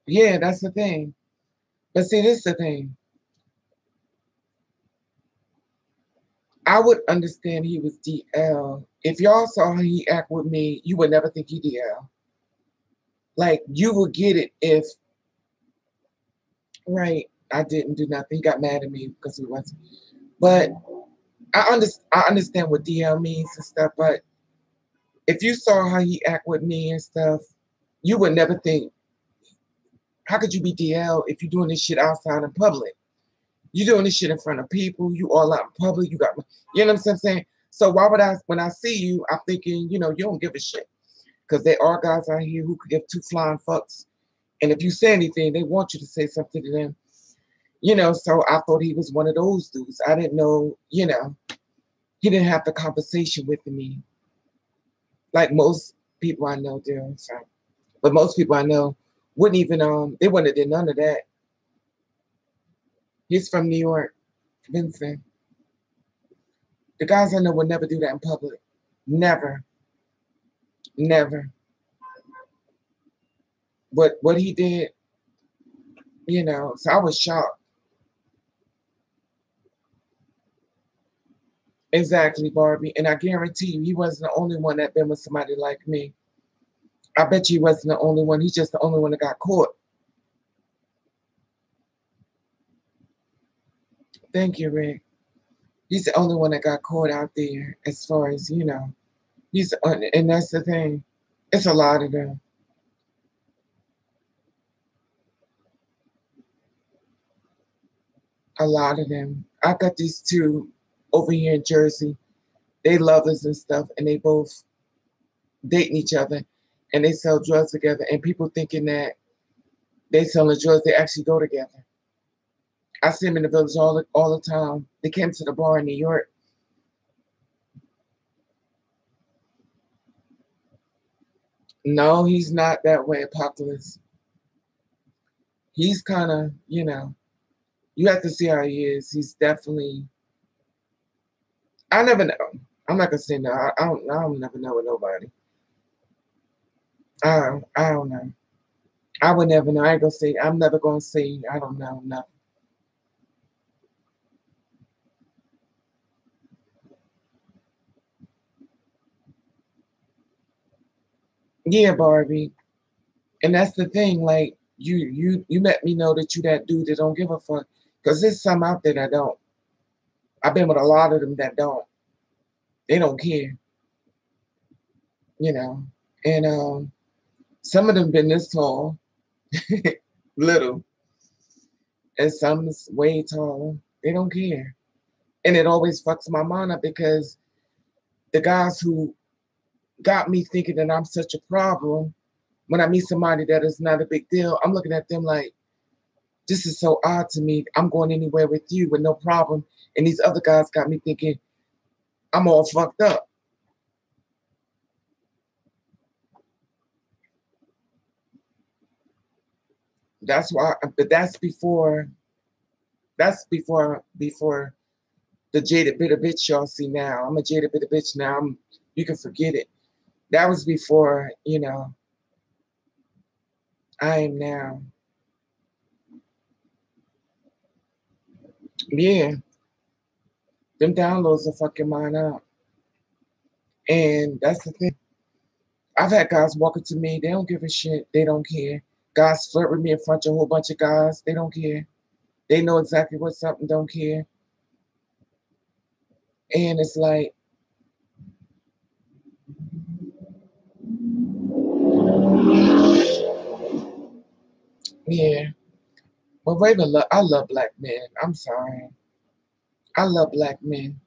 Yeah, that's the thing. But see, this is the thing. I would understand he was DL. If y'all saw how he act with me, you would never think he DL. Like, you would get it if, right, I didn't do nothing. He got mad at me because he wasn't. But I understand what DL means and stuff, but if you saw how he act with me and stuff, you would never think, how could you be DL if you're doing this shit outside in public? You doing this shit in front of people, you all out in public, you know what I'm saying? So why would when I see you, I'm thinking, you don't give a shit. Because there are guys out here who could give two flying fucks. And if you say anything, they want you to say something to them. So I thought he was one of those dudes. I didn't know, he didn't have the conversation with me like most people I know do. So, but most people I know wouldn't even they wouldn't have did none of that. He's from New York, Vincent. The guys I know would never do that in public. Never. Never. But what he did, so I was shocked. Exactly, Barbie. And I guarantee you, he wasn't the only one that been with somebody like me. I bet you he wasn't the only one. He's just the only one that got caught. Thank you, Rick. He's the only one that got caught out there as far as, and that's the thing. It's a lot of them. A lot of them. I got these two over here in Jersey. They lovers and stuff, and they both dating each other, and they sell drugs together. And people thinking that they selling drugs, they actually go together. I see them in the village all the time. They came to the bar in New York. No, he's not that way, Apocalypse. He's kind of, you have to see how he is. He's definitely, I never know. I'm not gonna say no. I don't never know with nobody. I don't know. I would never know. I ain't gonna say. I'm never gonna say. I don't know nothing. Yeah, Barbie. And that's the thing. Like you let me know that you that dude that don't give a fuck. Because there's some out there that don't. I've been with a lot of them that don't. They don't care, you know. And some of them been this tall, little, and some is way taller. They don't care. And it always fucks my mind up because the guys who got me thinking that I'm such a problem, when I meet somebody that is not a big deal, I'm looking at them like, this is so odd to me. I'm going anywhere with you with no problem. And these other guys got me thinking I'm all fucked up. That's why, but that's before the jaded bitter bitch y'all see now. I'm a jaded bitter bitch now. You can forget it. That was before, I am now. Yeah, them downloads will fuck your mind up. And that's the thing. I've had guys walk up to me, they don't give a shit, they don't care. Guys flirt with me in front of a whole bunch of guys, they don't care. They know exactly what's up and don't care. And it's like, yeah. But Raven, I love black men. I'm sorry. I love black men.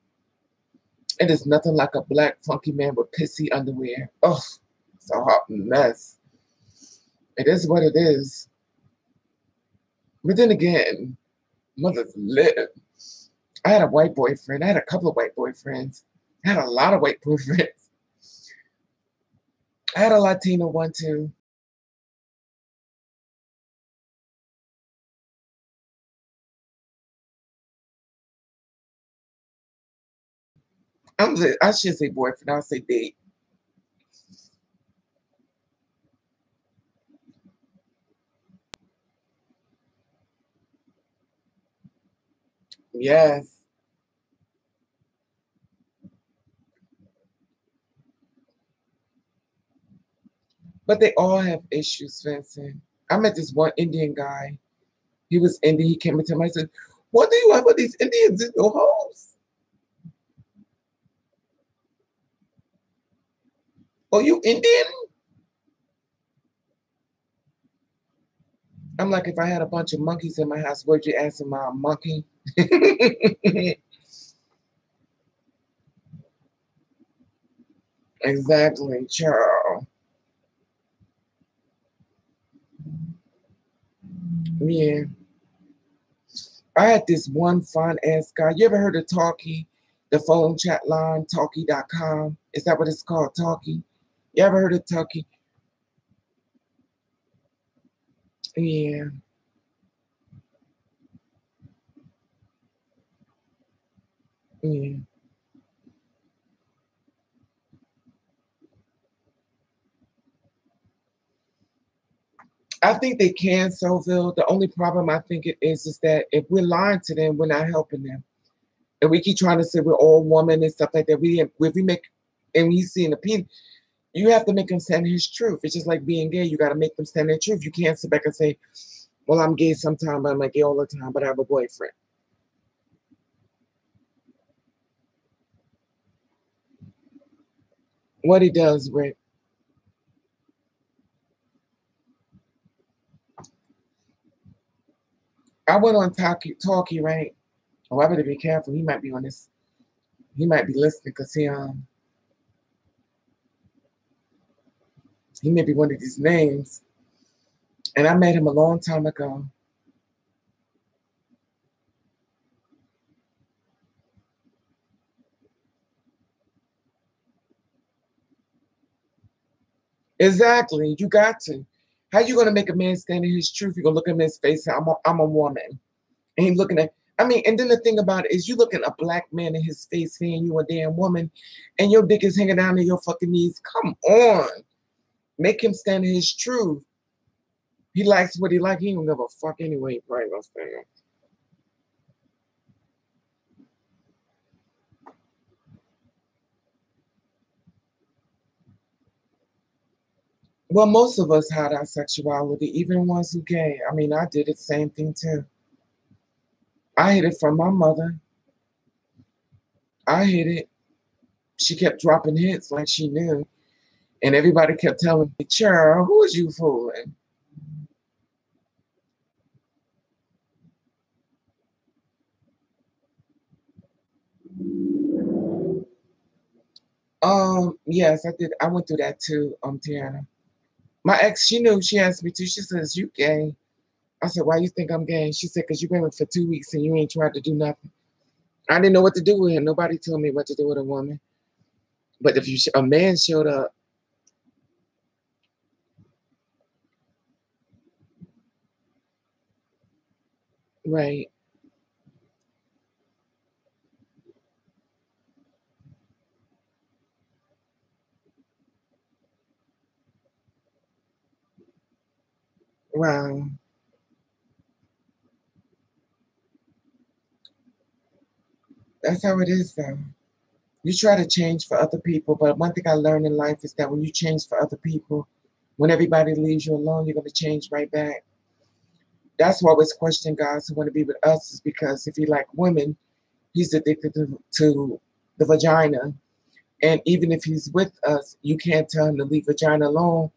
It is nothing like a black funky man with pissy underwear. Ugh, it's a hot mess. It is what it is. But then again, mothers live. I had a white boyfriend. I had a couple of white boyfriends. I had a lot of white boyfriends. I had a Latino one too. I should say boyfriend. I'll say date. Yes. But they all have issues, Vincent. I met this one Indian guy. He was Indian. He came into my said, "What do you have with these Indians in your house? Are you Indian?" I'm like, if I had a bunch of monkeys in my house, would you answer my monkey? Exactly, child. Yeah. I had this one fine ass guy. You ever heard of Talkie? The phone chat line, talkie.com. Is that what it's called? Talkie? You ever heard of Talkie? Yeah. Yeah. I think they can, Soville. The only problem I think it is that if we're lying to them, we're not helping them. And we keep trying to say we're all women and stuff like that. If we make, and we see an opinion, you have to make them stand his truth. It's just like being gay. You got to make them stand their truth. You can't sit back and say, well, I'm gay sometimes, but I'm not gay all the time, but I have a boyfriend. What he does, Rick. I went on Talkie, right? Oh, I better be careful. He might be on this. He might be listening because he may be one of these names. And I met him a long time ago. Exactly. You got to. How you gonna make a man stand in his truth? You gonna look him in his face and say, I'm a woman. And he looking at, I mean, and then the thing about it is you looking a black man in his face saying you a damn woman and your dick is hanging down to your fucking knees. Come on. Make him stand in his truth. He likes what he like. He don't give a fuck anyway. He probably gonna stand. Well, most of us had our sexuality, even ones who gay. I mean, I did the same thing too. I hid it from my mother. I hid it. She kept dropping hints like she knew. And everybody kept telling me, "Child, who is you fooling?" Yes, I did. I went through that too, Tiana. My ex, she knew, she asked me too. She says, "You gay?" I said, "Why you think I'm gay?" She said, "Because you've been with for 2 weeks and you ain't tried to do nothing." I didn't know what to do with him. Nobody told me what to do with a woman. But if a man showed up, right, wow, that's how it is though. You try to change for other people, but one thing I learned in life is that when you change for other people, when everybody leaves you alone, you're going to change right back. That's why I always question guys who want to be with us, is because if he like women, he's addicted to the vagina. And even if he's with us, you can't tell him to leave vagina alone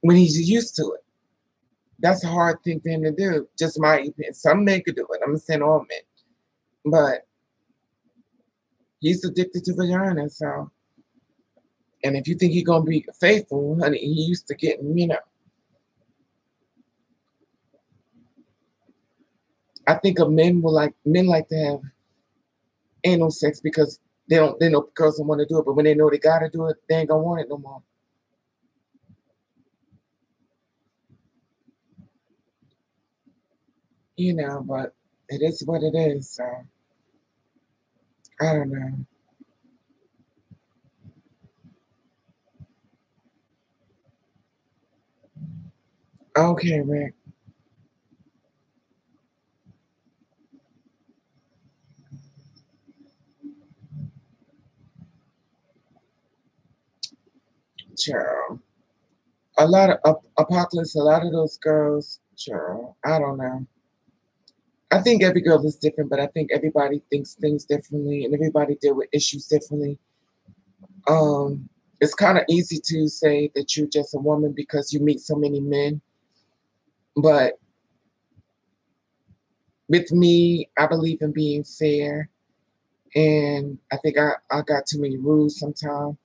when he's used to it. That's a hard thing for him to do. Just my opinion. Some men could do it. I'm not saying all men. But he's addicted to vagina. So, and if you think he's going to be faithful, honey, he used to getting, I think of men like to have anal sex because they know girls don't want to do it, but when they know they gotta do it, they ain't gonna want it no more. But it is what it is, so I don't know. Okay, Rick. Child. A lot of apocalypse, a lot of those girls, child, I don't know. I think every girl is different, but I think everybody thinks things differently and everybody deal with issues differently. It's kind of easy to say that you're just a woman because you meet so many men, but with me, I believe in being fair, and I think I got too many rules sometimes,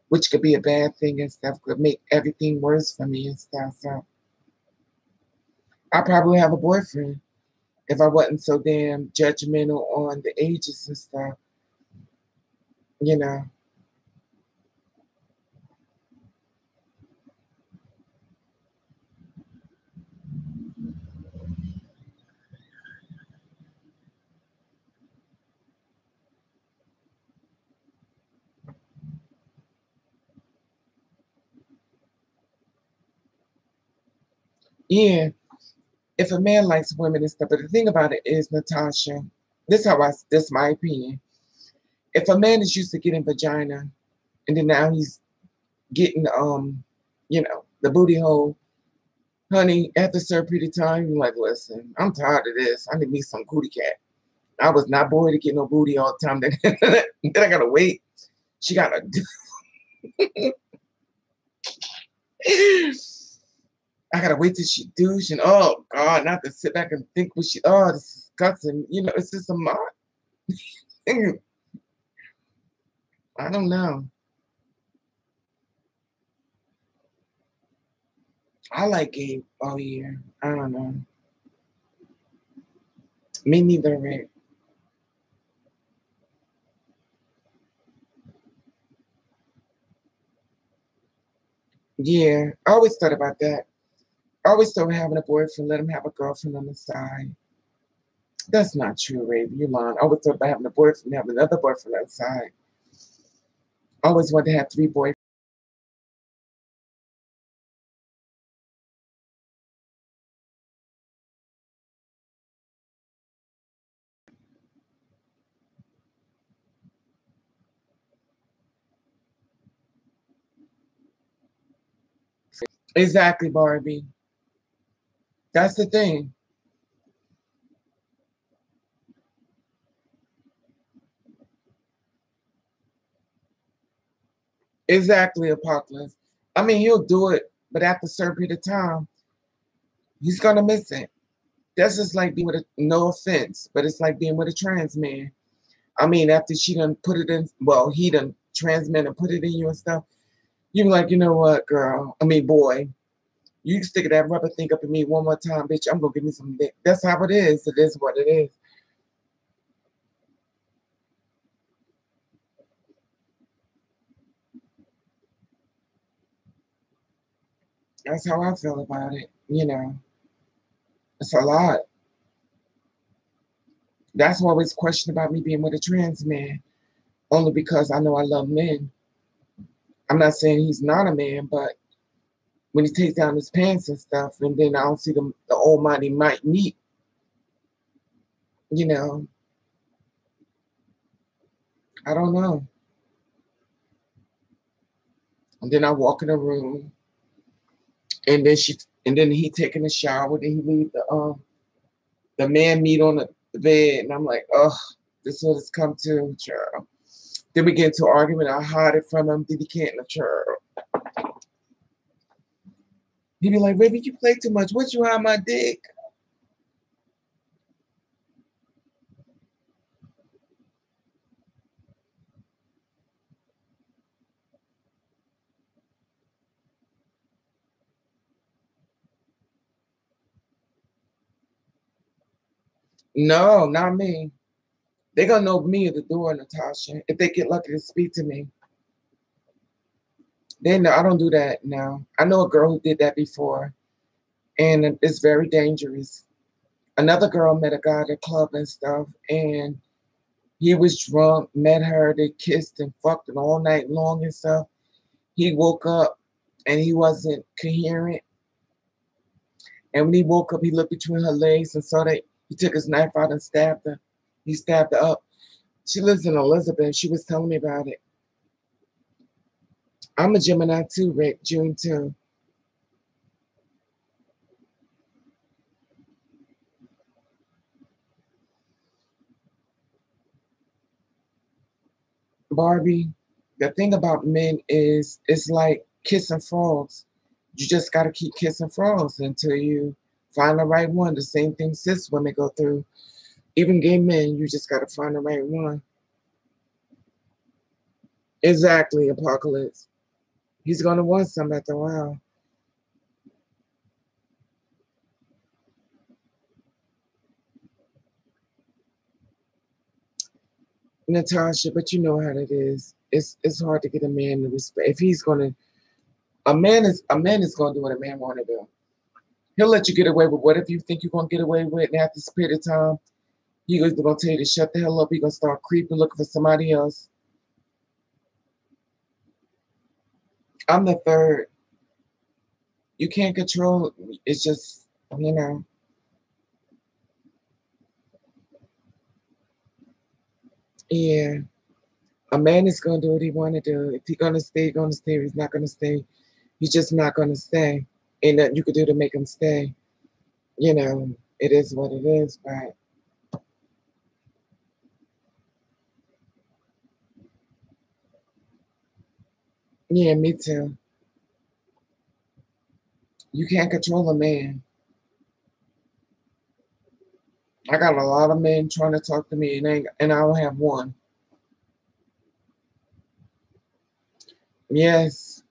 which could be a bad thing and stuff, could make everything worse for me and stuff. So I probably have a boyfriend if I wasn't so damn judgmental on the ages and stuff, you know. Yeah, if a man likes women and stuff, but the thing about it is, Natasha, this my opinion. If a man is used to getting vagina and then now he's getting the booty hole, honey, after a certain period of time, you're like, listen, I'm tired of this. I need me some booty cat. I was not bored to get no booty all the time. Then I gotta wait. She gotta I gotta wait till she douche and oh god, not to sit back and think what she this is disgusting. It's just a lot. I don't know. I like game. Oh yeah. I don't know. Me neither, Rick. Yeah. I always thought about that. I always thought having a boyfriend, let him have a girlfriend on the side. That's not true, Ray. You're lying. I always thought about having a boyfriend, having another boyfriend on the side. I always wanted to have three boyfriends. Exactly, Barbie. That's the thing. Exactly, Apocalypse. I mean, he'll do it, but after a certain period of time, he's gonna miss it. That's just like being with a, no offense, but it's like being with a trans man. I mean, after she done put it in, well, he done trans man and put it in you and stuff, you be like, you know what, girl? I mean, boy, you stick that rubber thing up in me one more time, bitch. I'm gonna give me some dick. That's how it is. It is what it is. That's how I feel about it. You know, it's a lot. That's why I always question about me being with a trans man, only because I know I love men. I'm not saying he's not a man, but when he takes down his pants and stuff, and then I don't see the almighty might meet, you know, I don't know. And then I walk in the room, and then and then he taking a shower, then he leave the man meat on the bed, and I'm like, oh, this is what it's come to, child. Then we get into an argument. I hide it from him. Then he can't, child. He be like, baby, you play too much. What you hide my dick? No, not me. They gonna know me at the door, Natasha. If they get lucky to speak to me, then I don't do that now. I know a girl who did that before, and it's very dangerous. Another girl met a guy at a club and stuff, and he was drunk, met her, they kissed and fucked all night long and stuff. He woke up and he wasn't coherent. And when he woke up, he looked between her legs and saw that he took his knife out and stabbed her. He stabbed her up. She lives in Elizabeth. She was telling me about it. I'm a Gemini too, Rick, June too. Barbie, the thing about men is it's like kissing frogs. You just gotta keep kissing frogs until you find the right one. The same thing cis women go through. Even gay men, you just gotta find the right one. Exactly, Apocalypse. He's gonna want some after a while. Natasha, but you know how it is. It's hard to get a man to respect. If he's gonna a man is gonna do what a man wanna do. He'll let you get away with whatever you think you're gonna get away with, and after this period of time, he's gonna tell you to shut the hell up. He's gonna start creeping, looking for somebody else. I'm the third. You can't control. It's just, you know, yeah. A man is gonna do what he wanna do. If he's gonna stay, he's gonna stay. If he's not gonna stay, he's just not gonna stay. Ain't nothing you could do to make him stay. You know, it is what it is, but yeah, me too. You can't control a man. I got a lot of men trying to talk to me, and I don't have one. Yes,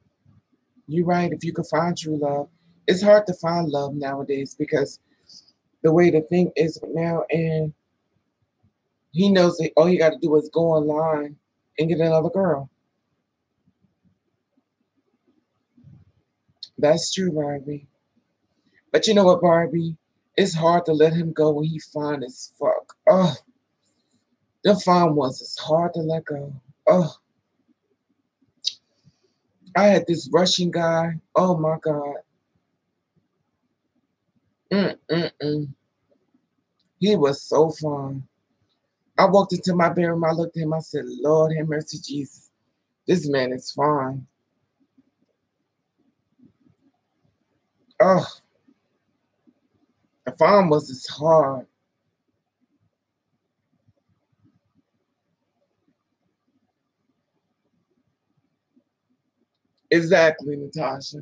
you're right. If you could find true love, it's hard to find love nowadays because the way the thing is now, and he knows that all you got to do is go online and get another girl. That's true, Barbie. But you know what, Barbie? It's hard to let him go when he fine as fuck. Oh, the fine ones is hard to let go. Oh, I had this Russian guy. Oh my God. Mm-mm-mm. He was so fun. I walked into my bedroom. I looked at him. I said, Lord have mercy, Jesus. This man is fine. Oh, the farm was just hard. Exactly, Natasha.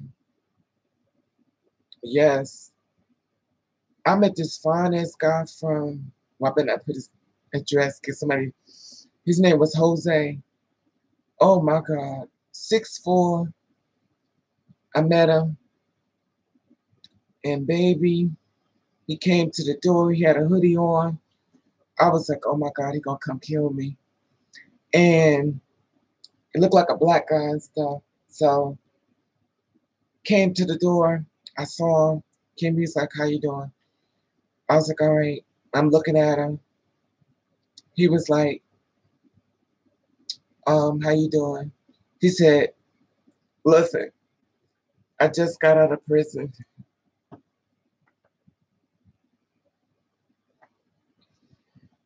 Yes. I met this fine ass guy from, well, I better not put his address, get somebody, his name was Jose. Oh my God. 6'4". I met him, and baby, he came to the door. He had a hoodie on. I was like, oh my God, he gonna come kill me. And it looked like a black guy and stuff. So came to the door. I saw him. Came, he's like, how you doing? I was like, all right. I'm looking at him. He was like, how you doing? He said, listen, I just got out of prison.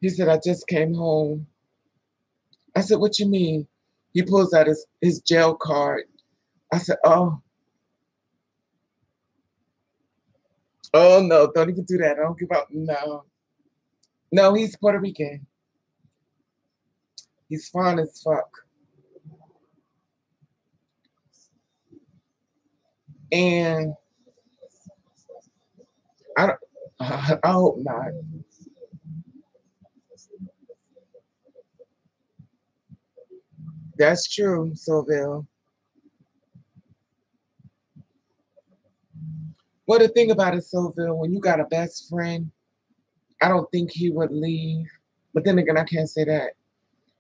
He said, I just came home. I said, what you mean? He pulls out his jail card. I said, oh no, don't even do that. I don't give up. No. No, he's Puerto Rican. He's fine as fuck. And I don't, I hope not. That's true, Sylville. Well, the thing about it, Sylville, when you got a best friend, I don't think he would leave. But then again, I can't say that.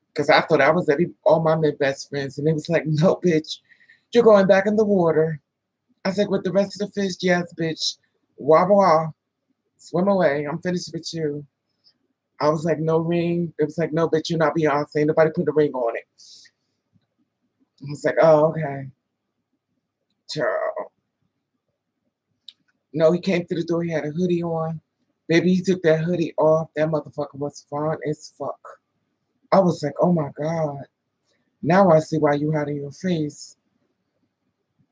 Because I thought I was all my men best friends. And it was like, no, bitch, you're going back in the water. I said, with the rest of the fish, yes, bitch. Wah, wah. Swim away. I'm finished with you. I was like, no ring. It was like, no, bitch, you're not Beyonce. Nobody put a ring on it. I was like, oh, okay. Child. No, he came through the door. He had a hoodie on. Baby, he took that hoodie off. That motherfucker was fine as fuck. I was like, oh my God. Now I see why you had in your face.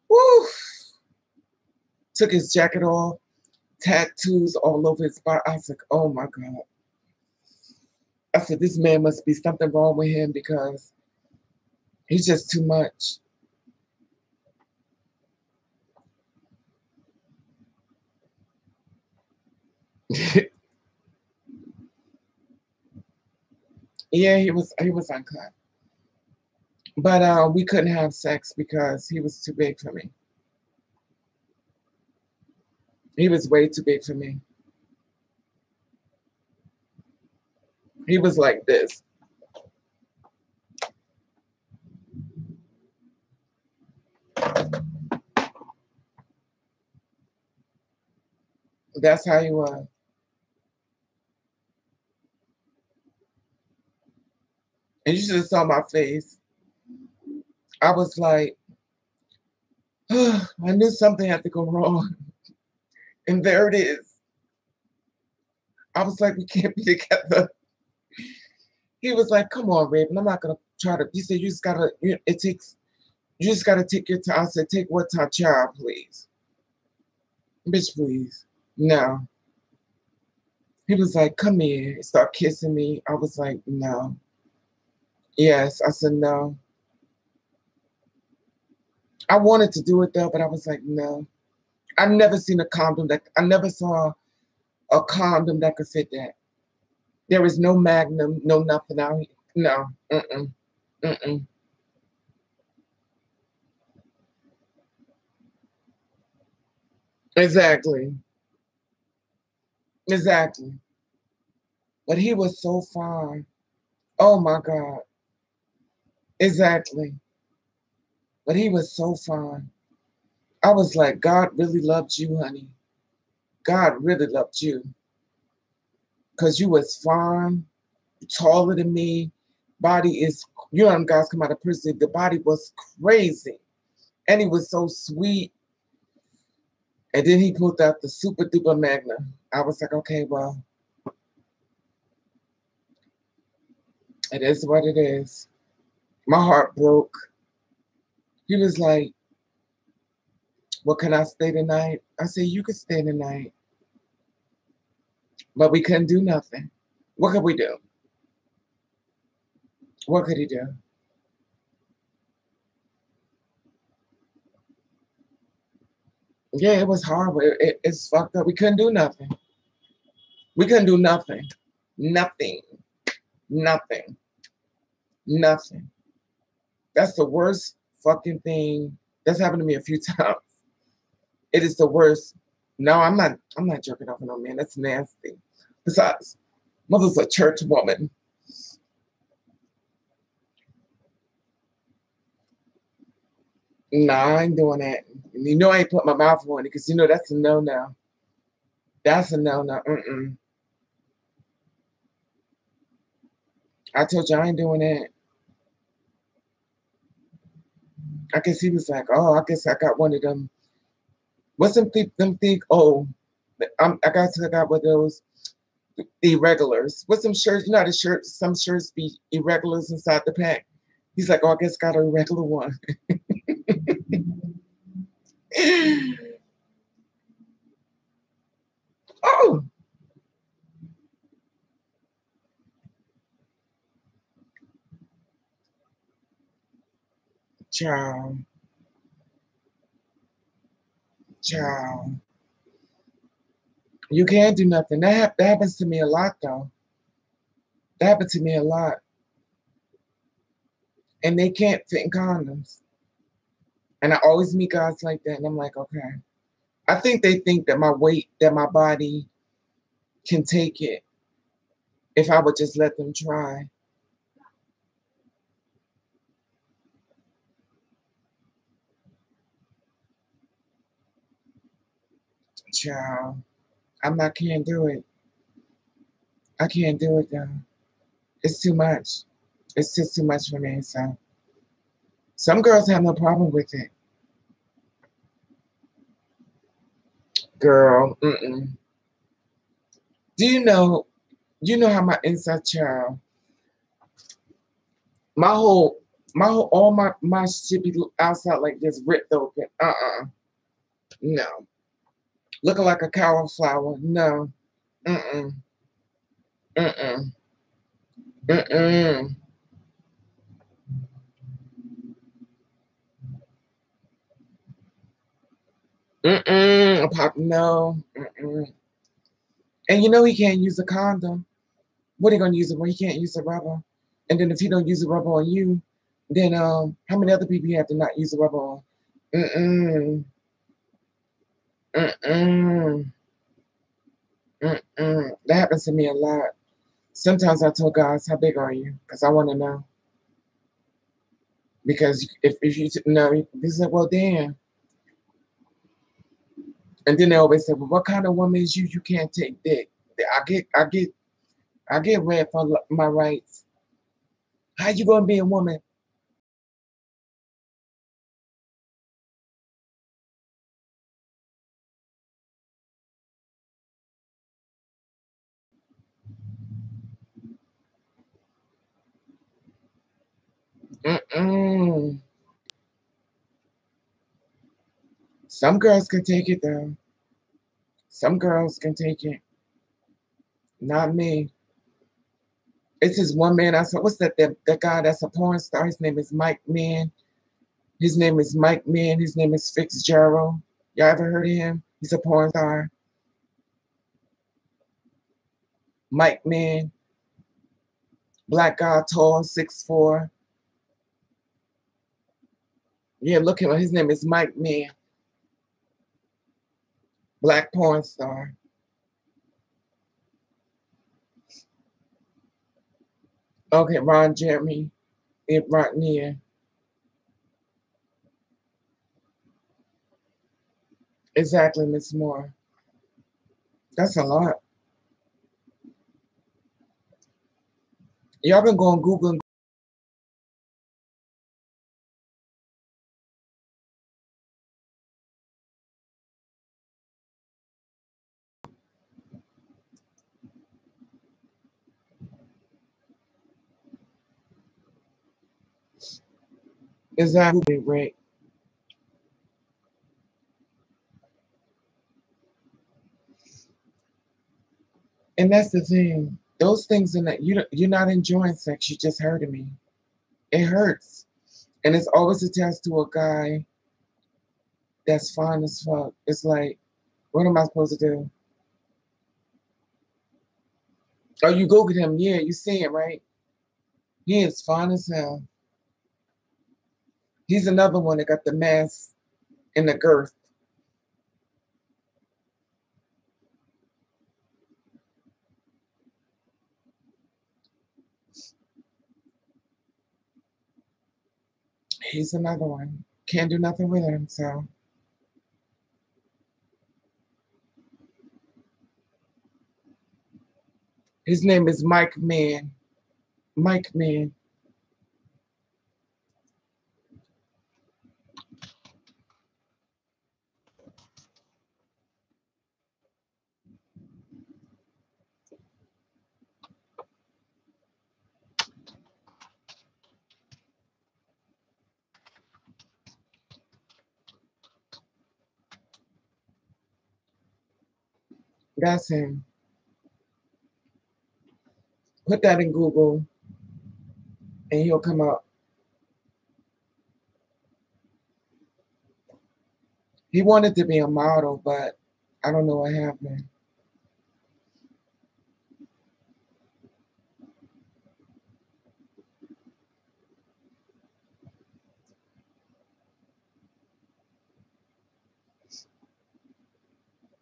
Woo! Took his jacket off, tattoos all over his body. I was like, oh my God. I said, this man must be something wrong with him because he's just too much. Yeah, he was uncut. But we couldn't have sex because he was too big for me. He was way too big for me. He was like this. That's how he was. And you should have saw my face. I was like, I knew something had to go wrong. And there it is. I was like, we can't be together. He was like, come on, Raven. I'm not gonna try to. He said, you just gotta, it takes, you just gotta take your time. I said, take what time, child, please. Bitch, please. No. He was like, come here. Start kissing me. I was like, no. Yes. I said, no. I wanted to do it though, but I was like, no. I never seen a condom I never saw a condom that could fit that. There is no magnum, no nothing out here. No. Mm-mm. Mm-mm. Exactly. Exactly. But he was so fine. Oh my God. Exactly. But he was so fine. I was like, God really loved you, honey. God really loved you. Because you was fine, taller than me. Body is, you know, them guys come out of prison. The body was crazy. And he was so sweet. And then he pulled out the super duper magnum. I was like, okay, well, it is what it is. My heart broke. He was like, Well, can I stay tonight? I said, you could stay tonight. But we couldn't do nothing. What could we do? What could he do? Yeah, it was horrible. It's fucked up. We couldn't do nothing. We couldn't do nothing. Nothing. Nothing. Nothing. That's the worst fucking thing. That's happened to me a few times. It is the worst. No, I'm not jerking off no man. That's nasty. Besides, mother's a church woman. Nah, I ain't doing that. You know I ain't put my mouth on it because you know that's a no-no. That's a no-no. I told you I ain't doing that. I guess he was like, oh, I guess I got one of them. What's them think? Oh, I got one of those irregulars. What's some shirts? You know how the shirts, some shirts be irregulars inside the pack. He's like, oh, I guess got a regular one. Oh, child, child. You can't do nothing. That happens to me a lot, though. That happened to me a lot. And they can't fit in condoms. And I always meet guys like that, and I'm like, okay. I think they think that my weight, that my body can take it if I would just let them try. Child, can't do it. I can't do it though. It's too much. It's just too much for me. So some girls have no problem with it. Girl, Do you know how my inside child, my whole, all my shit be outside like this, ripped open. No. Looking like a cauliflower. No. Mm-mm. Mm-mm. Mm-mm. Mm-mm. Pop, no. Mm-mm. And you know he can't use a condom. What are you gonna use it when he can't use a rubber? And then if he don't use a rubber on you, then how many other people you have to not use a rubber on? Mm-mm. Mm-mm. Mm-mm. That happens to me a lot. Sometimes I tell guys, how big are you? Because I want to know. Because if you know, they say, well, damn. And then they always say, well, what kind of woman is you? You can't take dick. I get red for my rights. How you gonna be a woman? Mm-mm. Some girls can take it though. Some girls can take it. Not me. It's just one man I saw. What's that guy that's a porn star? His name is Mike Man. His name is Mike Man. His name is Fitzgerald. Y'all ever heard of him? He's a porn star. Mike Man. Black guy, tall, 6'4". Yeah, look at him. His name is Mike Man. Black porn star. Okay, Ron Jeremy. Right near. Exactly, Miss Moore. That's a lot. Y'all can go on Google and exactly right. And that's the thing. Those things in that you're not enjoying sex. You just hurting me. It hurts, and it's always attached to a guy that's fine as fuck. It's like, what am I supposed to do? Oh, you go get him. Yeah, you see him, right? He is fine as hell. He's another one that got the mass and the girth. He's another one. Can't do nothing with him, so. His name is Mike Man. Mike Man. That's him. Put that in Google and he'll come up. He wanted to be a model, but I don't know what happened.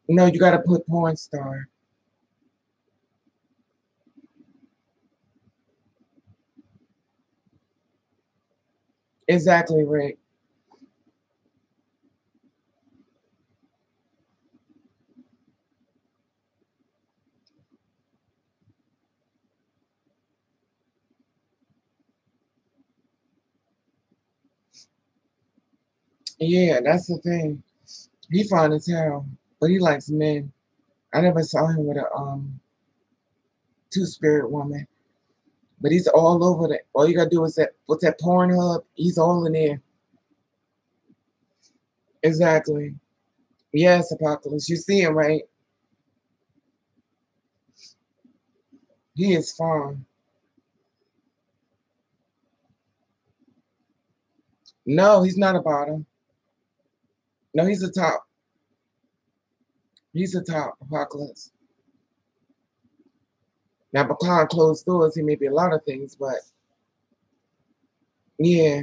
No, you gotta put porn star. Exactly, Rick. Yeah, that's the thing. He fine as hell, but he likes men. I never saw him with a two-spirit woman. But he's all over that. All you gotta do is that what's that Pornhub? He's all in there. Exactly. Yes, Apocalypse. You see him, right? He is fine. No, he's not a bottom. No, he's a top. He's a top, Apocalypse. Now, behind closed doors, he may be a lot of things, but yeah,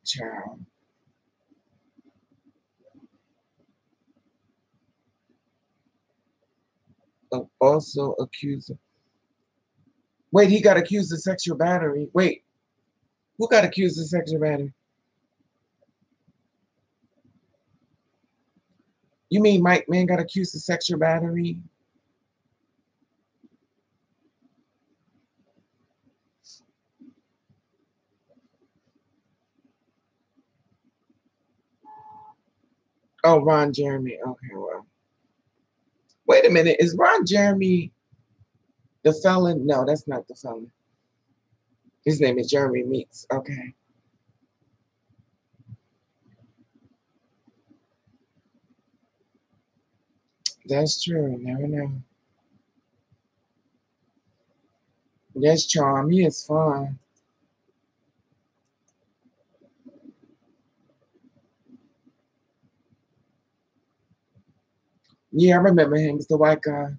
child. Also accused. Wait, he got accused of sexual battery. Wait, who got accused of sexual battery? You mean Mike Man got accused of sexual battery? Oh, Ron Jeremy. Okay, well. Wait a minute. Is Ron Jeremy the felon? No, that's not the felon. His name is Jeremy Meeks. Okay. That's true. Never know. That's Charm. He is fine. Yeah, I remember him. He's the white guy.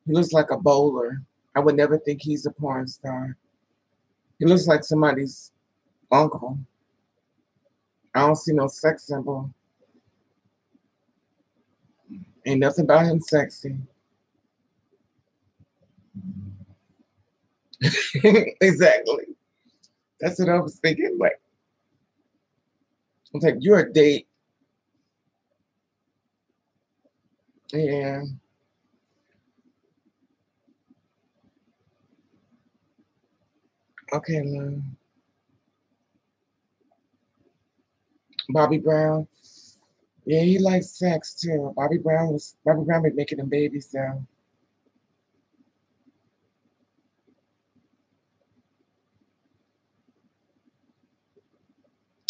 He looks like a bowler. I would never think he's a porn star. He looks like somebody's uncle. I don't see no sex symbol. Ain't nothing about him sexy. Exactly. That's what I was thinking. Like, I'm like, you're a date. Yeah. Okay, love. Bobby Brown. Yeah, he likes sex too. Bobby Brown been making them babies though.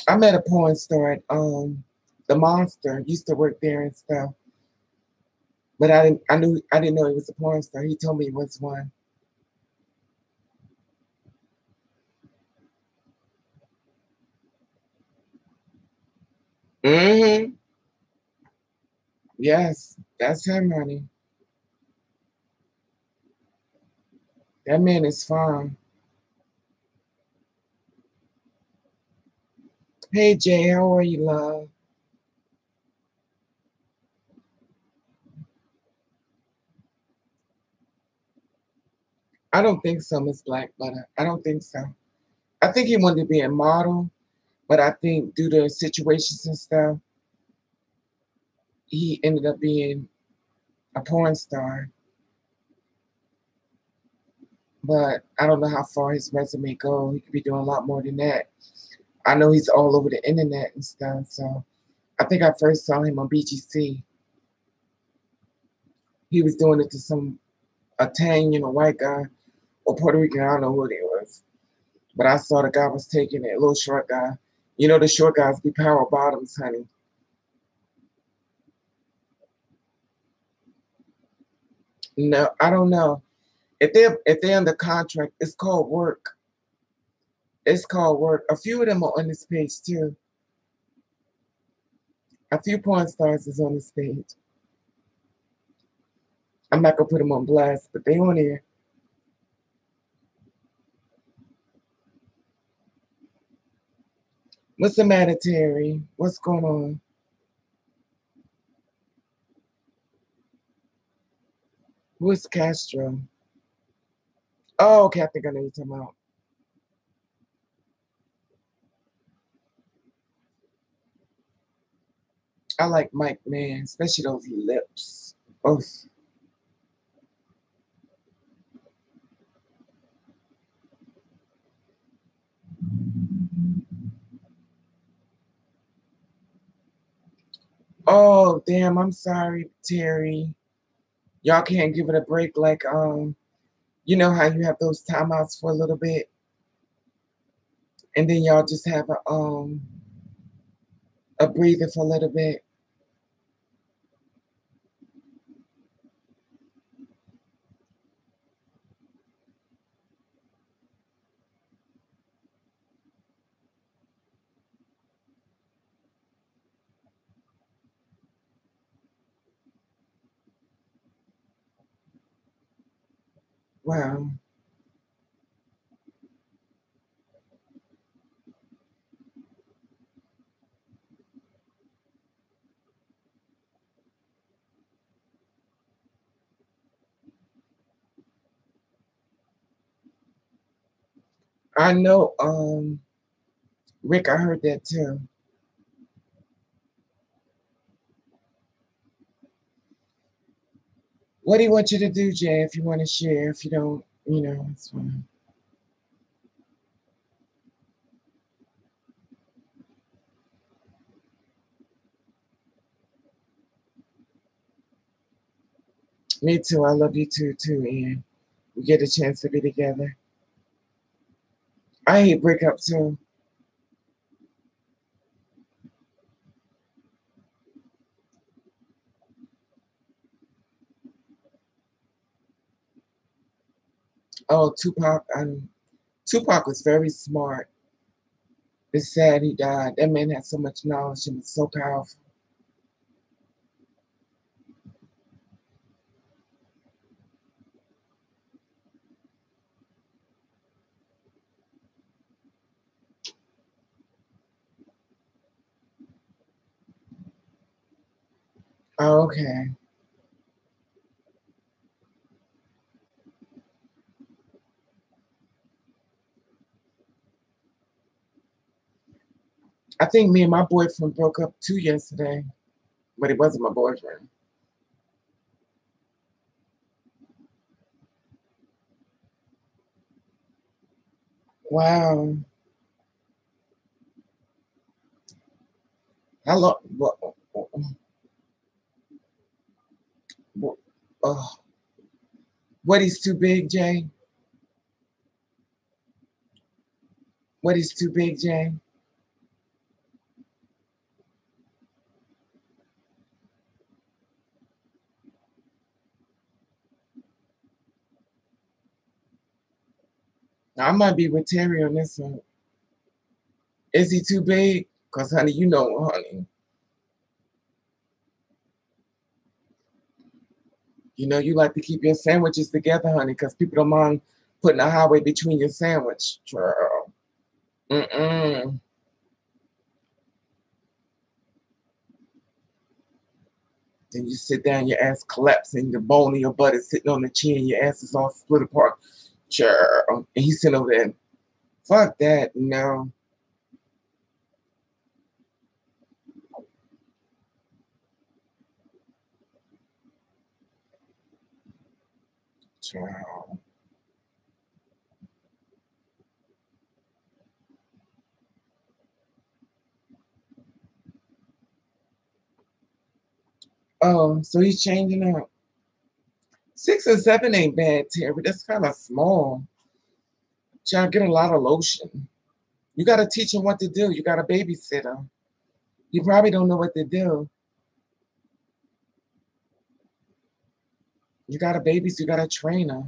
I met a porn star at the Monster. Used to work there and stuff. But I didn't know he was a porn star. He told me he was one. Mm-hmm. Yes, that's him, honey. That man is fine. Hey Jay, how are you, love? I don't think so, Miss Black Butter. I don't think so. I think he wanted to be a model, but I think due to situations and stuff, he ended up being a porn star. But I don't know how far his resume go. He could be doing a lot more than that. I know he's all over the internet and stuff. So I think I first saw him on BGC. He was doing it to some Italian or white guy or Puerto Rican. I don't know who it was. But I saw the guy was taking it, a little short guy. You know the short guys be power bottoms, honey. No, I don't know. If they're under contract, it's called work. It's called work. A few of them are on this page too. A few porn stars is on this page. I'm not gonna put them on blast, but they on here. What's the matter, Terry? What's going on? Who is Castro? Oh, okay, I think I know you're talking about. I like Mike, man, especially those lips. Oh, oh, damn, I'm sorry, Terry. Y'all can't give it a break like you know how you have those timeouts for a little bit and then y'all just have a breather for a little bit. Wow. I know, Rick, I heard that too. What do you want you to do, Jay, if you want to share? If you don't, it's fine. Me too. I love you too, Ian. We get a chance to be together. I hate breakup too. Oh, Tupac. Tupac was very smart. It's sad he died. That man had so much knowledge and was so powerful. Oh, okay. I think me and my boyfriend broke up too yesterday, but it wasn't my boyfriend. Wow. How long? What, oh, what is too big, Jay? What is too big, Jay? I might be with Terry on this one. Is he too big? Because, honey, you know, honey. You know, you like to keep your sandwiches together, honey, because people don't mind putting a highway between your sandwich. Girl. Mm-mm. Then you sit down, your ass collapsing, the bone in your butt is sitting on the chin, your ass is all split apart. Girl. And he's sitting over there. Fuck that. No. Girl. Oh, so he's changing up. 6 and 7 ain't bad, Terry. That's kind of small. Child, get a lot of lotion. You got to teach him what to do. You got a babysitter. You probably don't know what to do. You got a babysitter. You got a trainer.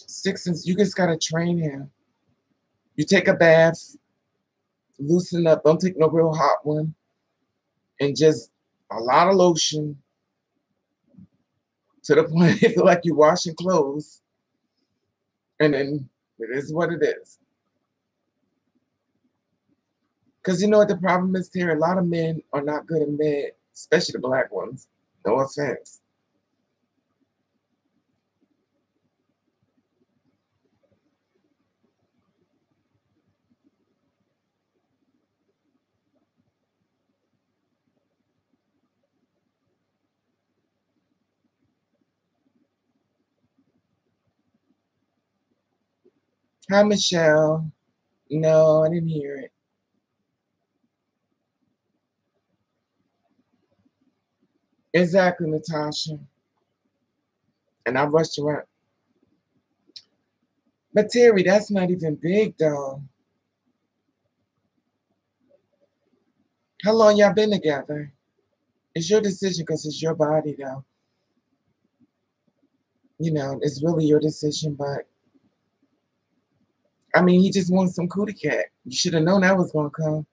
6 and you just got to train him. You take a bath, loosen up. Don't take no real hot one. And just a lot of lotion to the point you feel like you're washing clothes. And then it is what it is. Because you know what the problem is here? A lot of men are not good in bed, especially the black ones. No offense. Hi, Michelle. No, I didn't hear it. Exactly, Natasha. And I rushed around. But Terry, that's not even big though. How long y'all been together? It's your decision because it's your body though. You know, it's really your decision, but I mean, he just wants some cootie cat. You should have known that was gonna come.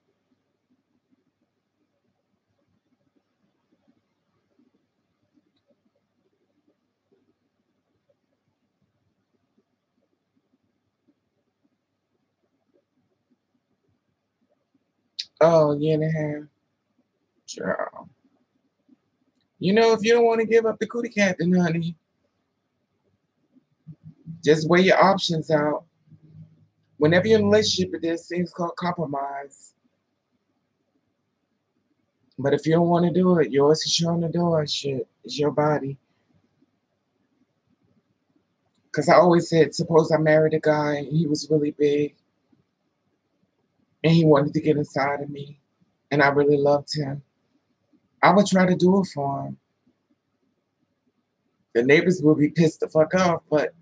Oh, a year and a half. Sure. You know, if you don't want to give up the cootie cat, then honey, just weigh your options out. Whenever you're in a relationship, there's things called compromise. But if you don't want to do it, yours is on the door. Shit, it's your body. Because I always said, suppose I married a guy and he was really big and he wanted to get inside of me and I really loved him. I would try to do it for him. The neighbors would be pissed the fuck off, but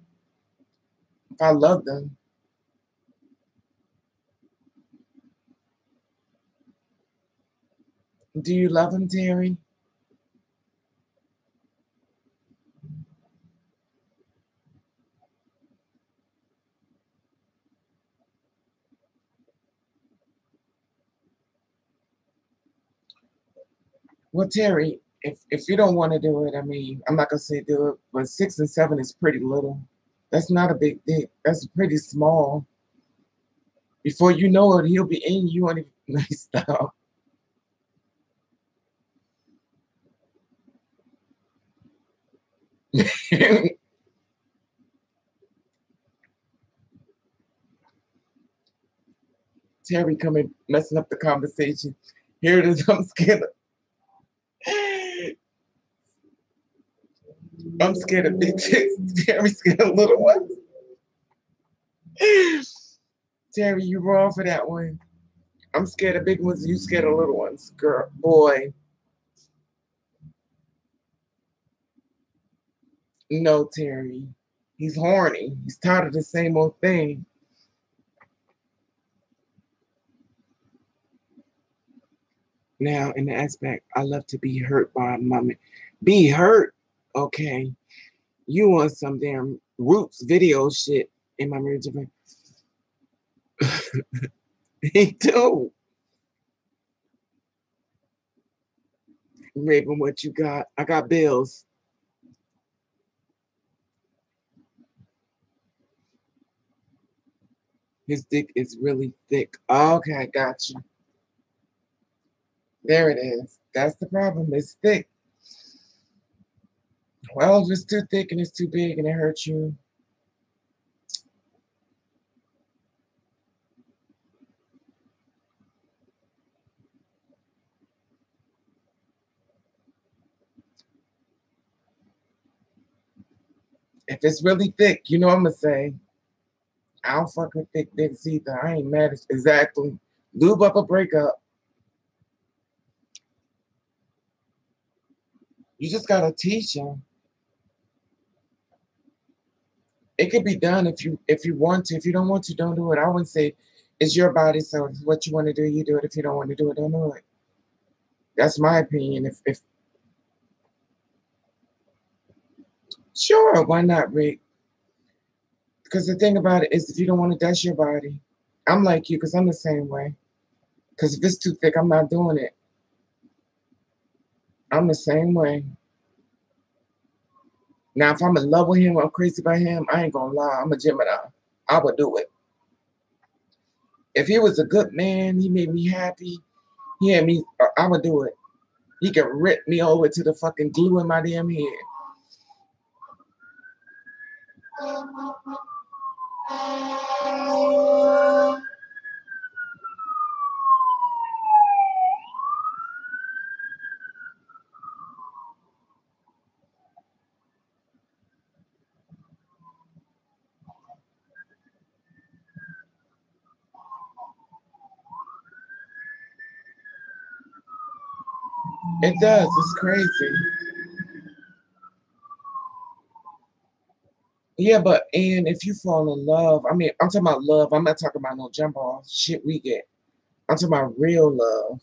if I loved them, do you love him, Terry? Well, Terry, if you don't want to do it, I mean, I'm not gonna say do it, but 6 and 7 is pretty little. That's not a big dick. That's pretty small. Before you know it, he'll be in you on his style. Terry coming messing up the conversation. Here it is. I'm scared. I'm scared of big chicks. Terry's scared of little ones. Terry, you wrong for that one. I'm scared of big ones. You scared of little ones, girl, boy. No, Terry. He's horny. He's tired of the same old thing. Now, in the aspect, I love to be hurt by my man. Be hurt? Okay. You want some damn Roots video shit in my marriage. He do. Raven, what you got? I got bills. His dick is really thick. Okay, I got you. There it is. That's the problem. It's thick. Well, if it's too thick and it's too big and it hurts you. If it's really thick, you know what I'm going to say. I don't fuck with thick dicks either. I ain't mad at exactly. Lube up a breakup. You just gotta teach them. It could be done if you want to. If you don't want to, don't do it. I wouldn't say it's your body, so if what you want to do, you do it. If you don't want to do it, don't do it. That's my opinion. If sure, why not, Rick? Because the thing about it is, if you don't want it, that's your body. I'm like you, because I'm the same way. Because if it's too thick, I'm not doing it. I'm the same way. Now, if I'm in love with him, or I'm crazy about him, I ain't gonna lie. I'm a Gemini. I would do it. If he was a good man, he made me happy. He had me. I would do it. He could rip me over to the fucking glue in my damn head. It does. It's crazy. Yeah, and if you fall in love, I mean, I'm talking about love. I'm not talking about no jump off shit we get. I'm talking about real love.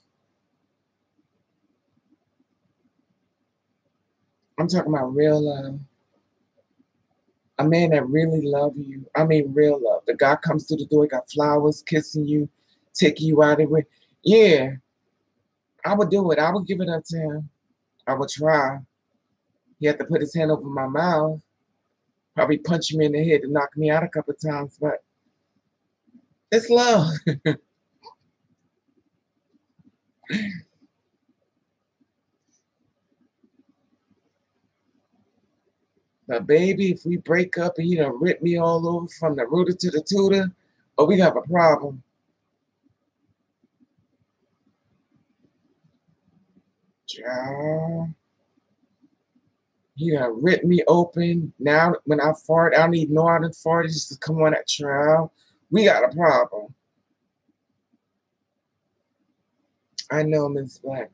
I'm talking about real love. A man that really love you. I mean, real love. The guy comes to the door, got flowers, kissing you, taking you out of it. Yeah, I would do it. I would give it up to him. I would try. He had to put his hand over my mouth, probably punch me in the head and knock me out a couple of times, but it's love. But baby, if we break up and you done rip me all over from the rooter to the tutor, oh, we have a problem. Child. You done rip me open. Now when I fart, I don't even know how to fart. It's just come on that trial. We got a problem. I know, Miss Black.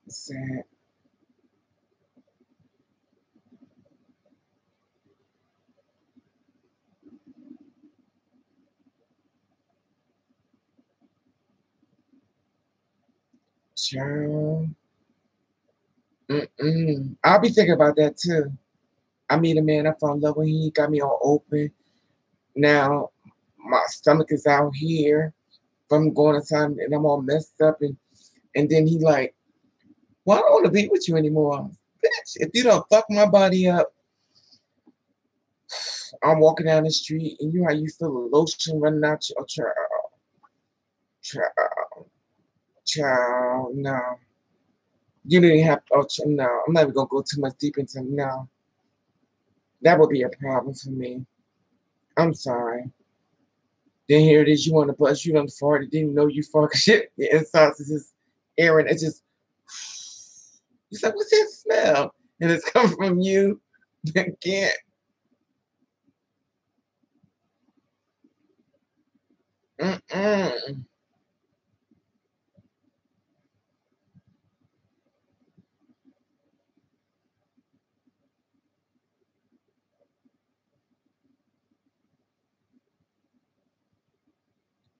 It's sad. Child. I'll be thinking about that too. I meet a man, I fall in love with him, he got me all open. Now my stomach is out here from going inside and I'm all messed up and then he like, well, I don't want to be with you anymore. Bitch, if you don't fuck my body up, I'm walking down the street and you know how you feel the lotion running out your child, child, no. You didn't have no, I'm not even gonna go too much deep into no. That would be a problem for me. I'm sorry. Then here it is, you want to bust, you done farted, didn't know you farted. Shit, the insides is just airing. It's just, he's like, what's that smell? And it's coming from you. I can't. Mm-mm.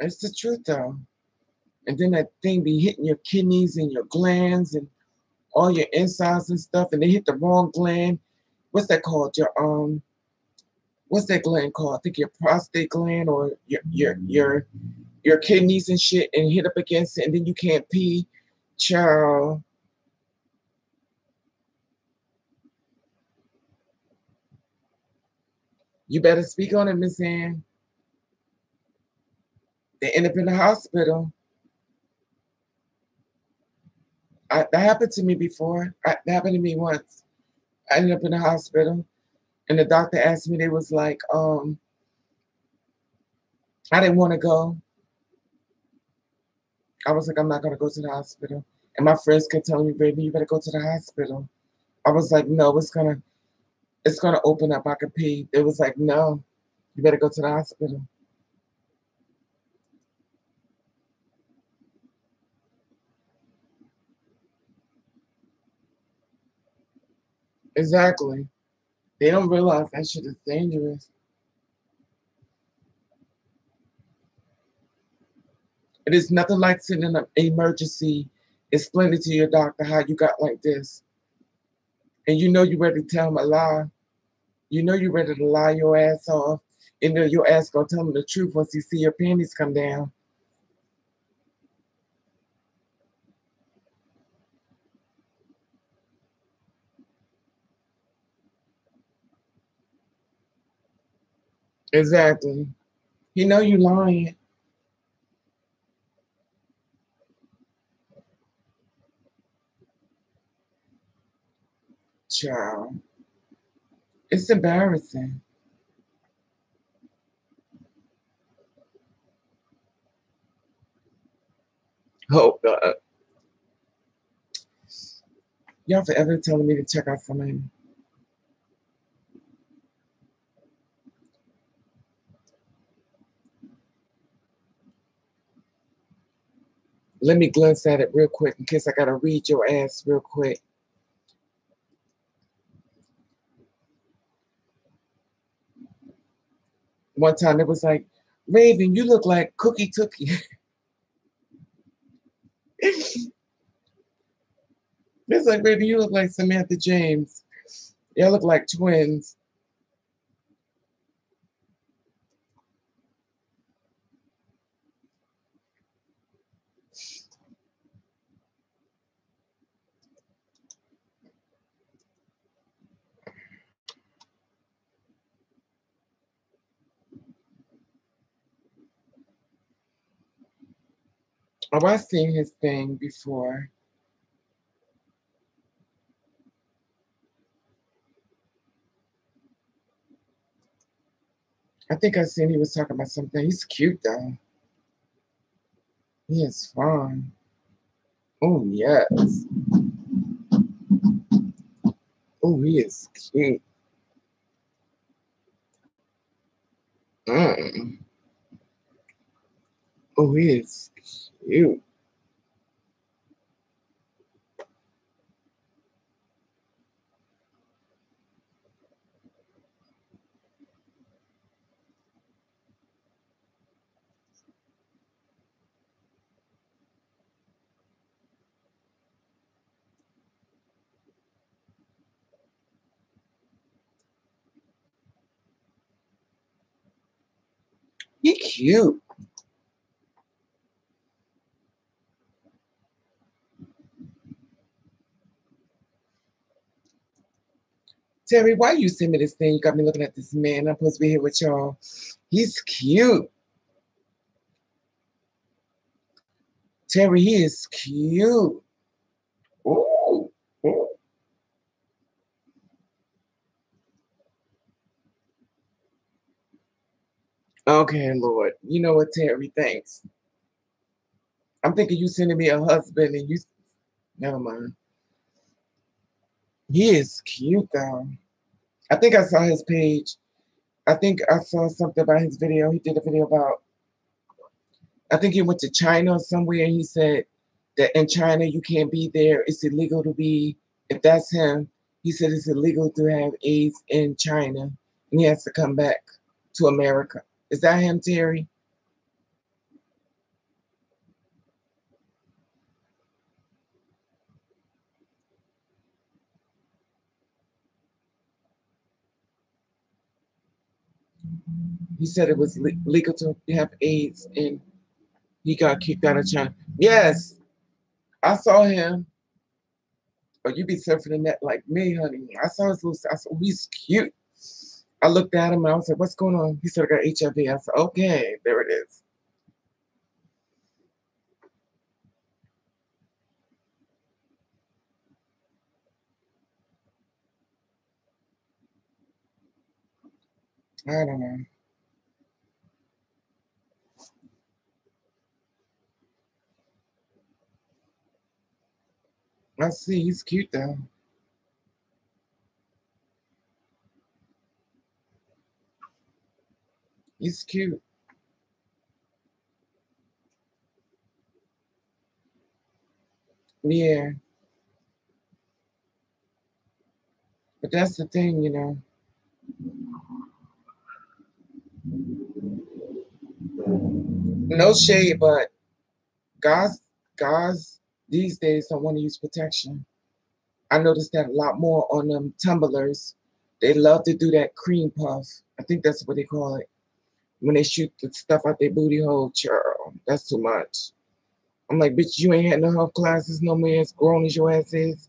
It's the truth, though. And then that thing be hitting your kidneys and your glands and all your insides and stuff, and they hit the wrong gland. What's that called? Your what's that gland called? I think your prostate gland or your kidneys and shit and hit up against it and then you can't pee. Child. You better speak on it, Miss Ann. They end up in the hospital. That happened to me before. That happened to me once. I ended up in the hospital, and the doctor asked me. They was like, I didn't want to go. I was like, I'm not gonna go to the hospital. And my friends kept telling me, baby, you better go to the hospital. I was like, no, it's gonna open up. I could pee. It was like, no, you better go to the hospital. Exactly. They don't realize that shit is dangerous. It is nothing like sitting in an emergency, explaining to your doctor how you got like this. And you know you're ready to tell them a lie. You know you're ready to lie your ass off. And then your ass gonna tell them the truth once you see your panties come down. Exactly. You know you lying. Child. It's embarrassing. Oh God. Y'all forever telling me to check out somebody. Let me glance at it real quick in case I gotta read your ass real quick. One time it was like, Raven, you look like Cookie Tookie. It's like, Raven, you look like Samantha James. Y'all look like twins. Oh, I've seen his thing before. I think I seen he was talking about something. He's cute though. He is fun. Oh yes. Oh, he is cute. Mm. Oh, he is cute. He cute. Terry, why you send me this thing? You got me looking at this man. I'm supposed to be here with y'all. He's cute. Terry, he is cute. Ooh. Ooh. Okay, Lord. You know what, Terry? Thanks. I'm thinking you sending me a husband and you. Never mind. He is cute though. I think I saw his page. I think I saw something about his video. He did a video about, I think he went to China or somewhere and he said that in China you can't be there. It's illegal to be, if that's him, he said it's illegal to have AIDS in China and he has to come back to America. Is that him, Terry? He said it was legal to have AIDS, and he got kicked out of China. Yes, I saw him. Oh, you be surfing the net like me, honey. I saw his little. I said, oh, he's cute. I looked at him and I was like, "What's going on?" He said, "I got HIV." I said, "Okay, there it is." I don't know. I see. He's cute though. He's cute. Yeah, but that's the thing, you know. No shade, but guys these days don't want to use protection. I noticed that a lot more on them tumblers. They love to do that cream puff. I think that's what they call it. When they shoot the stuff out their booty hole, churl. That's too much. I'm like, bitch, you ain't had no health classes, no man as grown as your ass is.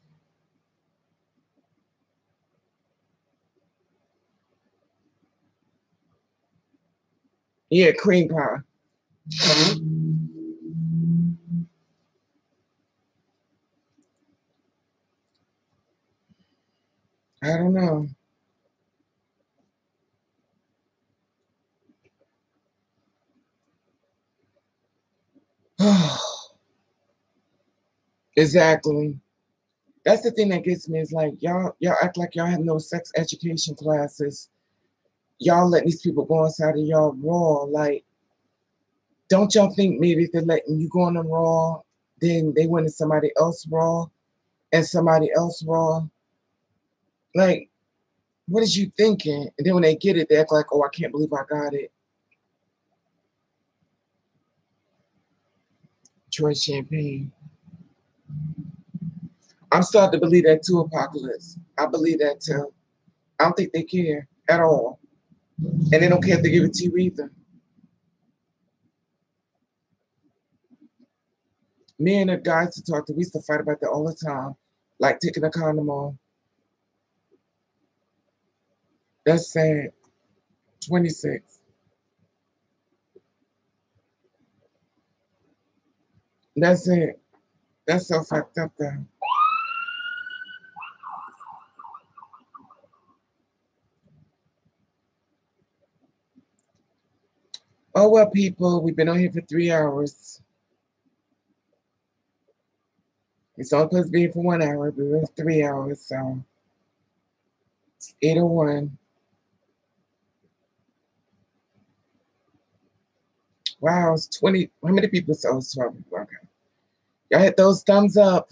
Yeah, cream pie. I don't know. Exactly. That's the thing that gets me is like y'all act like y'all have no sex education classes. Y'all letting these people go inside of y'all raw. Like, don't y'all think maybe if they're letting you go on the raw, then they went to somebody else raw and somebody else raw? Like, what is you thinking? And then when they get it, they act like, oh, I can't believe I got it. Troy Champagne. I'm starting to believe that too, Apocalypse. I believe that too. I don't think they care at all. And they don't care if they give it to you either. Me and the guys to talk to, we used to fight about that all the time. Like taking a condom off. That's sad. 26. That's it. That's so fucked up though. Oh well, people, we've been on here for 3 hours. It's only supposed to be here for 1 hour, but it was 3 hours, so it's 8:01. Wow, it's 20. How many people saw it's 12 people? Okay. Y'all hit those thumbs up.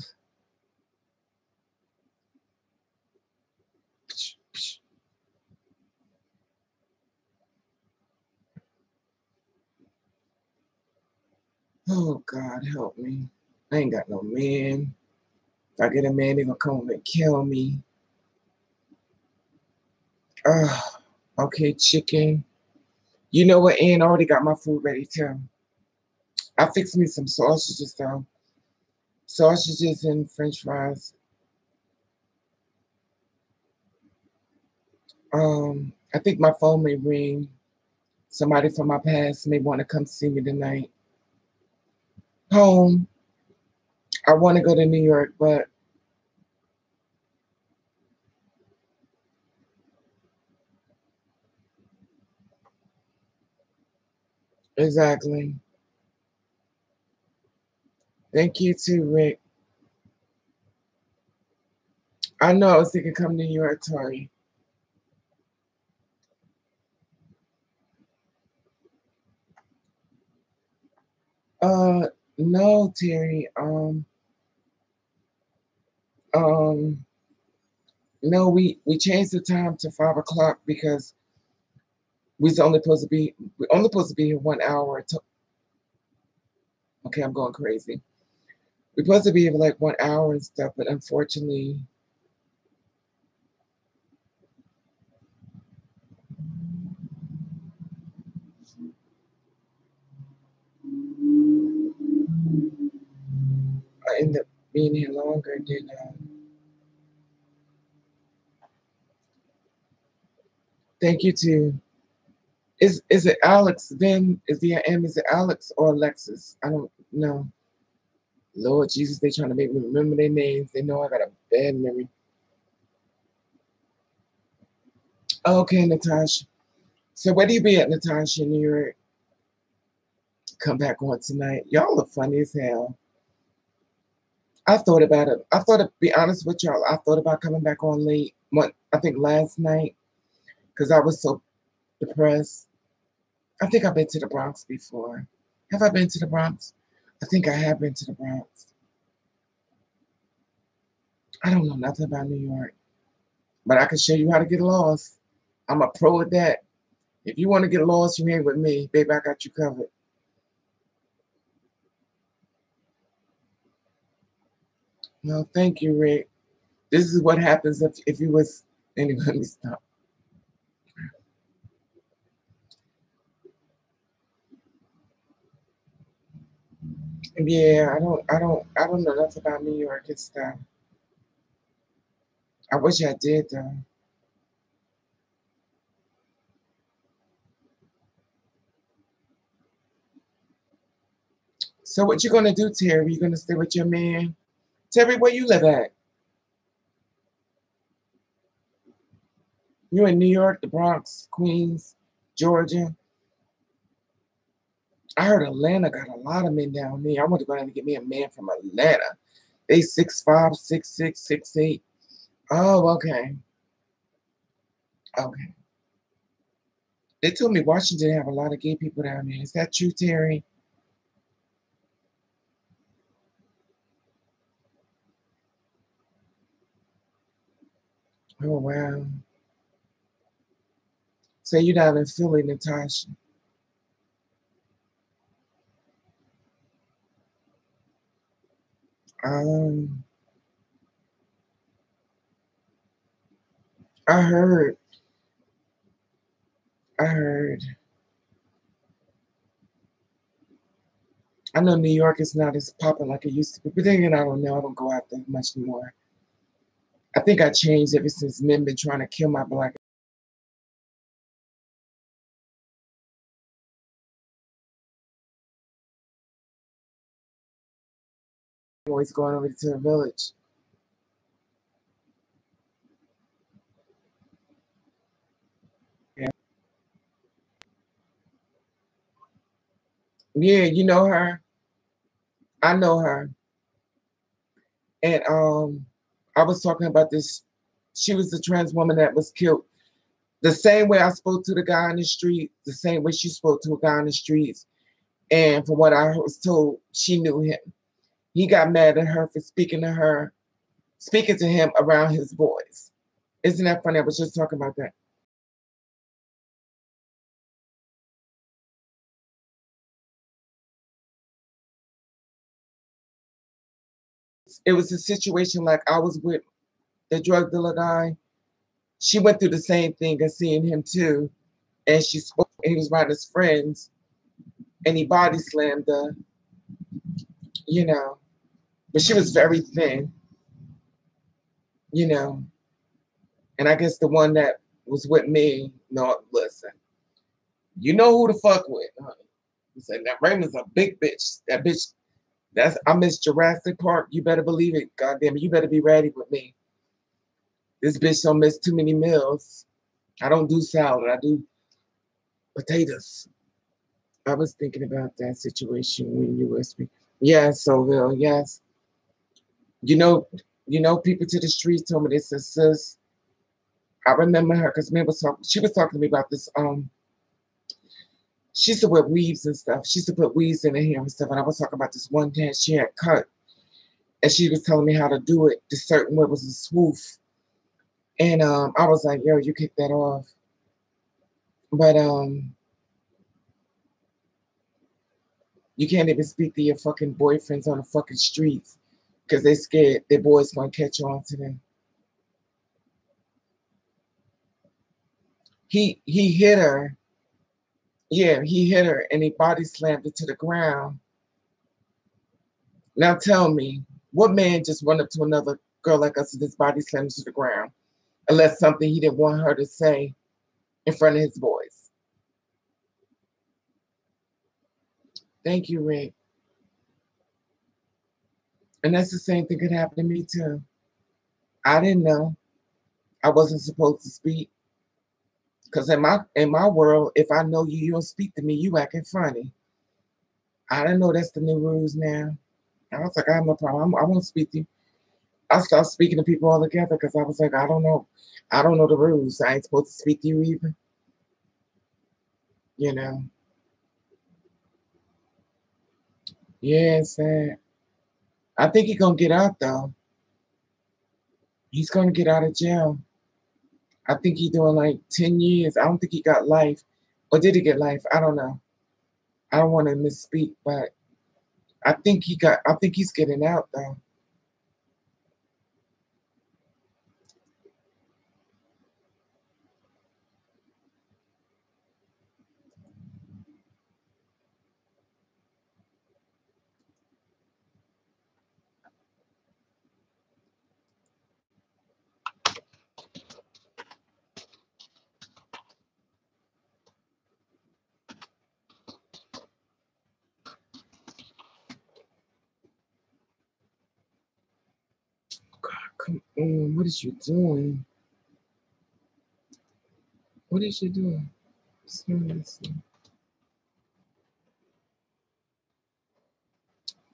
Oh God, help me. I ain't got no man. If I get a man, they gonna come over and kill me. Okay, chicken. You know what, Ann already got my food ready too. I fixed me some sausages though. Sausages and French fries. I think my phone may ring. Somebody from my past may want to come see me tonight. Home. I want to go to New York, but exactly. Thank you too, Rick. I know I was thinking come to New York, Tori. Uh, no, Terry. Um, no, we changed the time to 5 o'clock because we're only supposed to be here 1 hour. Okay, I'm going crazy. We're supposed to be here for like 1 hour and stuff, but unfortunately, being here longer than thank you to is it Alex then is the M is it Alex or Alexis? I don't know. Lord Jesus, they trying to make me remember their names. They know I got a bad memory. Okay, Natasha. So where do you be at, Natasha, in New York? Come back on tonight. Y'all are funny as hell. I thought about it. I thought, to be honest with y'all, I thought about coming back on late. I think last night, because I was so depressed. I think I've been to the Bronx before. Have I been to the Bronx? I think I have been to the Bronx. I don't know nothing about New York, but I can show you how to get lost. I'm a pro at that. If you want to get lost, you hang with me. Baby, I got you covered. No, thank you, Rick. This is what happens if you was, anyway, let me stop. Yeah, I don't know nothing about New York and stuff. I wish I did though. So what you gonna do, Terry? You gonna stay with your man? Terry, where you live at? You in New York, the Bronx, Queens, Georgia? I heard Atlanta got a lot of men down there. I want to go down and get me a man from Atlanta. They 6'5", 6'6", 6'8". Oh, okay. Okay. They told me Washington have a lot of gay people down there. Is that true, Terry? Oh, wow. So you down in Philly, Natasha? Um, I heard. I heard. I know New York is not as popping like it used to be, but then again, I don't know. I don't go out there much anymore. I think I changed ever since men been trying to kill my black. Always going over to the village. Yeah, yeah, you know her. I know her, and I was talking about this. She was the trans woman that was killed. The same way I spoke to the guy in the street, the same way she spoke to a guy in the streets. And from what I was told, she knew him. He got mad at her for speaking to him around his voice. Isn't that funny? I was just talking about that. It was a situation like I was with the drug dealer guy. She went through the same thing as seeing him too. And she spoke, and he was around his friends, and he body slammed her, you know. But she was very thin, you know. And I guess the one that was with me, no, listen, you know who to fuck with, honey. He said, that Raymond's a big bitch. That bitch, I miss Jurassic Park. You better believe it. Goddamn it, you better be ready with me. This bitch don't miss too many meals. I don't do salad. I do potatoes. I was thinking about that situation when you were speaking. Yes, Soville, yes. You know, people to the streets told me they said, sis, I remember her because she was talking to me about this. She used to wear weaves and stuff. She used to put weaves in her hair and stuff. And I was talking about this one dance she had cut. And she was telling me how to do it. The certain way was a swoof. And I was like, yo, you kick that off. But you can't even speak to your fucking boyfriends on the fucking streets because they scared their boys gonna catch on to them. He hit her. Yeah, he hit her and he body slammed her to the ground. Now tell me, What man just run up to another girl like us and his body slams to the ground? Unless something he didn't want her to say in front of his boys. Thank you, Rick. And that's the same thing could happen to me too. I didn't know. I wasn't supposed to speak. Because in my world, if I know you, you don't speak to me, you acting funny. I don't know that's the new rules now. I was like, I have no problem. I won't speak to you. I stopped speaking to people altogether because I was like, I don't know. I don't know the rules. I ain't supposed to speak to you either. You know. Yeah, it's sad. I think he's gonna get out though. He's gonna get out of jail. I think he's doing like 10 years. I don't think he got life. Or did he get life? I don't know. I don't want to misspeak, but I think he's getting out though. God, come on. What is you doing? What is you doing? Seriously.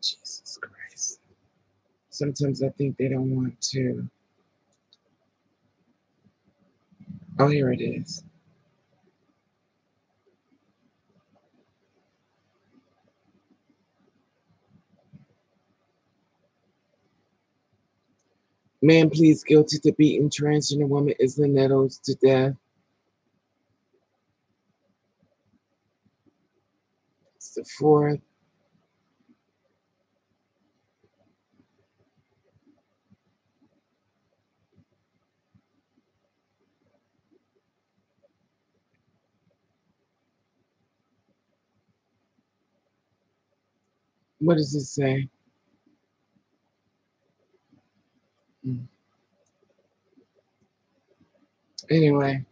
Jesus Christ. Sometimes I think they don't want to. Oh, here it is. Man pleads guilty to beating transgender woman Isla Nettles to death. It's the fourth. What does it say? Anyway.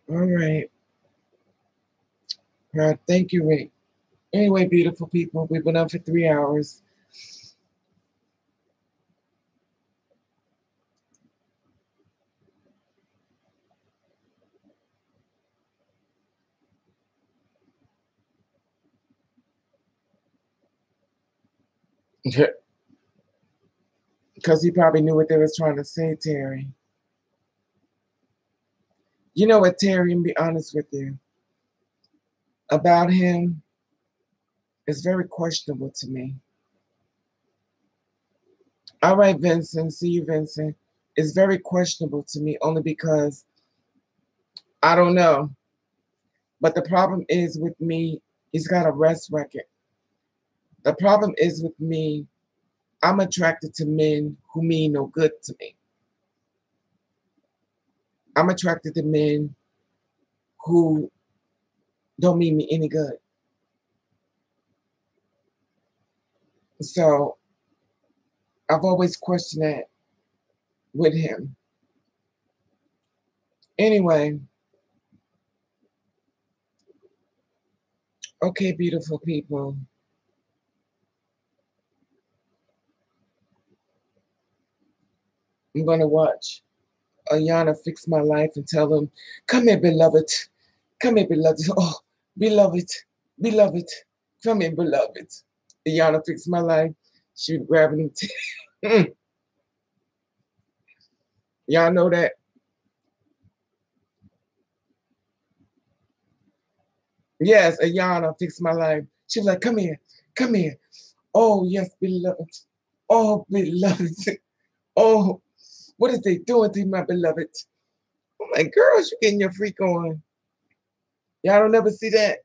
All right. Thank you, Rick. Anyway, beautiful people, we've been up for 3 hours. Because he probably knew what they was trying to say, Terry. You know what, Terry, and be honest with you, about him is very questionable to me. All right, Vincent, see you, Vincent. It's very questionable to me only because I don't know. But the problem is with me, he's got a arrest record. The problem is with me, I'm attracted to men who mean no good to me. I'm attracted to men who don't mean me any good. So I've always questioned that with him. Anyway, okay, beautiful people. I'm gonna watch Ayana fix my life and tell him, come here, beloved. Come here, beloved. Oh, beloved, beloved. Come here, beloved. Ayana fix my life. She was grabbing him. Y'all know that? Yes, Ayana fixed my life. She was like, come here, come here. Oh, yes, beloved. Oh, beloved. Oh, what is they doing to my beloved? I'm like, girls, you getting your freak on. Y'all don't ever see that?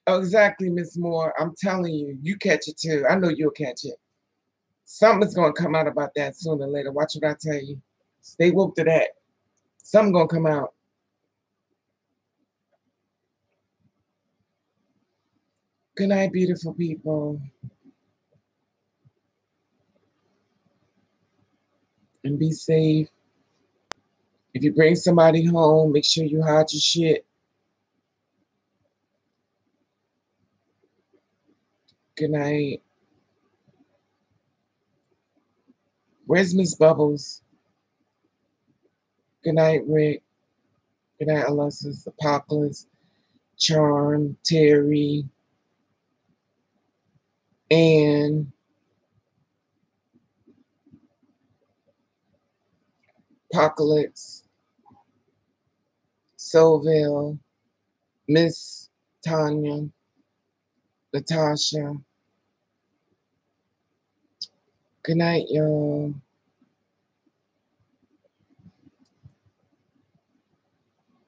Exactly, Miss Moore. I'm telling you, you catch it too. I know you'll catch it. Something's gonna come out about that sooner or later. Watch what I tell you. Stay woke to that. Something gonna come out. Good night, beautiful people. And be safe. If you bring somebody home, make sure you hide your shit. Good night. Where's Miss Bubbles? Good night, Rick. Good night, Alexis, Apocalypse, Charm, Terry, Ann, Apocalypse, Soville, Miss Tanya, Natasha. Good night, y'all.